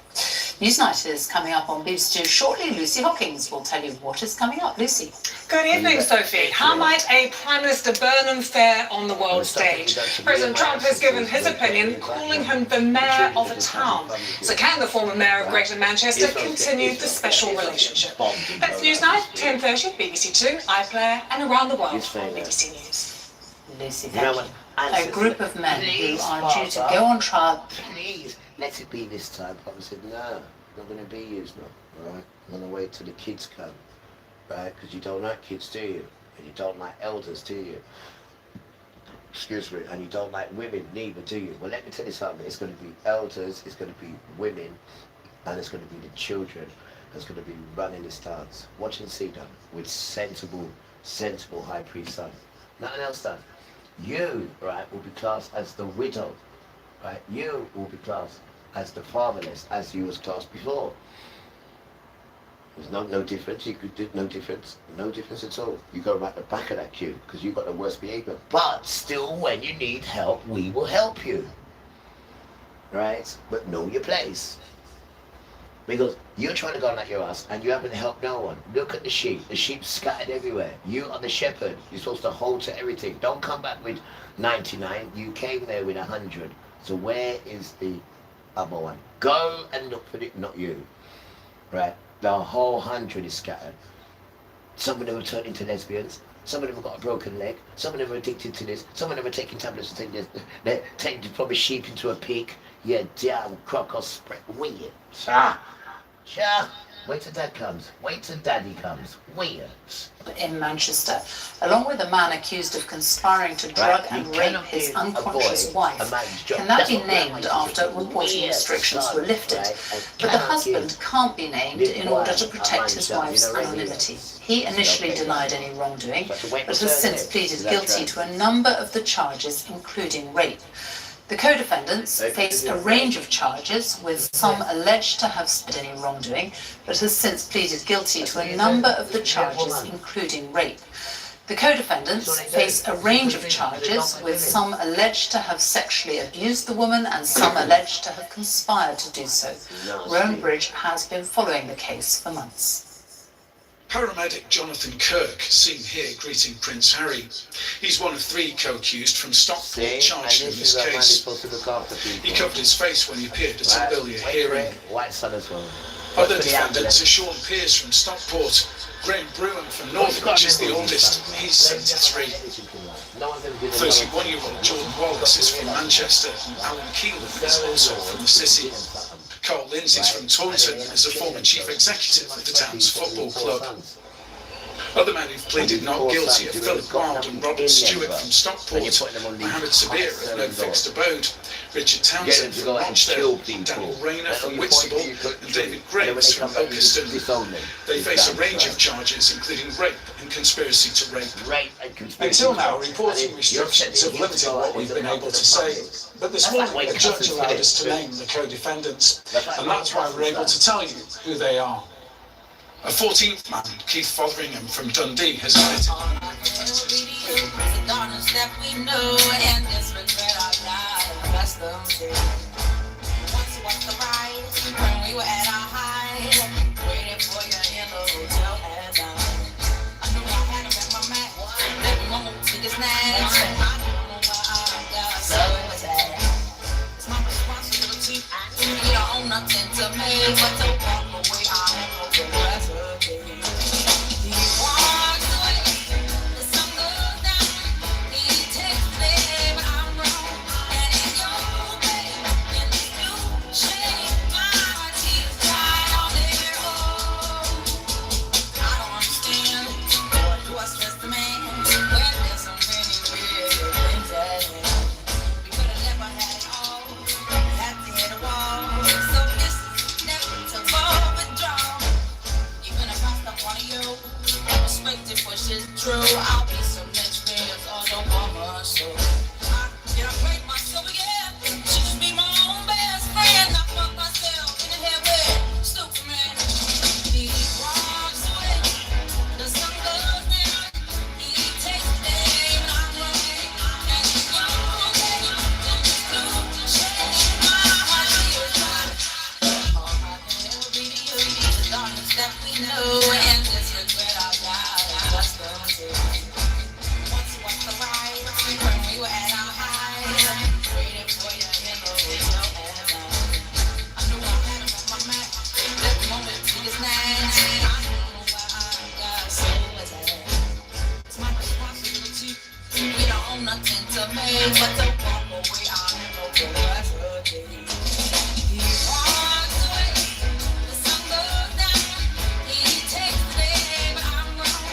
Newsnight is coming up on BBC Two shortly. Lucy Hockings will tell you what is coming up. Lucy. Good evening, Sophie. How might a Prime Minister Burnham fare on the world stage? President Trump has given his opinion, calling him the mayor of a town. So can the former mayor of Greater Manchester continue the special relationship? That's Newsnight, 10:30, BBC Two, iPlayer, and around the world on BBC News. Lucy, thank you. A group of men who are due to go on trial. Please, let it be this time. Papa said, no, not going to be used now. All right, I'm going to wait till the kids come. Right, because you don't like kids, do you? And you don't like elders, do you? Excuse me, and you don't like women, neither do you? Well, let me tell you something. It's going to be elders, it's going to be women, and it's going to be the children that's going to be running this dance. Watch and see them with sensible high priest son. Nothing else done. You, right, will be classed as the widow, right? You will be classed as the fatherless, as you was classed before. There's no difference. You could do no difference at all. You go right at the back of that queue because you've got the worst behaviour. But still, when you need help, we will help you, right? But know your place. Because you're trying to go like your ass and you haven't helped no one. Look at the sheep. The sheep scattered everywhere. You are the shepherd. You're supposed to hold to everything. Don't come back with 99. You came there with 100. So where is the other one? Go and look for it, not you. Right? The whole 100 is scattered. Some of them are turned into lesbians. Some of them have got a broken leg. Some of them are addicted to this. Some of them are taking tablets to take this. They're taking from a sheep into a pig. Yeah, damn crocodile spread weird. Sure. Wait till Dad comes. Wait till Daddy comes. Wait. In Manchester, along with a man accused of conspiring to drug and rape his unconscious wife. Can that be named after reporting restrictions were lifted? But the husband can't be named in order to protect his wife's anonymity. He initially denied any wrongdoing, but has since pleaded guilty to a number of the charges, including rape. The co-defendants face a range of charges, with some alleged to have said any wrongdoing, but has since pleaded guilty to a number of the charges, including rape. The co-defendants face a range of charges, with some alleged to have sexually abused the woman and some alleged to have conspired to do so. Rowan Bridge has been following the case for months. Paramedic Jonathan Kirk, seen here greeting Prince Harry. He's one of 3 co-accused from Stockport charged in this case. He covered his face when he appeared at an earlier hearing. Other defendants are Sean Pearce from Stockport, Graham Brewin from Northwich is the oldest, he's 73. 31-year-old Jordan Wallace is from Manchester, and Alan Keelan is also from the city. Carl Lindsay from Taunton is a former chief executive of the town's football club. Other men who've pleaded not guilty are Philip Wild and Robert Stewart from Stockport, Mohammed Sabir at no fixed abode, Richard Townsend from Rochdale, Daniel Rayner from Whitstable, and David Graves from Ilkeston. They face a range of charges, including rape and conspiracy to rape. Until now, reporting restrictions have limited what we've been able to say. But this morning, a judge allowed us to name the co-defendants, and that's why we're able to tell you who they are. A 14th man, Keith Fotheringham from Dundee, has admitted. Nothing to me but to walk away. I am no recipe. He walks away. The sun goes down. He takes me, but I'm wrong. And it's your way. And you shake my teeth right on their own. I don't understand. What do I stress the man when there's so many weird things that we could have never had it all. Had to hit a wall. Pushes true, I'll be some next man's other woman, so can I break myself again? Should just be my own best friend. I fuck myself in the head with stupid man. He walks away, the sun goes down. He takes the day, and I'm running. And he's gone, and it's blue, shade, my heart is dry. All I can ever be to you is the darkness that we know, and this regret I got. Once was the ride when we were at our height, waiting for you in the hotel at night. I knew I had him on my map. That moment to this night, I don't know why I got so attached. It's my responsibility. You don't own nothing to me but to walk away. I am no recipe. He walks away. The sun goes down. He takes the day, but I'm wrong.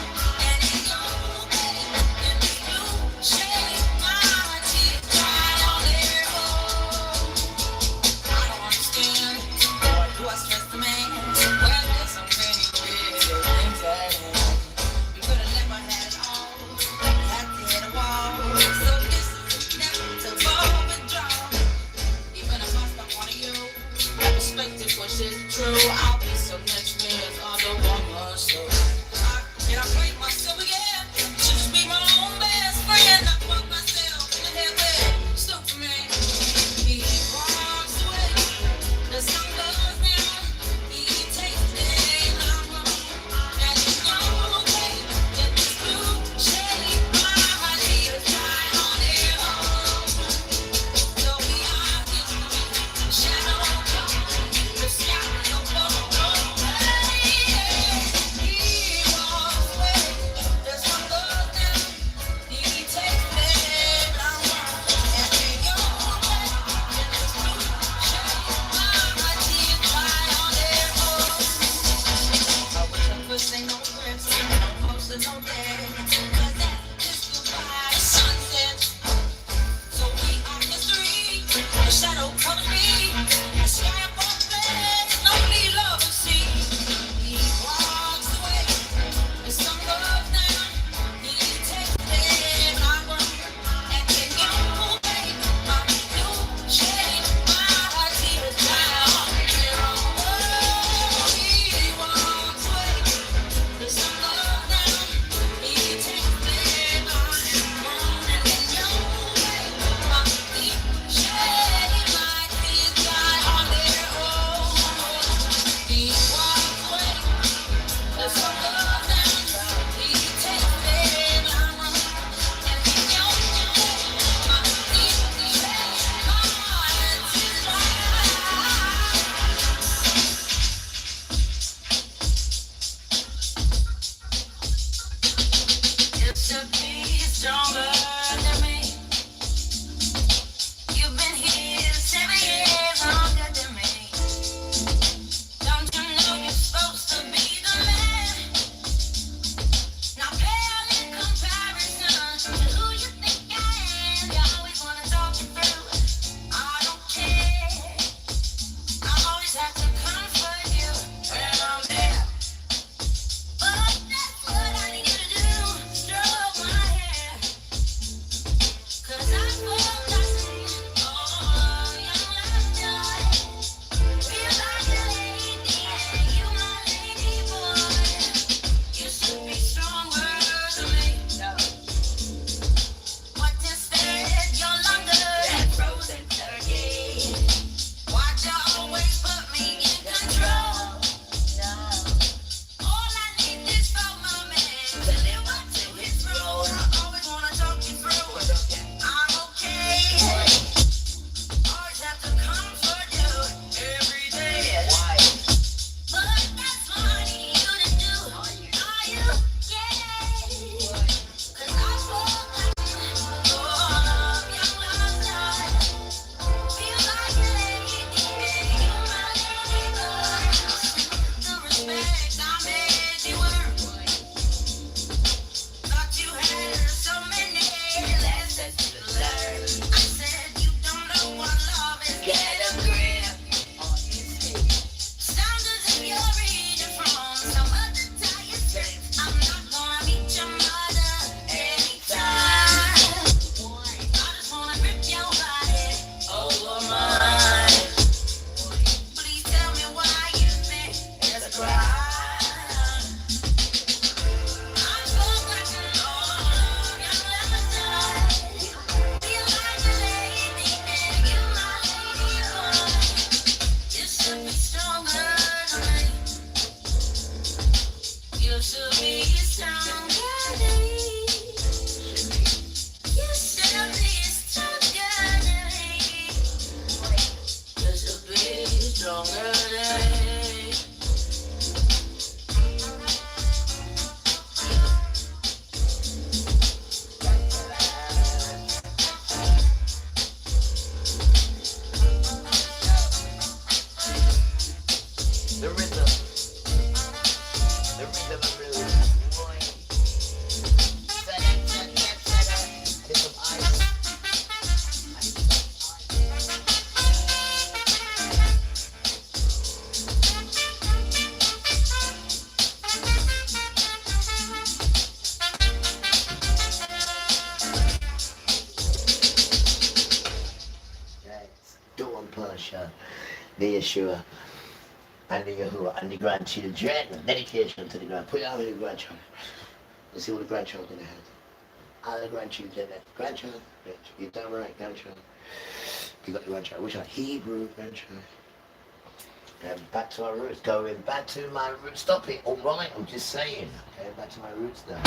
dedication, the Yeshua, and the Yahuwah, and the grandchildren. Dedication to the put it on with the grandchildren. You see what the grandchildren had. All the grandchildren, grandchildren, you're damn right, grandchildren. You got the grandchild, which are Hebrew grandchildren. Back to our roots, going back to my roots. Stop it, all right, I'm just saying. Okay, back to my roots now.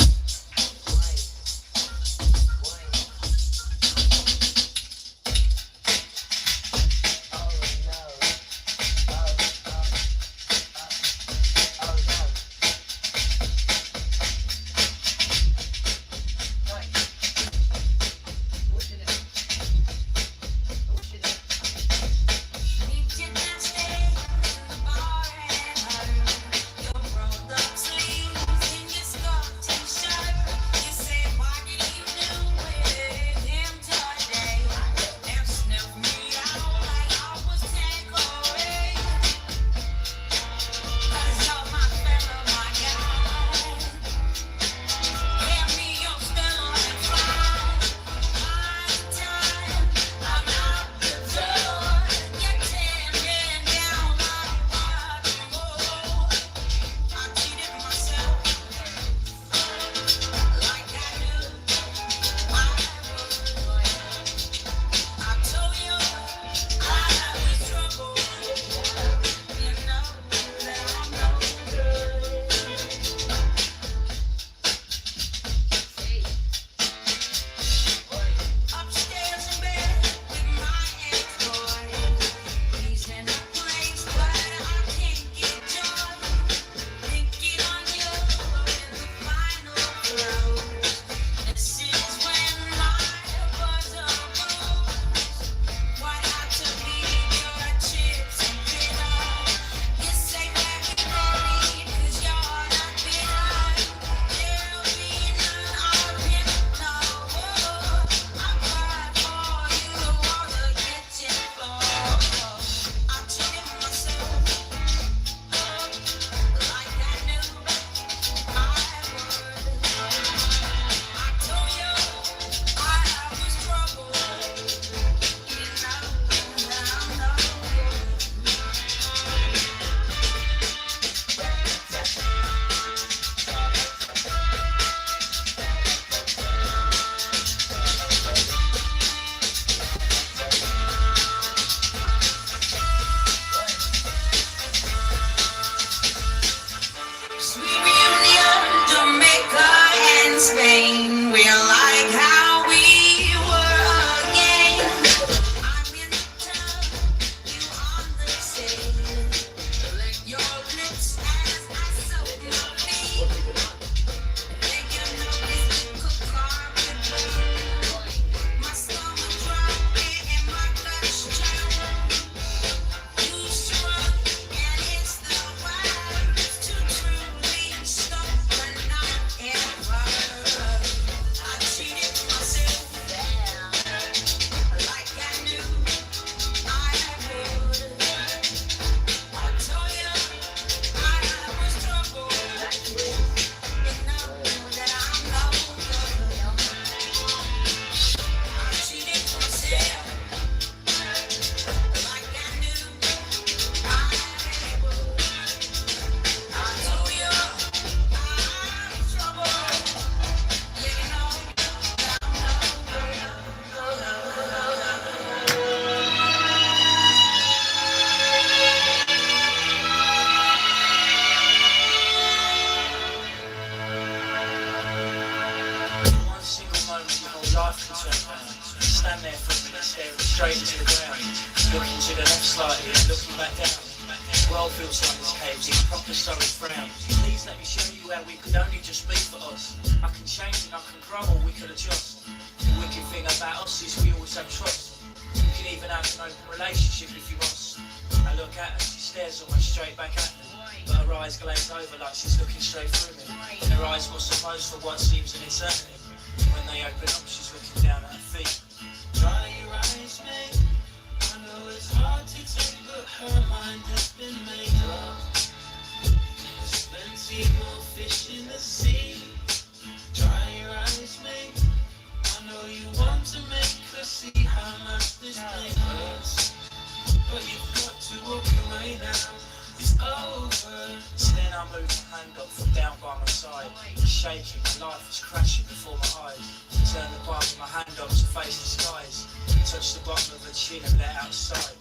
straight into the ground, looking to the left slightly and looking back down. The world feels like this cave's in proper sorry frown. Please let me show you how we could only just be for us. I can change and I can grow or we could adjust. The wicked thing about us is we always have trust. We can even have an open relationship if you want. I look at her, she stares almost straight back at me. But her eyes glaze over like she's looking straight through me. And her eyes were supposed for what seems an eternity. When they open up, she's looking down at her feet. Dry your eyes, mate. I know it's hard to take, but her mind has been made up. There's plenty more fish in the sea. Dry your eyes, mate. I know you want to make her see how much this thing hurts. but you've got to walk away now. It's over. So then I moved my hand up from down by my side, shaking, life was crashing before my eyes. Turned the palm of my hand up to face the skies, touched the bottom of her chin and let outside.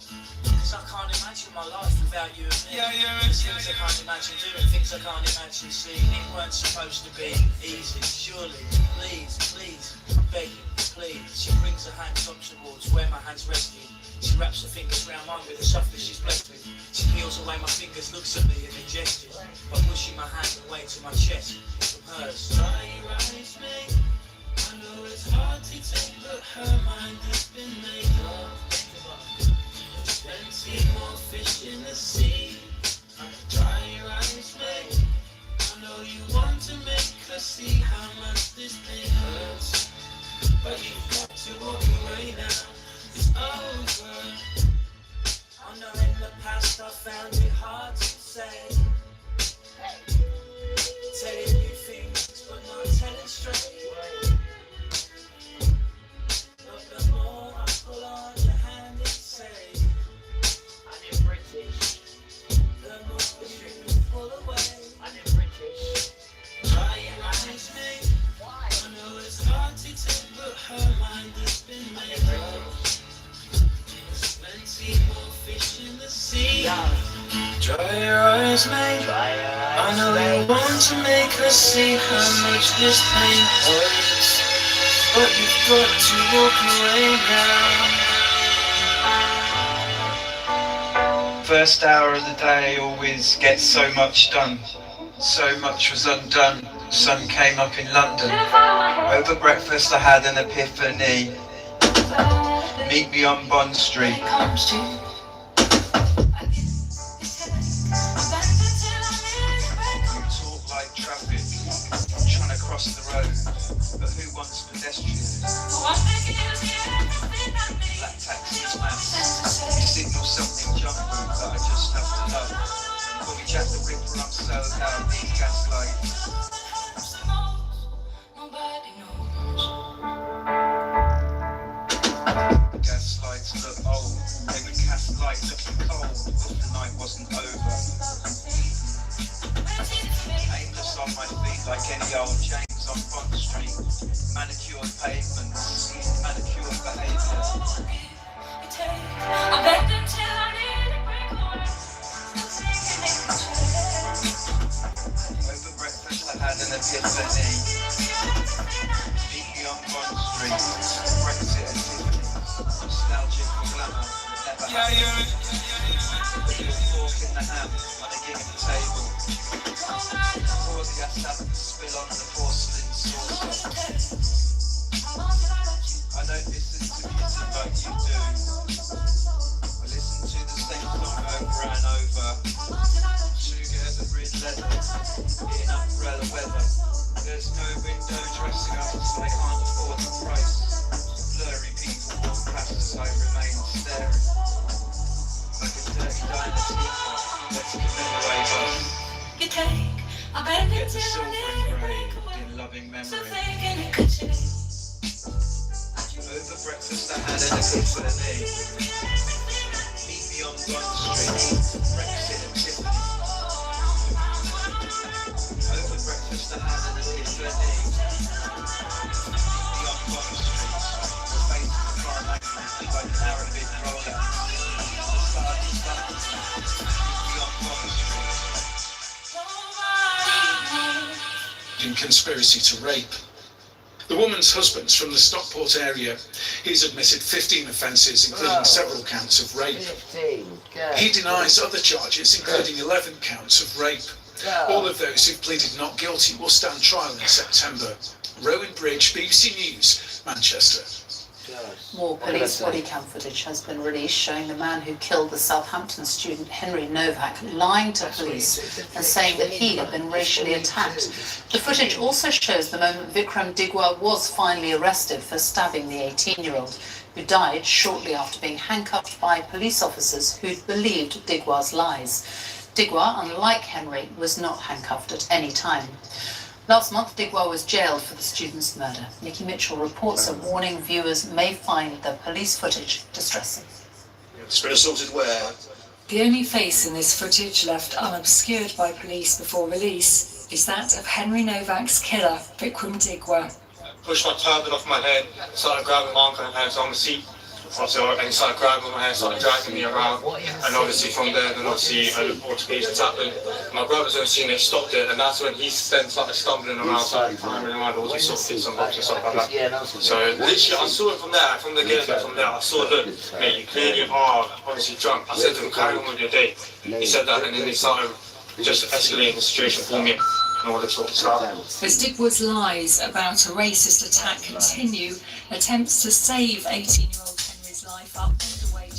Cause I can't imagine my life without you and me. There's things I can't imagine doing, things I can't imagine seeing. It weren't supposed to be easy, surely. Please, please, I beg you, please. She brings her hands up towards where my hands resting. She wraps her fingers round mine with the softness she's blessed with. She peels away my fingers, looks at me and then gestures by pushing my hand away to my chest from hers. Dry your eyes, mate. I know it's hard to take, but her mind has been made up. There's plenty more fish in the sea. Dry your eyes, mate. I know you want to make her see how much this pain hurts, but you've got to walk away now. It's over. I know in the past I found it hard to say, telling you things but not telling straight. But the more I pull on your hand and say, I'm British, the more you pull away. I'm British. Dry your eyes, mate. I know it's hard to take, but her mind has been made up. Plenty more fish in the sea. Dry your eyes, mate. I know you want to make her see how much this pain hurts, but you've got to walk away now. First hour of the day always gets so much done. So much was undone. The sun came up in London. Over breakfast I had an epiphany. Meet me on Bond Street. Talk like traffic, trying to cross the road, but who wants pedestrians? Black taxis, man. Signal something jungle that I just have to know. When we jack the Ripper, I'm so out these gaslights. Gaslights look old, they would cast light looking cold if the night wasn't over. Aimless on my feet like any old James on Bond Street. Manicured pavements, manicured behaviour. Over breakfast I had an epiphany. Meet me on Bond Street, Brexit and Tiffany. Nostalgic glamour, never happened. Put your fork in the ham on a gig at the table. Pour the acid and spill on the porcelain saucer. I don't listen to music like you do. I listen to the same song over and over. Together red leather, in umbrella weather. There's no window dressing up so they can't afford the price. Blurry people walk past as I remain staring. Like a dirty diner teapot, let's commemorate us. Get the silver engraved in loving memory. Over breakfast I had an epiphany. Meet me on Bond Street, Brexit and Tiffany. Over breakfast I had an epiphany. Meet me on Bond Street, face the far magnet like an Arabic roller. The stars start, meet me on Bond Street. In conspiracy to rape. The woman's husband's from the Stockport area. He's admitted 15 offences, including several counts of rape. He denies other charges, including 11 counts of rape. All of those who've pleaded not guilty will stand trial in September. Rowan Bridge, BBC News, Manchester. More police body cam footage has been released showing the man who killed the Southampton student Henry Novak lying to police and saying that he had been racially attacked. The footage also shows the moment Vikram Digwa was finally arrested for stabbing the 18-year-old, who died shortly after being handcuffed by police officers who'd believed Digwa's lies. Digwa, unlike Henry, was not handcuffed at any time. Last month, Digwa was jailed for the student's murder. Nikki Mitchell reports a warning viewers may find the police footage distressing. It's been assaulted where? The only face in this footage left unobscured by police before release is that of Henry Novak's killer, Vikram Digwa. Pushed my turban off my head, started grabbing my uncle and hands on the seat. And he started grabbing my hair, started dragging me around. And obviously from there, then obviously the Portuguese attacked me. My brothers have seen it, stopped it, and that's when he then started stumbling around, started climbing around all these sort of bits and bobs and stuff like that. So literally, I saw it from there, from the get-go, from there. I saw, look, mate, you clearly are obviously drunk. I said to him, carry on with your day. He said that, and then he started just escalating the situation for me. And all this sort of stuff. As Digwa's lies about a racist attack continue, attempts to save 18-year-old Henry's life are underway.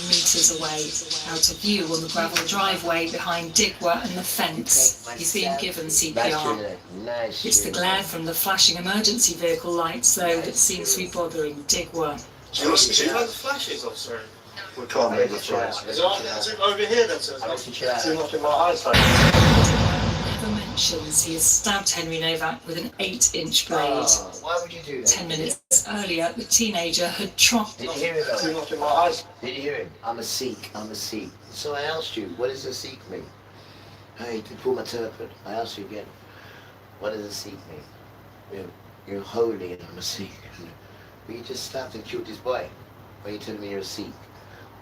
meters away, out of view on the gravel driveway behind Digwa and the fence. He's being given CPR. It's the glare from the flashing emergency vehicle lights, though, that seems to be bothering Digwa. Do you want to see the flashes, officer? We can't make the flash. Is it over here then, sir? Too much in my eyesight. Never mentions he has stabbed Henry Novak with an 8-inch blade. Why would you do that? 10 minutes earlier, the teenager had tried. Did you hear it? Too much in my eyes. Did you hear it? I'm a Sikh. I'm a Sikh. So I asked you, what does a Sikh mean? Hey, to pull my turban. I asked you again, what does a Sikh mean? You're holy and I'm a Sikh. But you just stabbed and killed this boy. When you telling me you're a Sikh.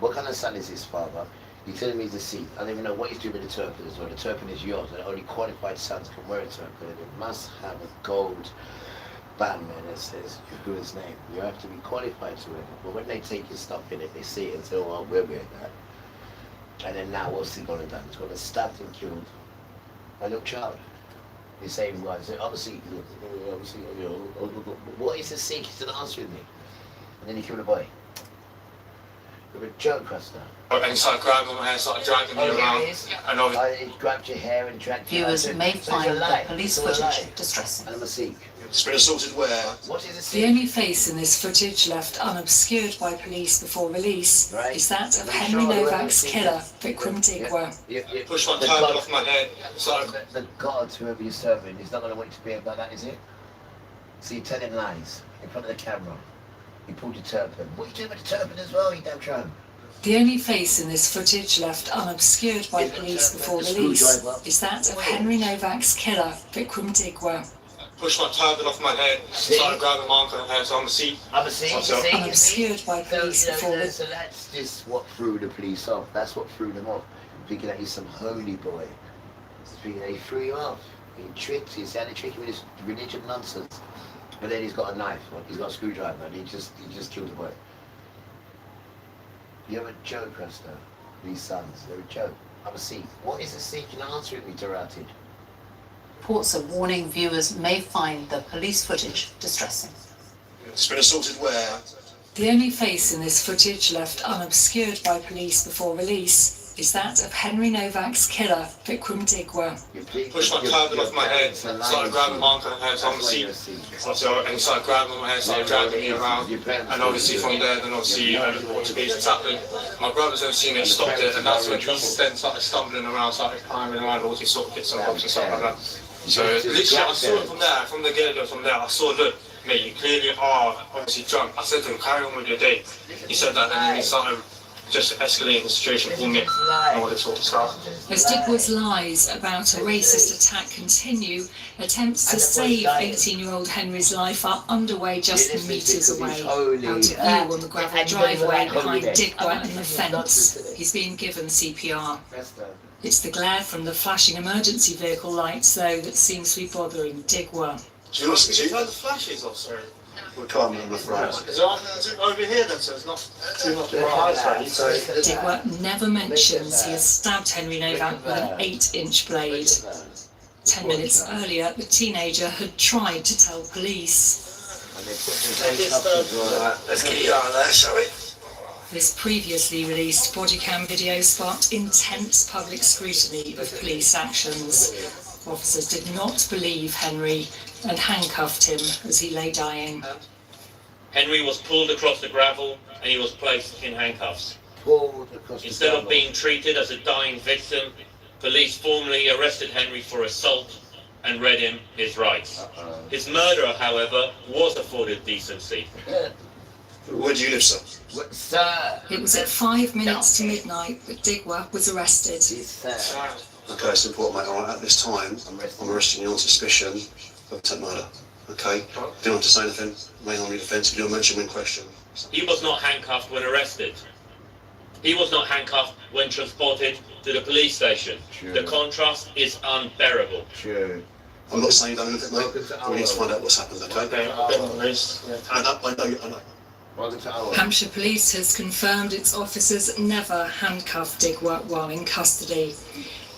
What kind of son is this, father? You're telling me he's a Sikh. I don't even know what he's doing with the turban as well. The turban is yours, and only qualified sons can wear a turban. And it must have a gold band there that says Yahuwah's name. You have to be qualified to wear it. But when they take your stuff in it, they see it and say, oh, well, we're wearing that. And then now what's he gonna do? He's gonna stab and killed a little child. The same guy said, I'm a Sikh. What is a Sikh? He's not answering me. And then he killed a boy. You're a joke, Rasta. And he started grabbing my hair, started dragging me around. And he grabbed your hair and dragged you. Viewers may find the police footage distressing. And I'm a Sikh. It's been assaulted where? What is a Sikh? The only face in this footage left unobscured by police before release is that of Henry Novak's killer, Vikram Digwa. pushed my turban off my head. The God, whoever you're serving, is not going to want you to be about that, is it? So you're telling lies in front of the camera. You pulled your turban. What are you doing with the turban as well, you damn tramp? The only face in this footage left unobscured by police before release is that of Henry Novak's killer, Vikram Digwa. Pushed my turban off my head, started grabbing my uncle and hair, so I'm a Sikh. I'm a Sikh. Unobscured by police before release. So that's just what threw the police off. That's what threw them off. Thinking that he's some holy boy. They threw you off. He tricked you. He said he tricked you with his religion nonsense. But then he's got a knife, he's got a screwdriver, and he just killed the boy. You're a joke, Rasta. These sons, they're a joke. I'm a Sikh. What is a Sikh? You're not answering me, Taratid. Reports are warning viewers may find the police footage distressing. It's been assaulted where? The only face in this footage left unobscured by police before release is that of Henry Novak's killer, Vikram Digwa. Pushed my turban off my head, started grabbing my uncle and hair, so I'm a Sikh. And he started grabbing my hair, started dragging me around. And obviously from there, then obviously the Portuguese attacked me. My brother's only seen it, stopped it, and that's when he then started stumbling around, started climbing around all these sort of bits and bobs and stuff like that. So literally I saw it from there, from the get-go, from there, I saw, look, mate, you clearly are obviously drunk. I said to him, carry on with your day. He said that, and then he started just escalating the situation for me and all this sort of stuff. As Digwa's lies about a racist attack continue, attempts to save 18-year-old Henry's life are underway just meters away, out of view on the gravel driveway behind Digwa and the fence. He's being given CPR. It's the glare from the flashing emergency vehicle lights, though, that seems to be bothering Digwa. Do you want to see the flashes, officer? We can't make the flash. Is it over here then, so it's not too much in my eyesight? Digwa never mentions he has stabbed Henry Novak with an 8-inch blade. 10 minutes earlier, the teenager had tried to tell police. Let's get you out of there, shall we? This previously released bodycam video sparked intense public scrutiny of police actions. Officers did not believe Henry and handcuffed him as he lay dying. Henry was pulled across the gravel and he was placed in handcuffs. Instead of being treated as a dying victim, police formally arrested Henry for assault and read him his rights. His murderer, however, was afforded decency. Where do you live, sir? It was at 5 minutes to midnight that Digwa was arrested. Okay, it's important, mate. All right, at this time, I'm arresting you on suspicion of attempted murder. Okay? Do you want to say anything? Main on your defence, you'll mention in question. He was not handcuffed when arrested. He was not handcuffed when transported to the police station. True. The contrast is unbearable. True. I'm not saying you've done anything, mate. We need to find out what's happened, okay? I know. Hampshire Police has confirmed its officers never handcuffed Digwa while in custody.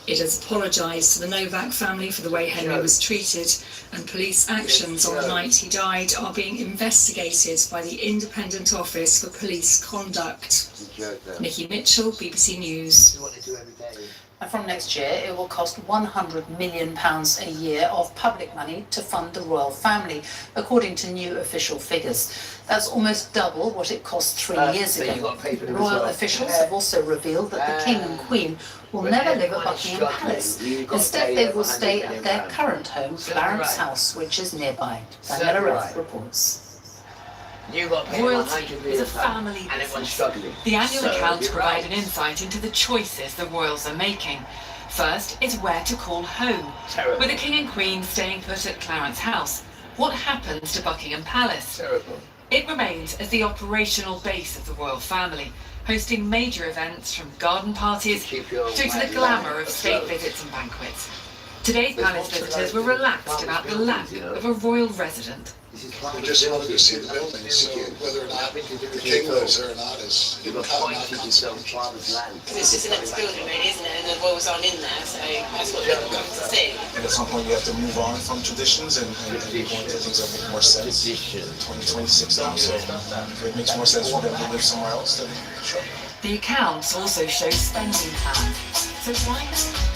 It has apologised to the Novak family for the way Henry was treated, and police actions on the night he died are being investigated by the Independent Office for Police Conduct. Nikki Mitchell, BBC News. And from next year, it will cost £100 million a year of public money to fund the royal family, according to new official figures. That's almost double what it cost 3 years ago. Royal officials have also revealed that the King and Queen will never live at Buckingham Palace. Instead, they will stay at their current home, Clarence House, which is nearby. Daniela Roth reports. Royalty is a family business. The annual accounts provide an insight into the choices the royals are making. First is where to call home. With the King and Queen staying put at Clarence House, what happens to Buckingham Palace? It remains as the operational base of the royal family, hosting major events from garden parties through to the glamour of state visits and banquets. Today's palace visitors were relaxed about the lack of a royal resident. We just wanted to see the building, so whether or not the king lives there or not is Because it's the next building, really, isn't it? And the royals aren't in there, so that's what people come to see. And at some point you have to move on from traditions and go into things that make more sense. 2026 now, so it makes more sense for them to live somewhere else, then sure. The accounts also show spending plans. So why not?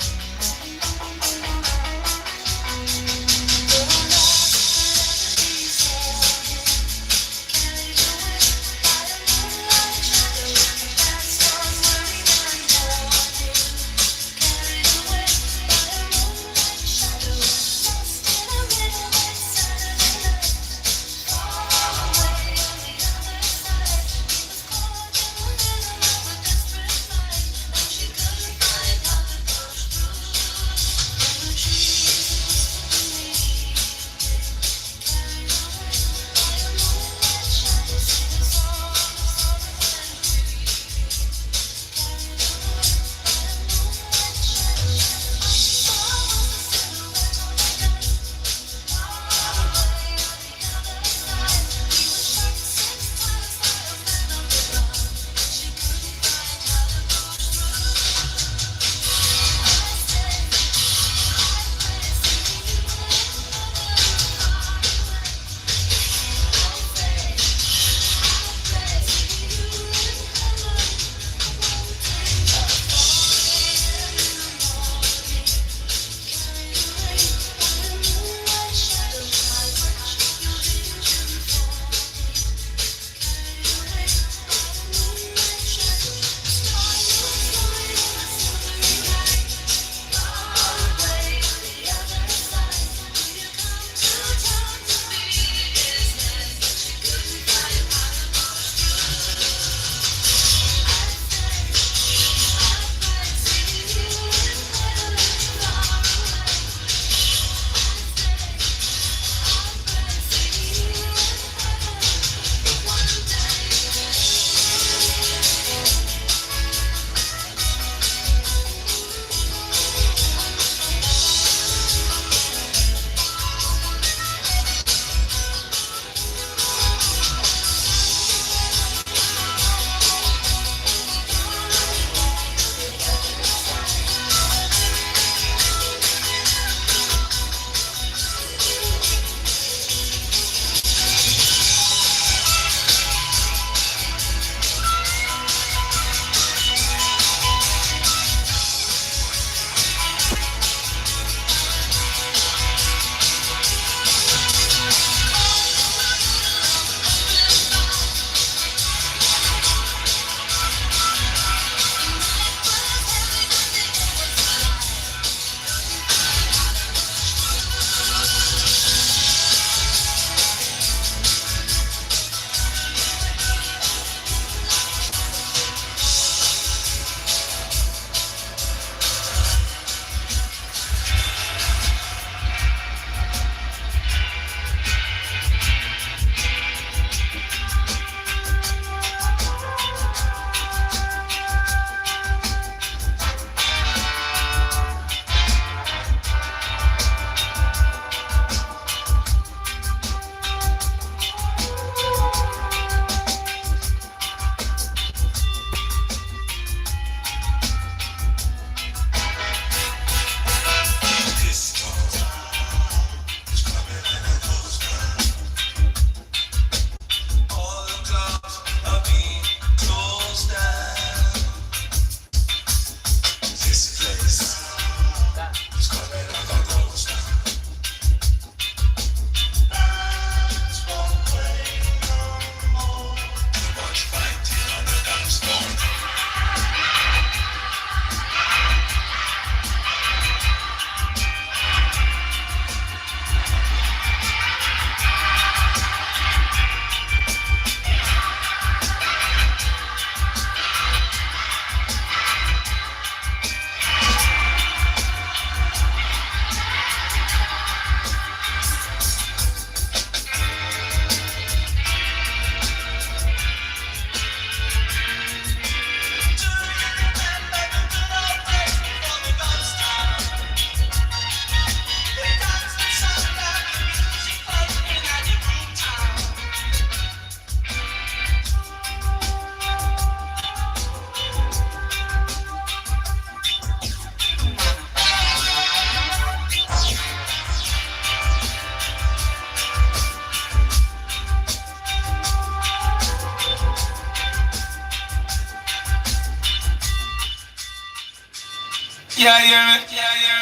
Yeah, yeah, yeah, yeah.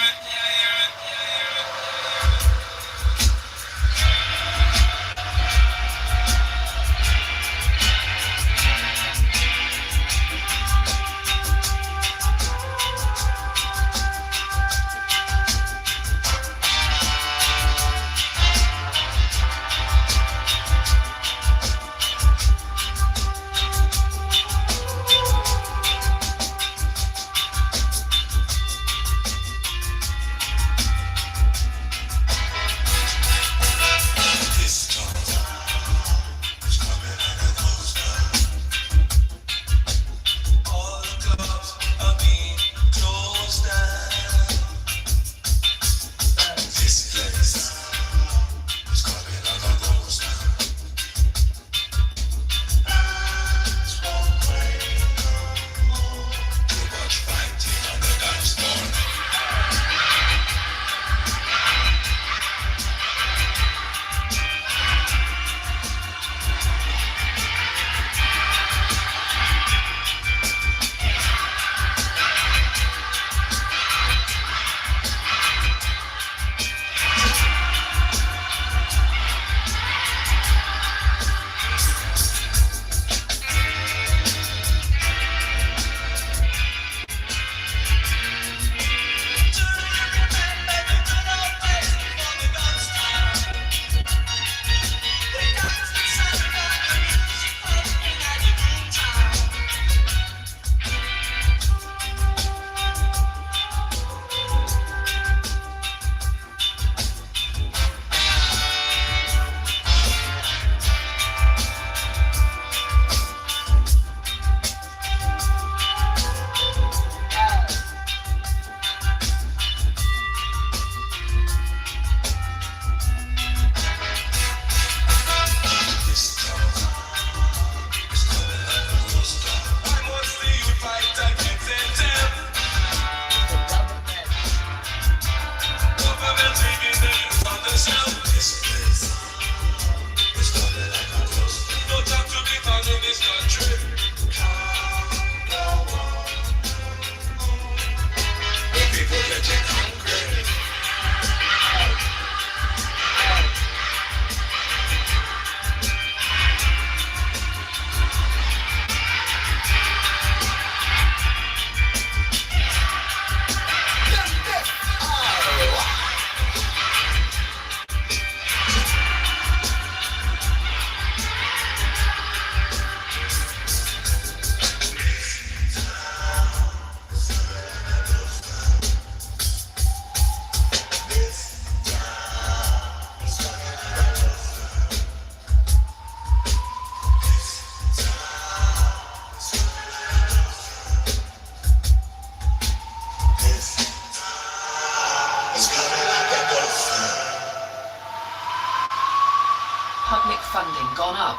Public funding gone up.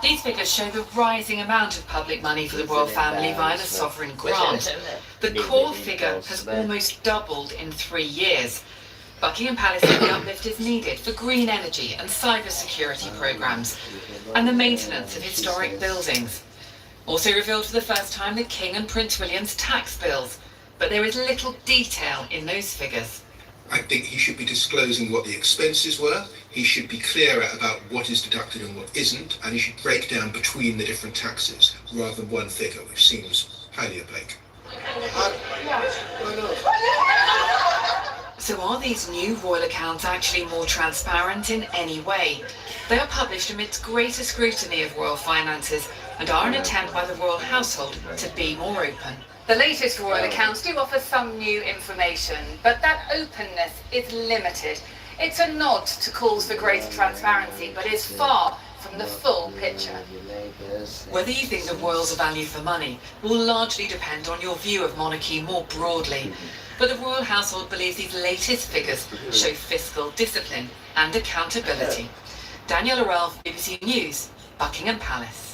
These figures show the rising amount of public money for the royal family via the sovereign grant. The core figure has almost doubled in 3 years. Buckingham Palace said the uplift is needed for green energy and cyber-security programmes, and the maintenance of historic buildings. Also revealed for the first time the King and Prince William's tax bills, but there is little detail in those figures. I think he should be disclosing what the expenses were, he should be clearer about what is deducted and what isn't, and he should break down between the different taxes, rather than one figure, which seems highly opaque. So are these new royal accounts actually more transparent in any way? They are published amidst greater scrutiny of royal finances and are an attempt by the royal household to be more open. The latest royal accounts do offer some new information, but that openness is limited. It's a nod to calls for greater transparency, but is far from the full picture. Whether you think the royals are value for money will largely depend on your view of monarchy more broadly. But the royal household believes these latest figures show fiscal discipline and accountability. Danielle Arel, BBC News, Buckingham Palace.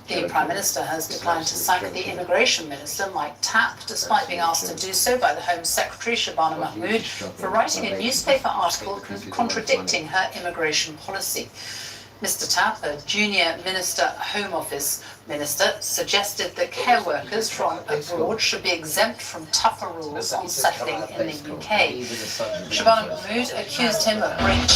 The Prime Minister has declined to sack the Immigration Minister, Mike Tapp, despite being asked to do so by the Home Secretary, Shabana Mahmood, for writing a newspaper article contradicting her immigration policy. Mr Tapp, a junior Minister, Home Office Minister, suggested that care workers from abroad should be exempt from tougher rules on settling in the UK. Shabana Mahmood accused him of breaking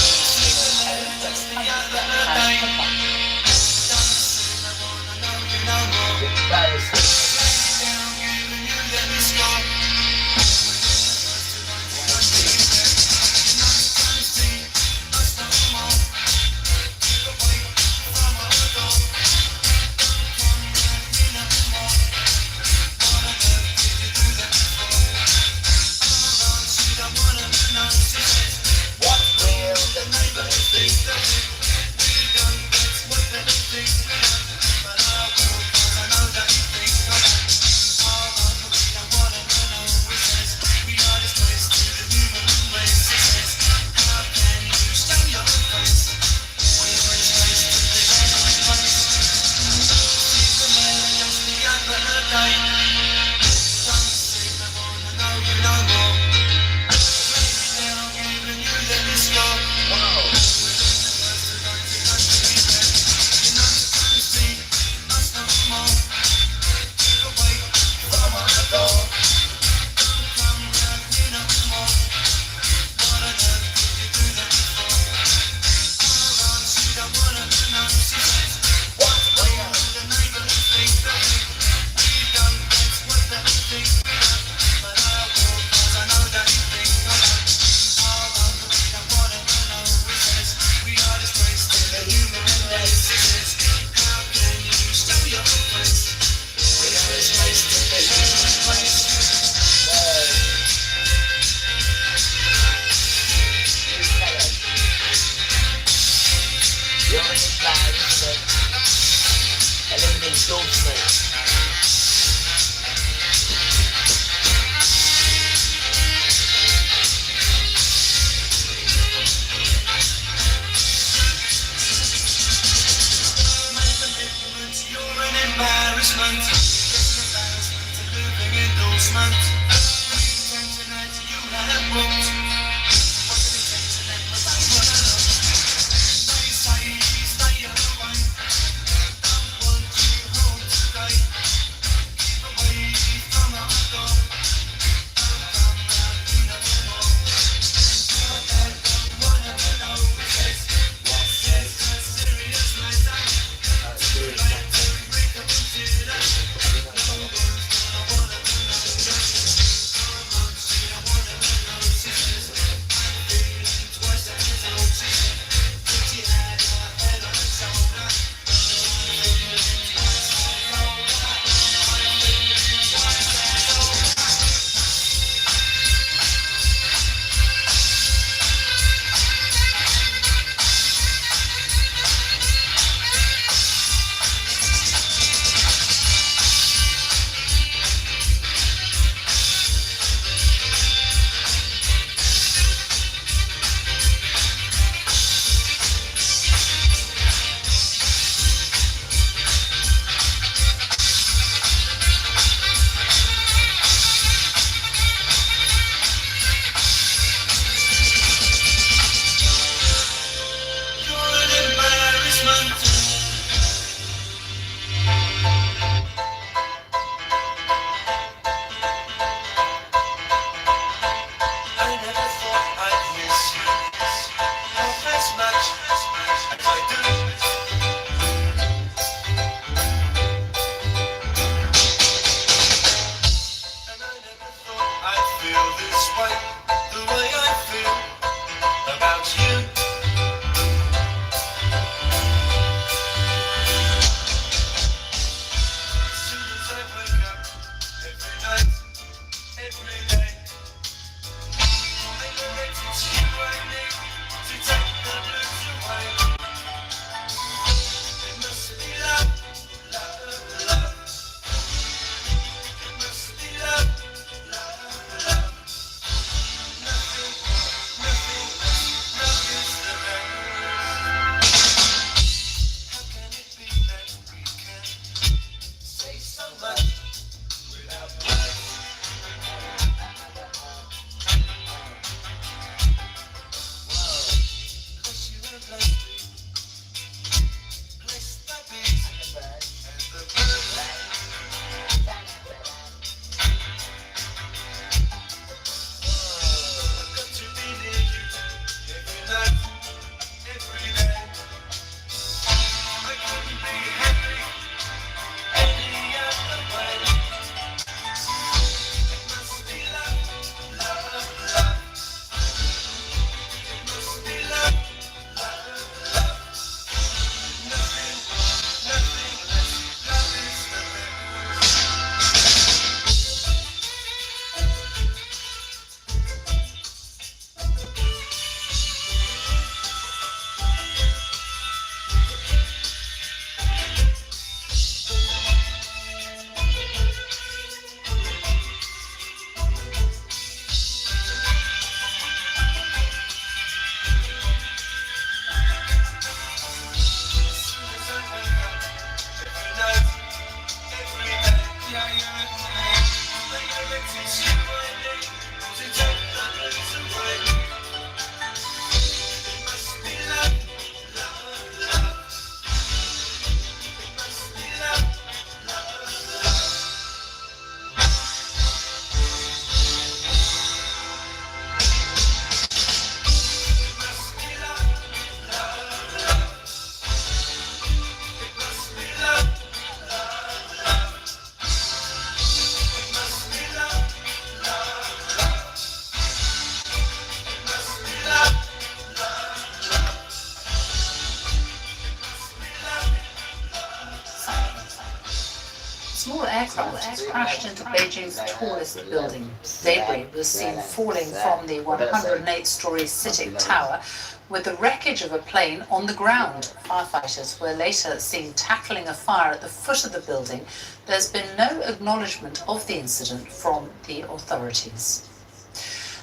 Small aircraft crashed into Beijing's tallest building. Debris was seen falling from the 108-story CITIC tower, with the wreckage of a plane on the ground. Firefighters were later seen tackling a fire at the foot of the building. There's been no acknowledgement of the incident from the authorities.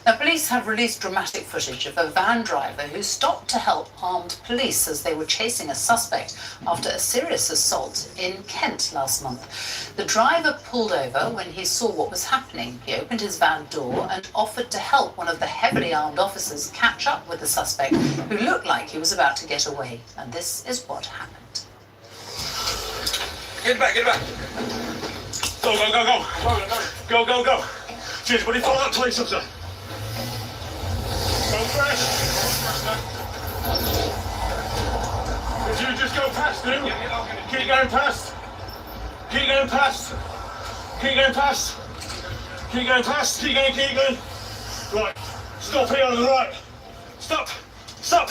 Now, police have released dramatic footage of a van driver who stopped to help armed police as they were chasing a suspect after a serious assault in Kent last month. The driver pulled over when he saw what was happening. He opened his van door and offered to help one of the heavily armed officers catch up with the suspect, who looked like he was about to get away. And this is what happened. Get back, get back. Go, go, go, go. Go, go, go. Cheers, buddy. Follow that police officer. Go fresh. Did you just go past him? Keep going past. Keep going past. Keep going past. Keep going past. Keep going, keep going. Right. Stop here on the right. Stop. Stop.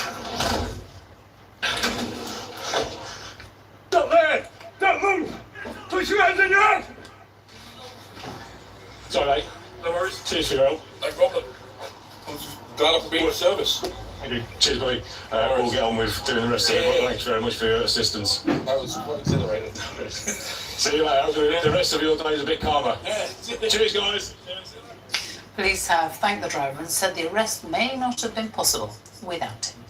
Stop there. Don't move. Put your hands in your head. Sorry, mate. No worries. Cheers for your help. No problem. Glad I could be of service. Thank you. Cheers, buddy. We'll get on with doing the rest of it. Thanks very much for your assistance. That was quite exhilarating. See you later. Hopefully the rest of your day is a bit calmer. Cheers, guys. Police have thanked the driver and said the arrest may not have been possible without him.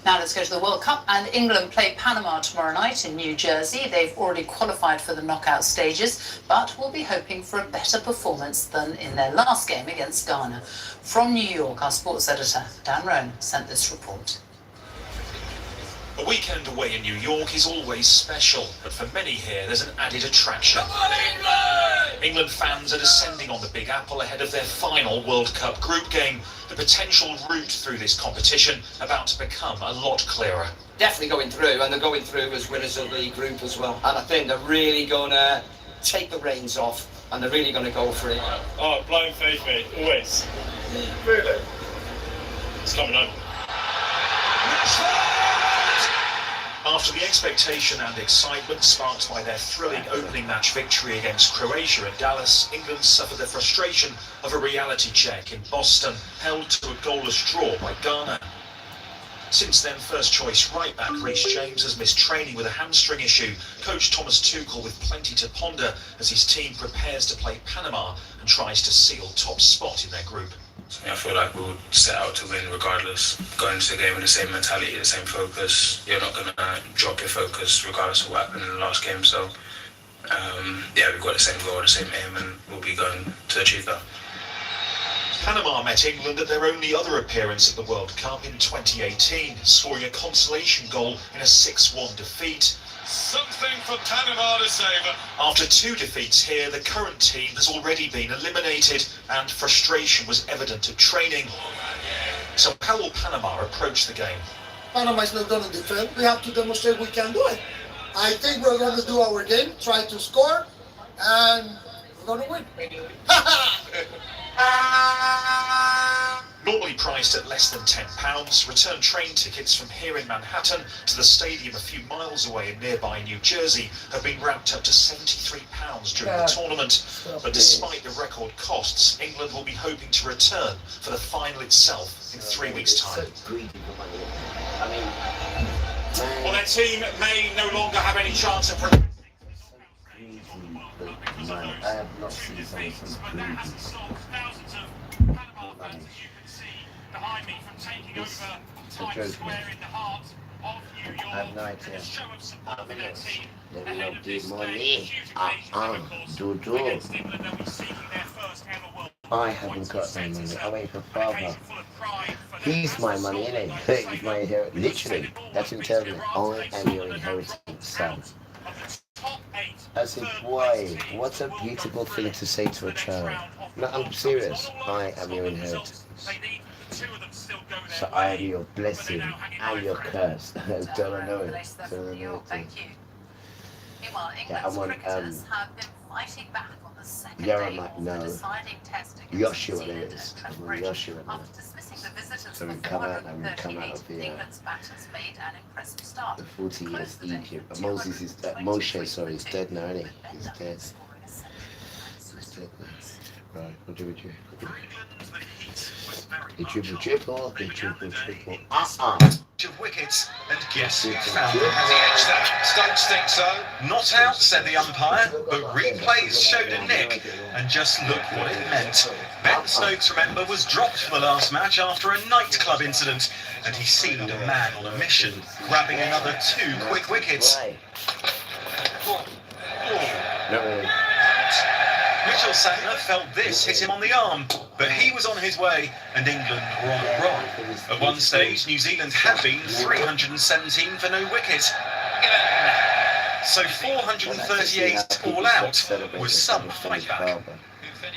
Now let's go to the World Cup, and England play Panama tomorrow night in New Jersey. They've already qualified for the knockout stages, but will be hoping for a better performance than in their last game against Ghana. From New York, our sports editor, Dan Roan, sent this report. A weekend away in New York is always special, but for many here there's an added attraction. Come on, England! England fans are descending on the Big Apple ahead of their final World Cup group game. The potential route through this competition about to become a lot clearer. Definitely going through, and they're going through as winners of the group as well. And I think they're really going to take the reins off, and they're really going to go for it. Oh, blind faith, mate. Always. Really? It's coming home. After the expectation and excitement sparked by their thrilling opening match victory against Croatia in Dallas, England suffered the frustration of a reality check in Boston, held to a goalless draw by Ghana. Since then, first choice right back Reece James has missed training with a hamstring issue. Coach Thomas Tuchel with plenty to ponder as his team prepares to play Panama and tries to seal top spot in their group. I feel like we'll set out to win regardless. Go into the game with the same mentality, the same focus. You're not going to drop your focus regardless of what happened in the last game. So, we've got the same goal, the same aim, and we'll be going to achieve that. Panama met England at their only other appearance at the World Cup in 2018, scoring a consolation goal in a 6-1 defeat. Something for Panama to savour. After 2 defeats here, the current team has already been eliminated and frustration was evident at training. So how will Panama approach the game? Panama is not going to defend. We have to demonstrate we can do it. I think we're going to do our game, try to score, and we're going to win. Normally priced at less than £10, return train tickets from here in Manhattan to the stadium a few miles away in nearby New Jersey have been ramped up to £73 during the tournament. But despite the record costs, England will be hoping to return for the final itself in 3 weeks' time. Well, their team may no longer have any chance of progressing. I have not seen something so Behind me from taking over Times Square in the heart of New York. I have no idea. A show of support for their team. Them love the money. Do. I haven't got no money. I wait for father. He's my money, innit? He's my inheritance. Literally, that's him telling me, I am your inheritance son. I said, why? What a beautiful thing to say to a child. No, I'm serious. I am your inheritance. So I am your blessing and your curse. Don't I know it? Don't I know it? Yeah, I'm on, no, Yoshua there it is. I'm on Yoshua now. So we come out of the 40 years Egypt. But Moses is dead. Moshe, sorry, is dead now, isn't he? He's dead. He's dead now. Right, what do we do? The triple. Of wickets, and guess who found it? Has he edged that? Stokes think so. Not out, said the umpire, but replays showed a nick, and just look what it meant. Ben Stokes, remember, was dropped for the last match after a nightclub incident, and he seemed a man on a mission, grabbing another 2 quick wickets. Mitchell Santner felt this hit him on the arm, but he was on his way and England were on a roll. At one stage, New Zealand had been 317 for no wicket. So 438 all out was some fight back.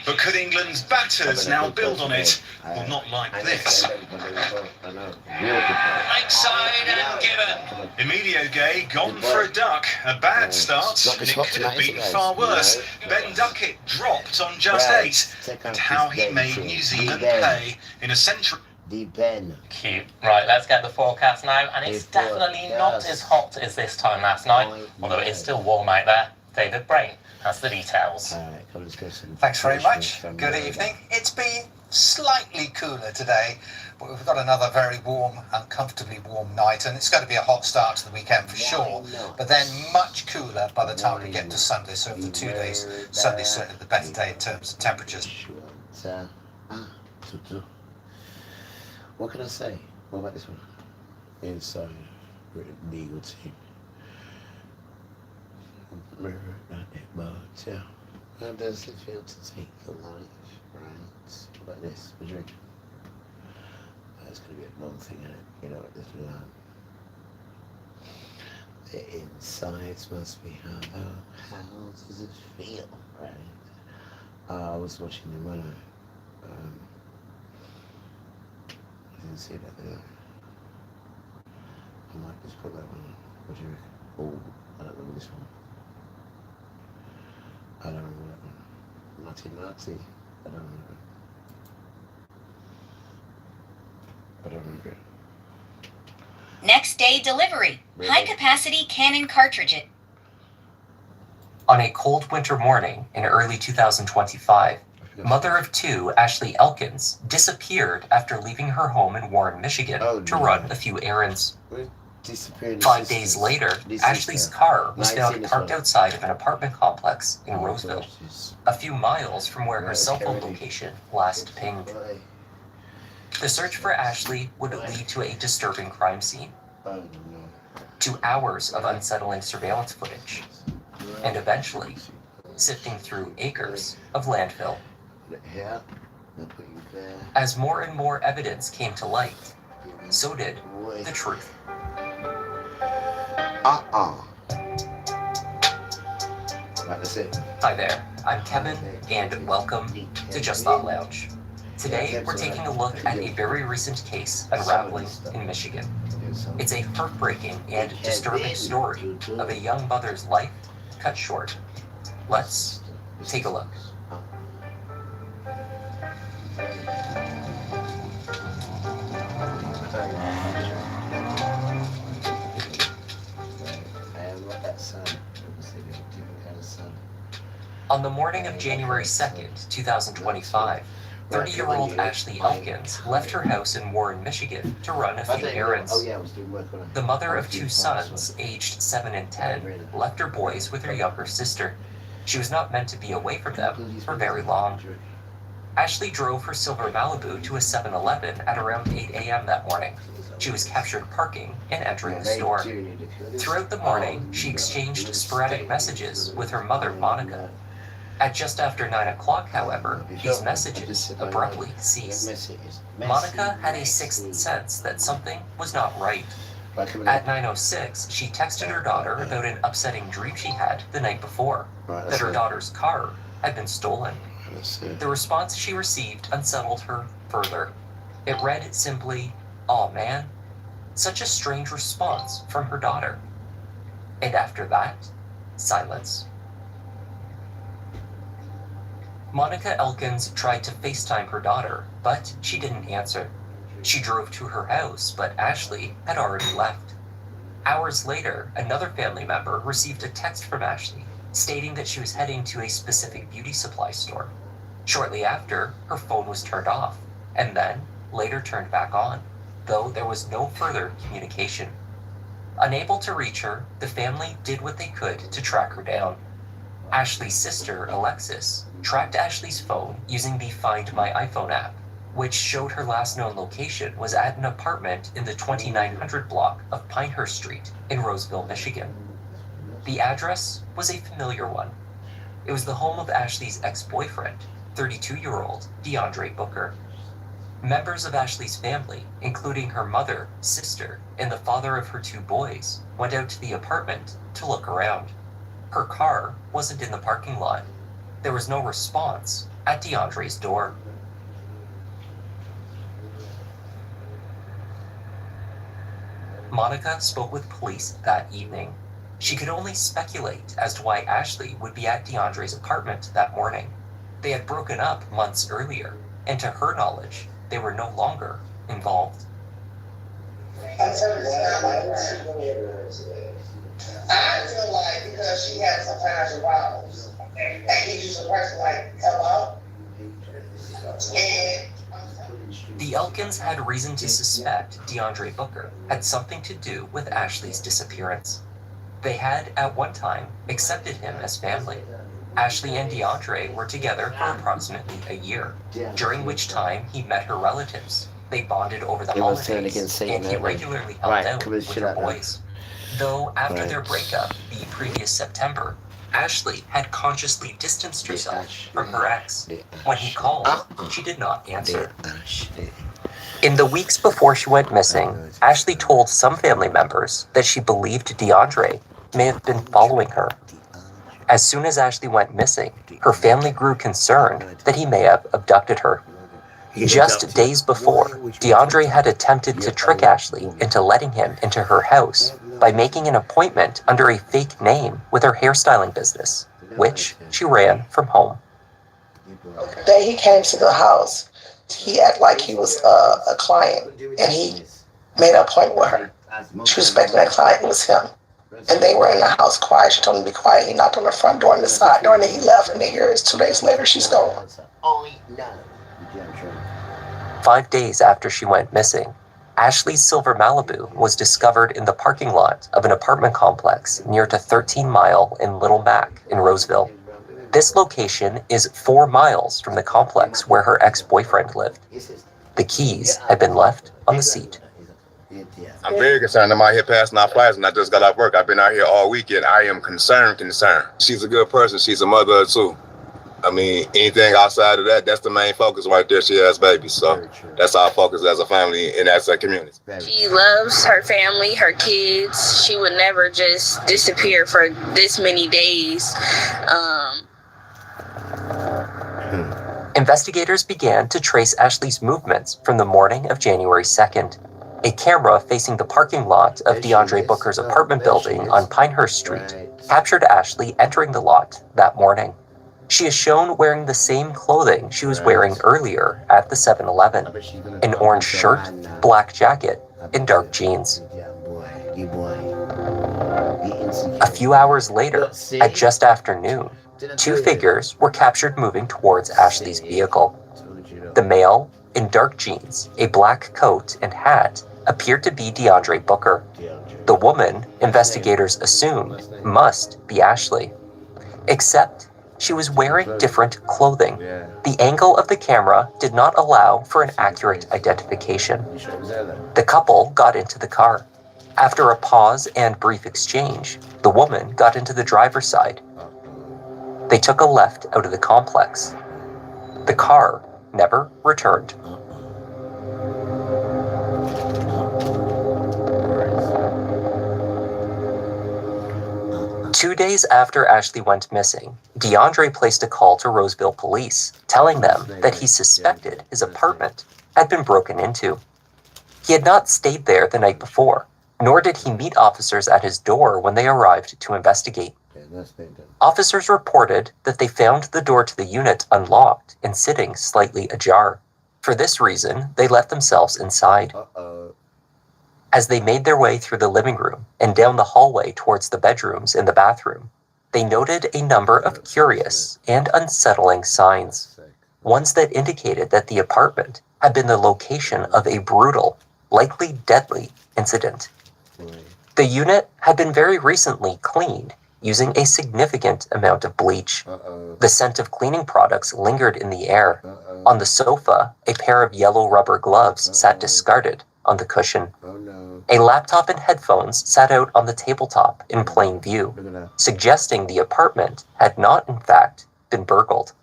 But could England's batters now build on it? Well, not like this. Lakeside and Gibbon. Emilio Gay gone for a duck. A bad start, and it could have been far worse. Ben Duckett dropped on just 8. And how he made New Zealand pay in a century. Cute. Right, let's get the forecast now, and it's definitely not as hot as this time last night, although it is still warm out there. David Brain has the details. Thanks very much. Good evening. It's been slightly cooler today, but we've got another very warm, uncomfortably warm night, and it's going to be a hot start to the weekend for sure, but then much cooler by the time we get to Sunday. So for 2 days, Sunday's certainly the better day in terms of temperatures. What can I say? What about this one? Inside legal team. How does it feel to take the life, right? What about this? What do you reckon? That's going to be a long thing, isn't it? You know what this land. The insides must be how does it feel, right? I was watching the runner. I didn't see that there. I might just put that one on. What do you reckon? Oh, I don't remember this one. I don't remember that one. Nazi. I don't remember. I don't remember. Next day delivery. Really? High capacity Canon cartridge. On a cold winter morning in early 2025, mother of 2, Ashley Elkins, disappeared after leaving her home in Warren, Michigan to run a few errands. 5 days later, Ashley's car was found parked outside of an apartment complex in Roseville, a few miles from where her cell phone location last pinged. The search for Ashley would lead to a disturbing crime scene, to hours of unsettling surveillance footage, and eventually sifting through acres of landfill. As more and more evidence came to light, so did the truth. That's it. Hi there, I'm Kevin, and welcome to Just Thought Lounge. Today, we're taking a look at a very recent case unraveling in Michigan. It's a heartbreaking and disturbing story of a young mother's life cut short. Let's take a look. On the morning of January 2nd, 2025, 30-year-old Ashley Elkins left her house in Warren, Michigan to run a few errands. The mother of 2 sons, aged 7 and 10, left her boys with her younger sister. She was not meant to be away from them for very long. Ashley drove her silver Malibu to a 7-Eleven at around 8 a.m. that morning. She was captured parking and entering the store. Throughout the morning, she exchanged sporadic messages with her mother, Monica. At just after 9 o'clock, however, these messages abruptly ceased. Monica had a sixth sense that something was not right. At 9:06, she texted her daughter about an upsetting dream she had the night before, that her daughter's car had been stolen. The response she received unsettled her further. It read simply, "Aw man," such a strange response from her daughter. And after that, silence. Monica Elkins tried to FaceTime her daughter, but she didn't answer. She drove to her house, but Ashley had already left. Hours later, another family member received a text from Ashley stating that she was heading to a specific beauty supply store. Shortly after, her phone was turned off, and then later turned back on, though there was no further communication. Unable to reach her, the family did what they could to track her down. Ashley's sister, Alexis, tracked Ashley's phone using the Find My iPhone app, which showed her last known location was at an apartment in the 2900 block of Pinehurst Street in Roseville, Michigan. The address was a familiar one. It was the home of Ashley's ex-boyfriend, 32-year-old DeAndre Booker. Members of Ashley's family, including her mother, sister, and the father of her 2 boys, went out to the apartment to look around. Her car wasn't in the parking lot. There was no response at DeAndre's door. Monica spoke with police that evening. She could only speculate as to why Ashley would be at DeAndre's apartment that morning. They had broken up months earlier, and to her knowledge, they were no longer involved. I feel like because she had some financial problems, that he used a person like hello. And the Elkins had reason to suspect DeAndre Booker had something to do with Ashley's disappearance. They had, at one time, accepted him as family. Ashley and DeAndre were together for approximately a year, during which time he met her relatives. They bonded over the holidays, and he regularly helped out with her boys. Though after their breakup the previous September, Ashley had consciously distanced herself from her ex. When he called, she did not answer. In the weeks before she went missing, Ashley told some family members that she believed DeAndre may have been following her. As soon as Ashley went missing, her family grew concerned that he may have abducted her. Just days before, DeAndre had attempted to trick Ashley into letting him into her house by making an appointment under a fake name with her hairstyling business, which she ran from home. The day he came to the house, he acted like he was a client, and he made an appointment with her. She was expecting that client was him. And they were in the house quiet. She told him to be quiet. He knocked on the front door and the side door, and then he left, and they hear it 2 days later, she's gone. 5 days after she went missing, Ashley's silver Malibu was discovered in the parking lot of an apartment complex near to 13 Mile in Little Mac in Roseville. This location is 4 miles from the complex where her ex-boyfriend lived. The keys had been left on the seat. I'm very concerned. I'm out here passing out flies, and I just got off work. I've been out here all weekend. I am concerned. She's a good person. She's a mother too. I mean, anything outside of that, that's the main focus right there. She has babies, so that's our focus as a family and as a community. She loves her family, her kids. She would never just disappear for this many days. Investigators began to trace Ashley's movements from the morning of January 2nd. A camera facing the parking lot of DeAndre Booker's apartment building on Pinehurst Street captured Ashley entering the lot that morning. She is shown wearing the same clothing she was wearing earlier at the 7-Eleven, an orange shirt, black jacket, and dark jeans. A few hours later, at just after noon, 2 figures were captured moving towards Ashley's vehicle. The male, in dark jeans, a black coat, and hat, appeared to be DeAndre Booker. The woman, investigators assume, must be Ashley. Except she was wearing different clothing. The angle of the camera did not allow for an accurate identification. The couple got into the car. After a pause and brief exchange, the woman got into the driver's side. They took a left out of the complex. The car never returned. 2 days after Ashley went missing, DeAndre placed a call to Roseville police, telling them that he suspected his apartment had been broken into. He had not stayed there the night before, nor did he meet officers at his door when they arrived to investigate. Officers reported that they found the door to the unit unlocked and sitting slightly ajar. For this reason, they let themselves inside. As they made their way through the living room and down the hallway towards the bedrooms and the bathroom, they noted a number of curious and unsettling signs, ones that indicated that the apartment had been the location of a brutal, likely deadly incident. The unit had been very recently cleaned using a significant amount of bleach. The scent of cleaning products lingered in the air. On the sofa, a pair of yellow rubber gloves sat discarded on the cushion. A laptop and headphones sat out on the tabletop in plain view, suggesting the apartment had not, in fact, been burgled.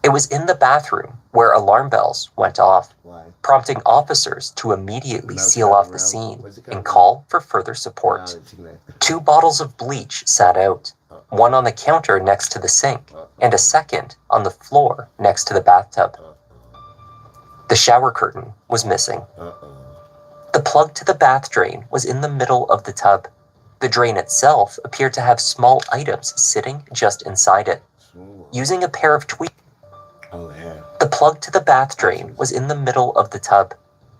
It was in the bathroom where alarm bells went off, prompting officers to immediately seal off the scene and call for further support. 2 bottles of bleach sat out, one on the counter next to the sink, and a second on the floor next to the bathtub. The shower curtain was missing. The plug to the bath drain was in the middle of the tub. The drain itself appeared to have small items sitting just inside it. Using a pair of tweezers, the plug to the bath drain was in the middle of the tub.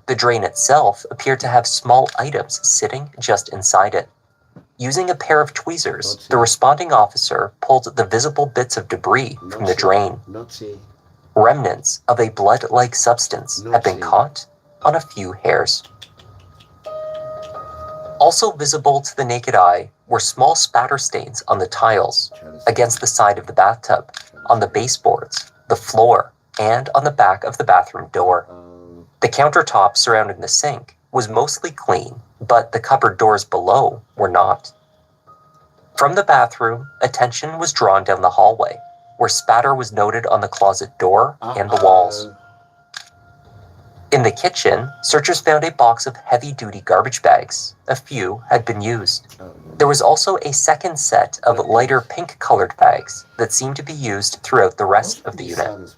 The drain itself appeared to have small items sitting just inside it. Using a pair of tweezers, the responding officer pulled the visible bits of debris from the drain. Remnants of a blood-like substance had been caught on a few hairs. Also visible to the naked eye were small spatter stains on the tiles, against the side of the bathtub, on the baseboards, the floor, and on the back of the bathroom door. The countertop surrounding the sink was mostly clean, but the cupboard doors below were not. From the bathroom, attention was drawn down the hallway, where spatter was noted on the closet door and the walls. In the kitchen, searchers found a box of heavy-duty garbage bags. A few had been used. There was also a second set of lighter pink-colored bags that seemed to be used throughout the rest of the unit.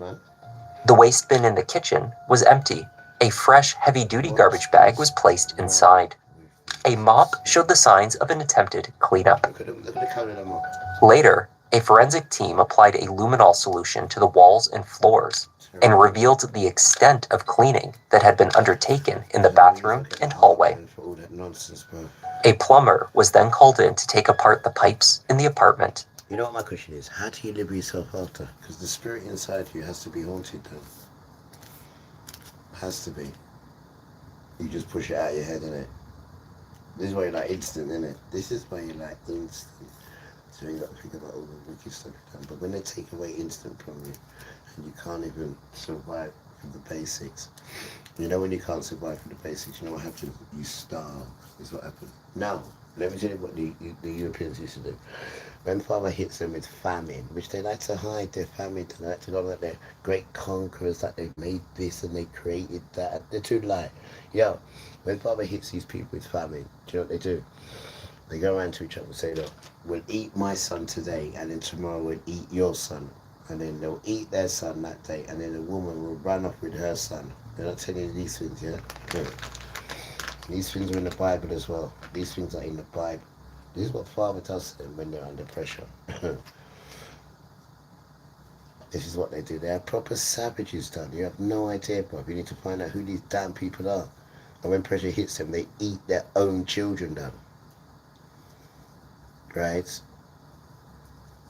The waste bin in the kitchen was empty. A fresh, heavy-duty garbage bag was placed inside. A mop showed the signs of an attempted cleanup. Later, a forensic team applied a luminol solution to the walls and floors and revealed the extent of cleaning that had been undertaken in the bathroom and hallway. A plumber was then called in to take apart the pipes in the apartment. You know what my question is? How do you live with yourself after? Because the spirit inside you has to be haunted then. Has to be. You just push it out of your head, innit? This is why you're like instant, innit? This is why you're like instant. So you got to think about all the wicked stuff you've done. But when they take away instant from you, and you can't even survive from the basics. You know when you can't survive from the basics, you know what happens? You starve, is what happens. Now, let me tell you what the Europeans used to do. When father hits them with famine, which they like to hide their famine, they like to go like they're great conquerors, that they've made this and they created that. They're too light. Yo, when father hits these people with famine, do you know what they do? They go around to each other and say, look, we'll eat my son today, and then tomorrow we'll eat your son. And then they'll eat their son that day, and then the woman will run off with her son. They're not telling you these things, yeah? No. These things are in the Bible as well. These things are in the Bible. This is what Father does to them when they're under pressure. This is what they do. They are proper savages done. You have no idea, bro. You need to find out who these damn people are. And when pressure hits them, they eat their own children down. Right?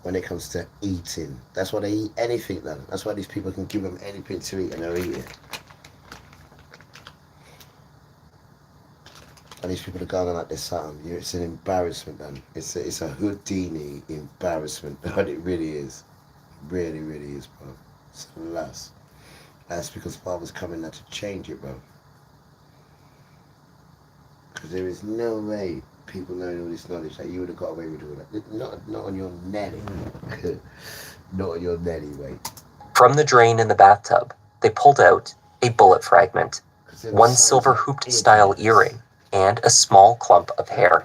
When it comes to eating. That's why they eat anything then. That's why these people can give them anything to eat and they'll eat it. And these people are going on like there's something. It's an embarrassment, man. It's a Houdini embarrassment. But it really is. It really, really is, bro. So that's because Father's coming now to change it, bro. Because there is no way people knowing all this knowledge that you would have got away with all that. Not on your Nelly. Not on your Nelly, mate. From the drain in the bathtub, they pulled out a bullet fragment, one silver hooped-style earring, and a small clump of hair.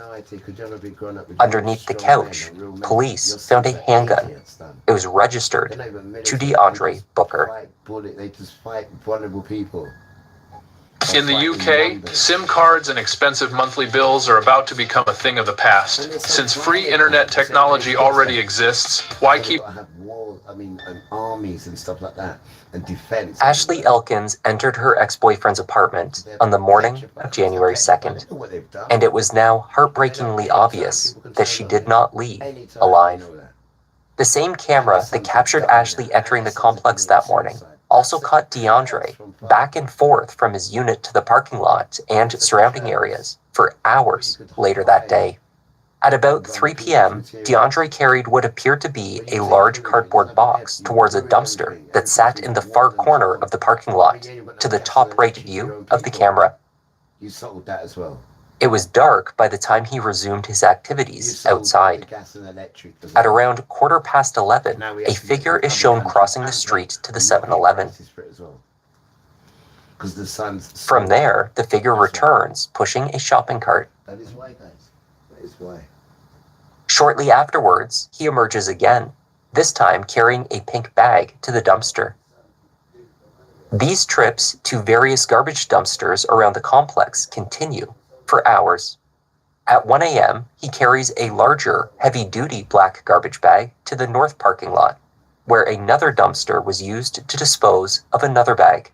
Underneath the couch, police found a handgun. It was registered to DeAndre Booker. They just fight vulnerable people. In the UK, SIM cards and expensive monthly bills are about to become a thing of the past. Since free internet technology already exists, why keep... armies and stuff like that, and defense. Ashley Elkins entered her ex-boyfriend's apartment on the morning of January 2nd, and it was now heartbreakingly obvious that she did not leave alive. The same camera that captured Ashley entering the complex that morning also caught DeAndre back and forth from his unit to the parking lot and surrounding areas for hours later that day. At about 3 p.m., DeAndre carried what appeared to be a large cardboard box towards a dumpster that sat in the far corner of the parking lot, to the top right view of the camera. You sold that as well. It was dark by the time he resumed his activities outside. At around 11:15, a figure is shown crossing the street to the 7-Eleven. From there, the figure returns, pushing a shopping cart. That is why, guys. That is why. Shortly afterwards, he emerges again, this time carrying a pink bag to the dumpster. These trips to various garbage dumpsters around the complex continue for hours. At 1 a.m., he carries a larger, heavy-duty black garbage bag to the north parking lot, where another dumpster was used to dispose of another bag.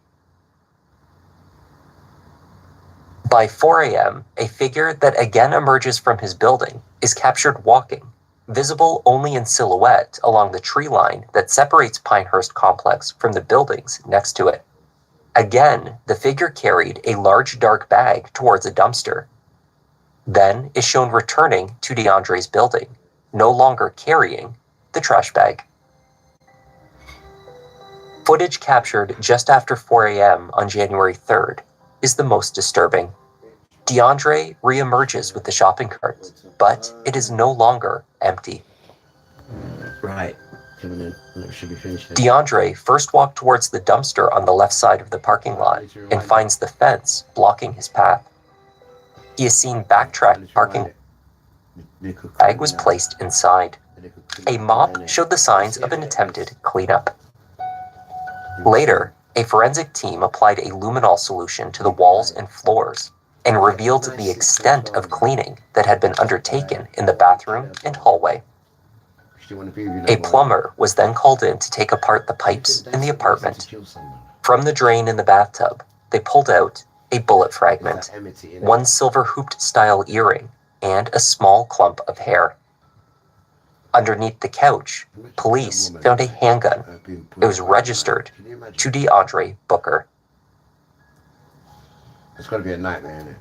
By 4 a.m., a figure that again emerges from his building is captured walking, visible only in silhouette along the tree line that separates Pinehurst Complex from the buildings next to it. Again, the figure carried a large dark bag towards a dumpster, then is shown returning to DeAndre's building, no longer carrying the trash bag. Footage captured just after 4 a.m. on January 3rd is the most disturbing. DeAndre reemerges with the shopping cart, but it is no longer empty. Right. Should be finished. DeAndre first walked towards the dumpster on the left side of the parking lot and finds the fence blocking his path. He is seen backtrack parking. The bag was placed inside. A mop showed the signs of an attempted cleanup. Later, a forensic team applied a luminol solution to the walls and floors and revealed the extent of cleaning that had been undertaken in the bathroom and hallway. A plumber was then called in to take apart the pipes in the apartment. From the drain in the bathtub, they pulled out a bullet fragment, one silver hooped-style earring, and a small clump of hair. Underneath the couch, police found a handgun. It was registered to DeAndre Booker. It's got to be a nightmare, isn't it?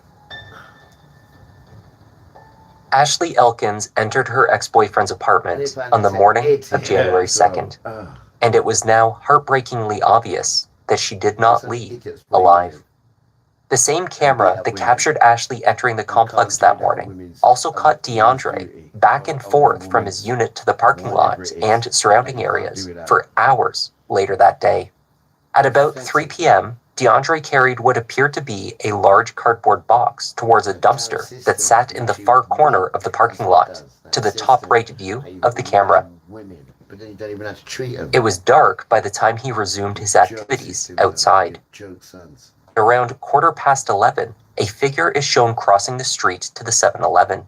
Ashley Elkins entered her ex-boyfriend's apartment on the morning of January 2nd, and it was now heartbreakingly obvious that she did not leave alive. The same camera that captured Ashley entering the complex that morning also caught DeAndre back and forth from his unit to the parking lot and surrounding areas for hours later that day. At about 3 p.m., DeAndre carried what appeared to be a large cardboard box towards a dumpster that sat in the far corner of the parking lot, to the top right view of the camera. It was dark by the time he resumed his activities outside. Around 11:15, a figure is shown crossing the street to the 7-Eleven.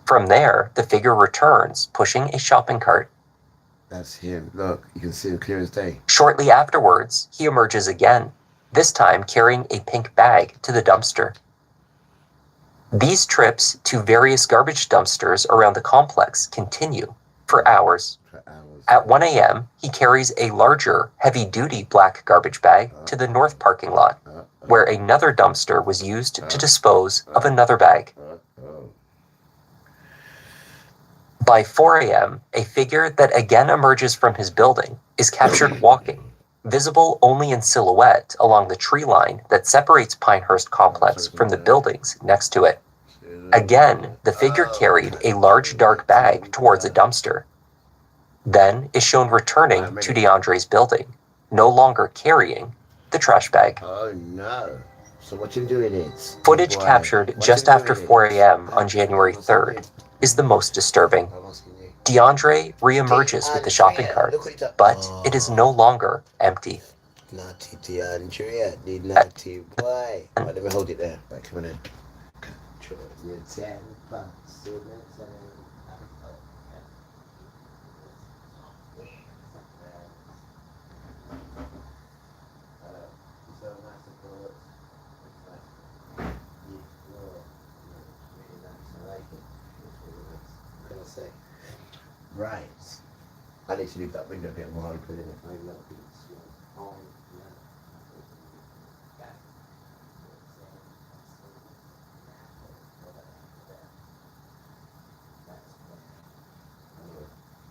From there, the figure returns, pushing a shopping cart. That's him. Look, you can see him clear as day. Shortly afterwards, he emerges again, this time carrying a pink bag to the dumpster. These trips to various garbage dumpsters around the complex continue for hours. At 1 a.m., he carries a larger, heavy-duty black garbage bag to the north parking lot, where another dumpster was used to dispose of another bag. By 4 a.m., a figure that again emerges from his building is captured walking, visible only in silhouette along the tree line that separates Pinehurst Complex from the buildings next to it. Again, the figure carried a large dark bag towards a dumpster, then is shown returning to DeAndre's building, no longer carrying the trash bag. Oh no. So what you doing is? Footage captured just after 4 a.m. on January 3rd is the most disturbing. DeAndre reemerges with the shopping cart, but it is no longer empty. Naughty DeAndre, the naughty boy. Right, let me hold it there. Right, come on in. Right. I need to leave that window a bit more open if I know it's on.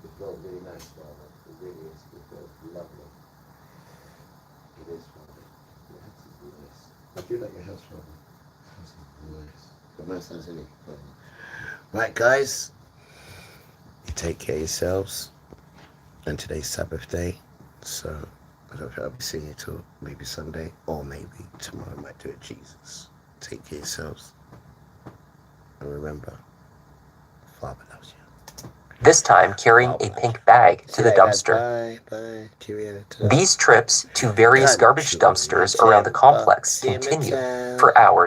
It feels really nice, Robert. It really is. It feels lovely. It is, Robert. Your house is nice. I do like your house, Robert. House is nice. Got nice house, isn't it? Right, guys. You take care of yourselves. And today's Sabbath day. So I don't think I'll be seeing you till maybe Sunday. Or maybe tomorrow I might do it Jesus. Take care of yourselves. And remember, Father loves you. This time carrying a pink bag to the dumpster. Bye. These trips to various garbage dumpsters around the complex continue for hours.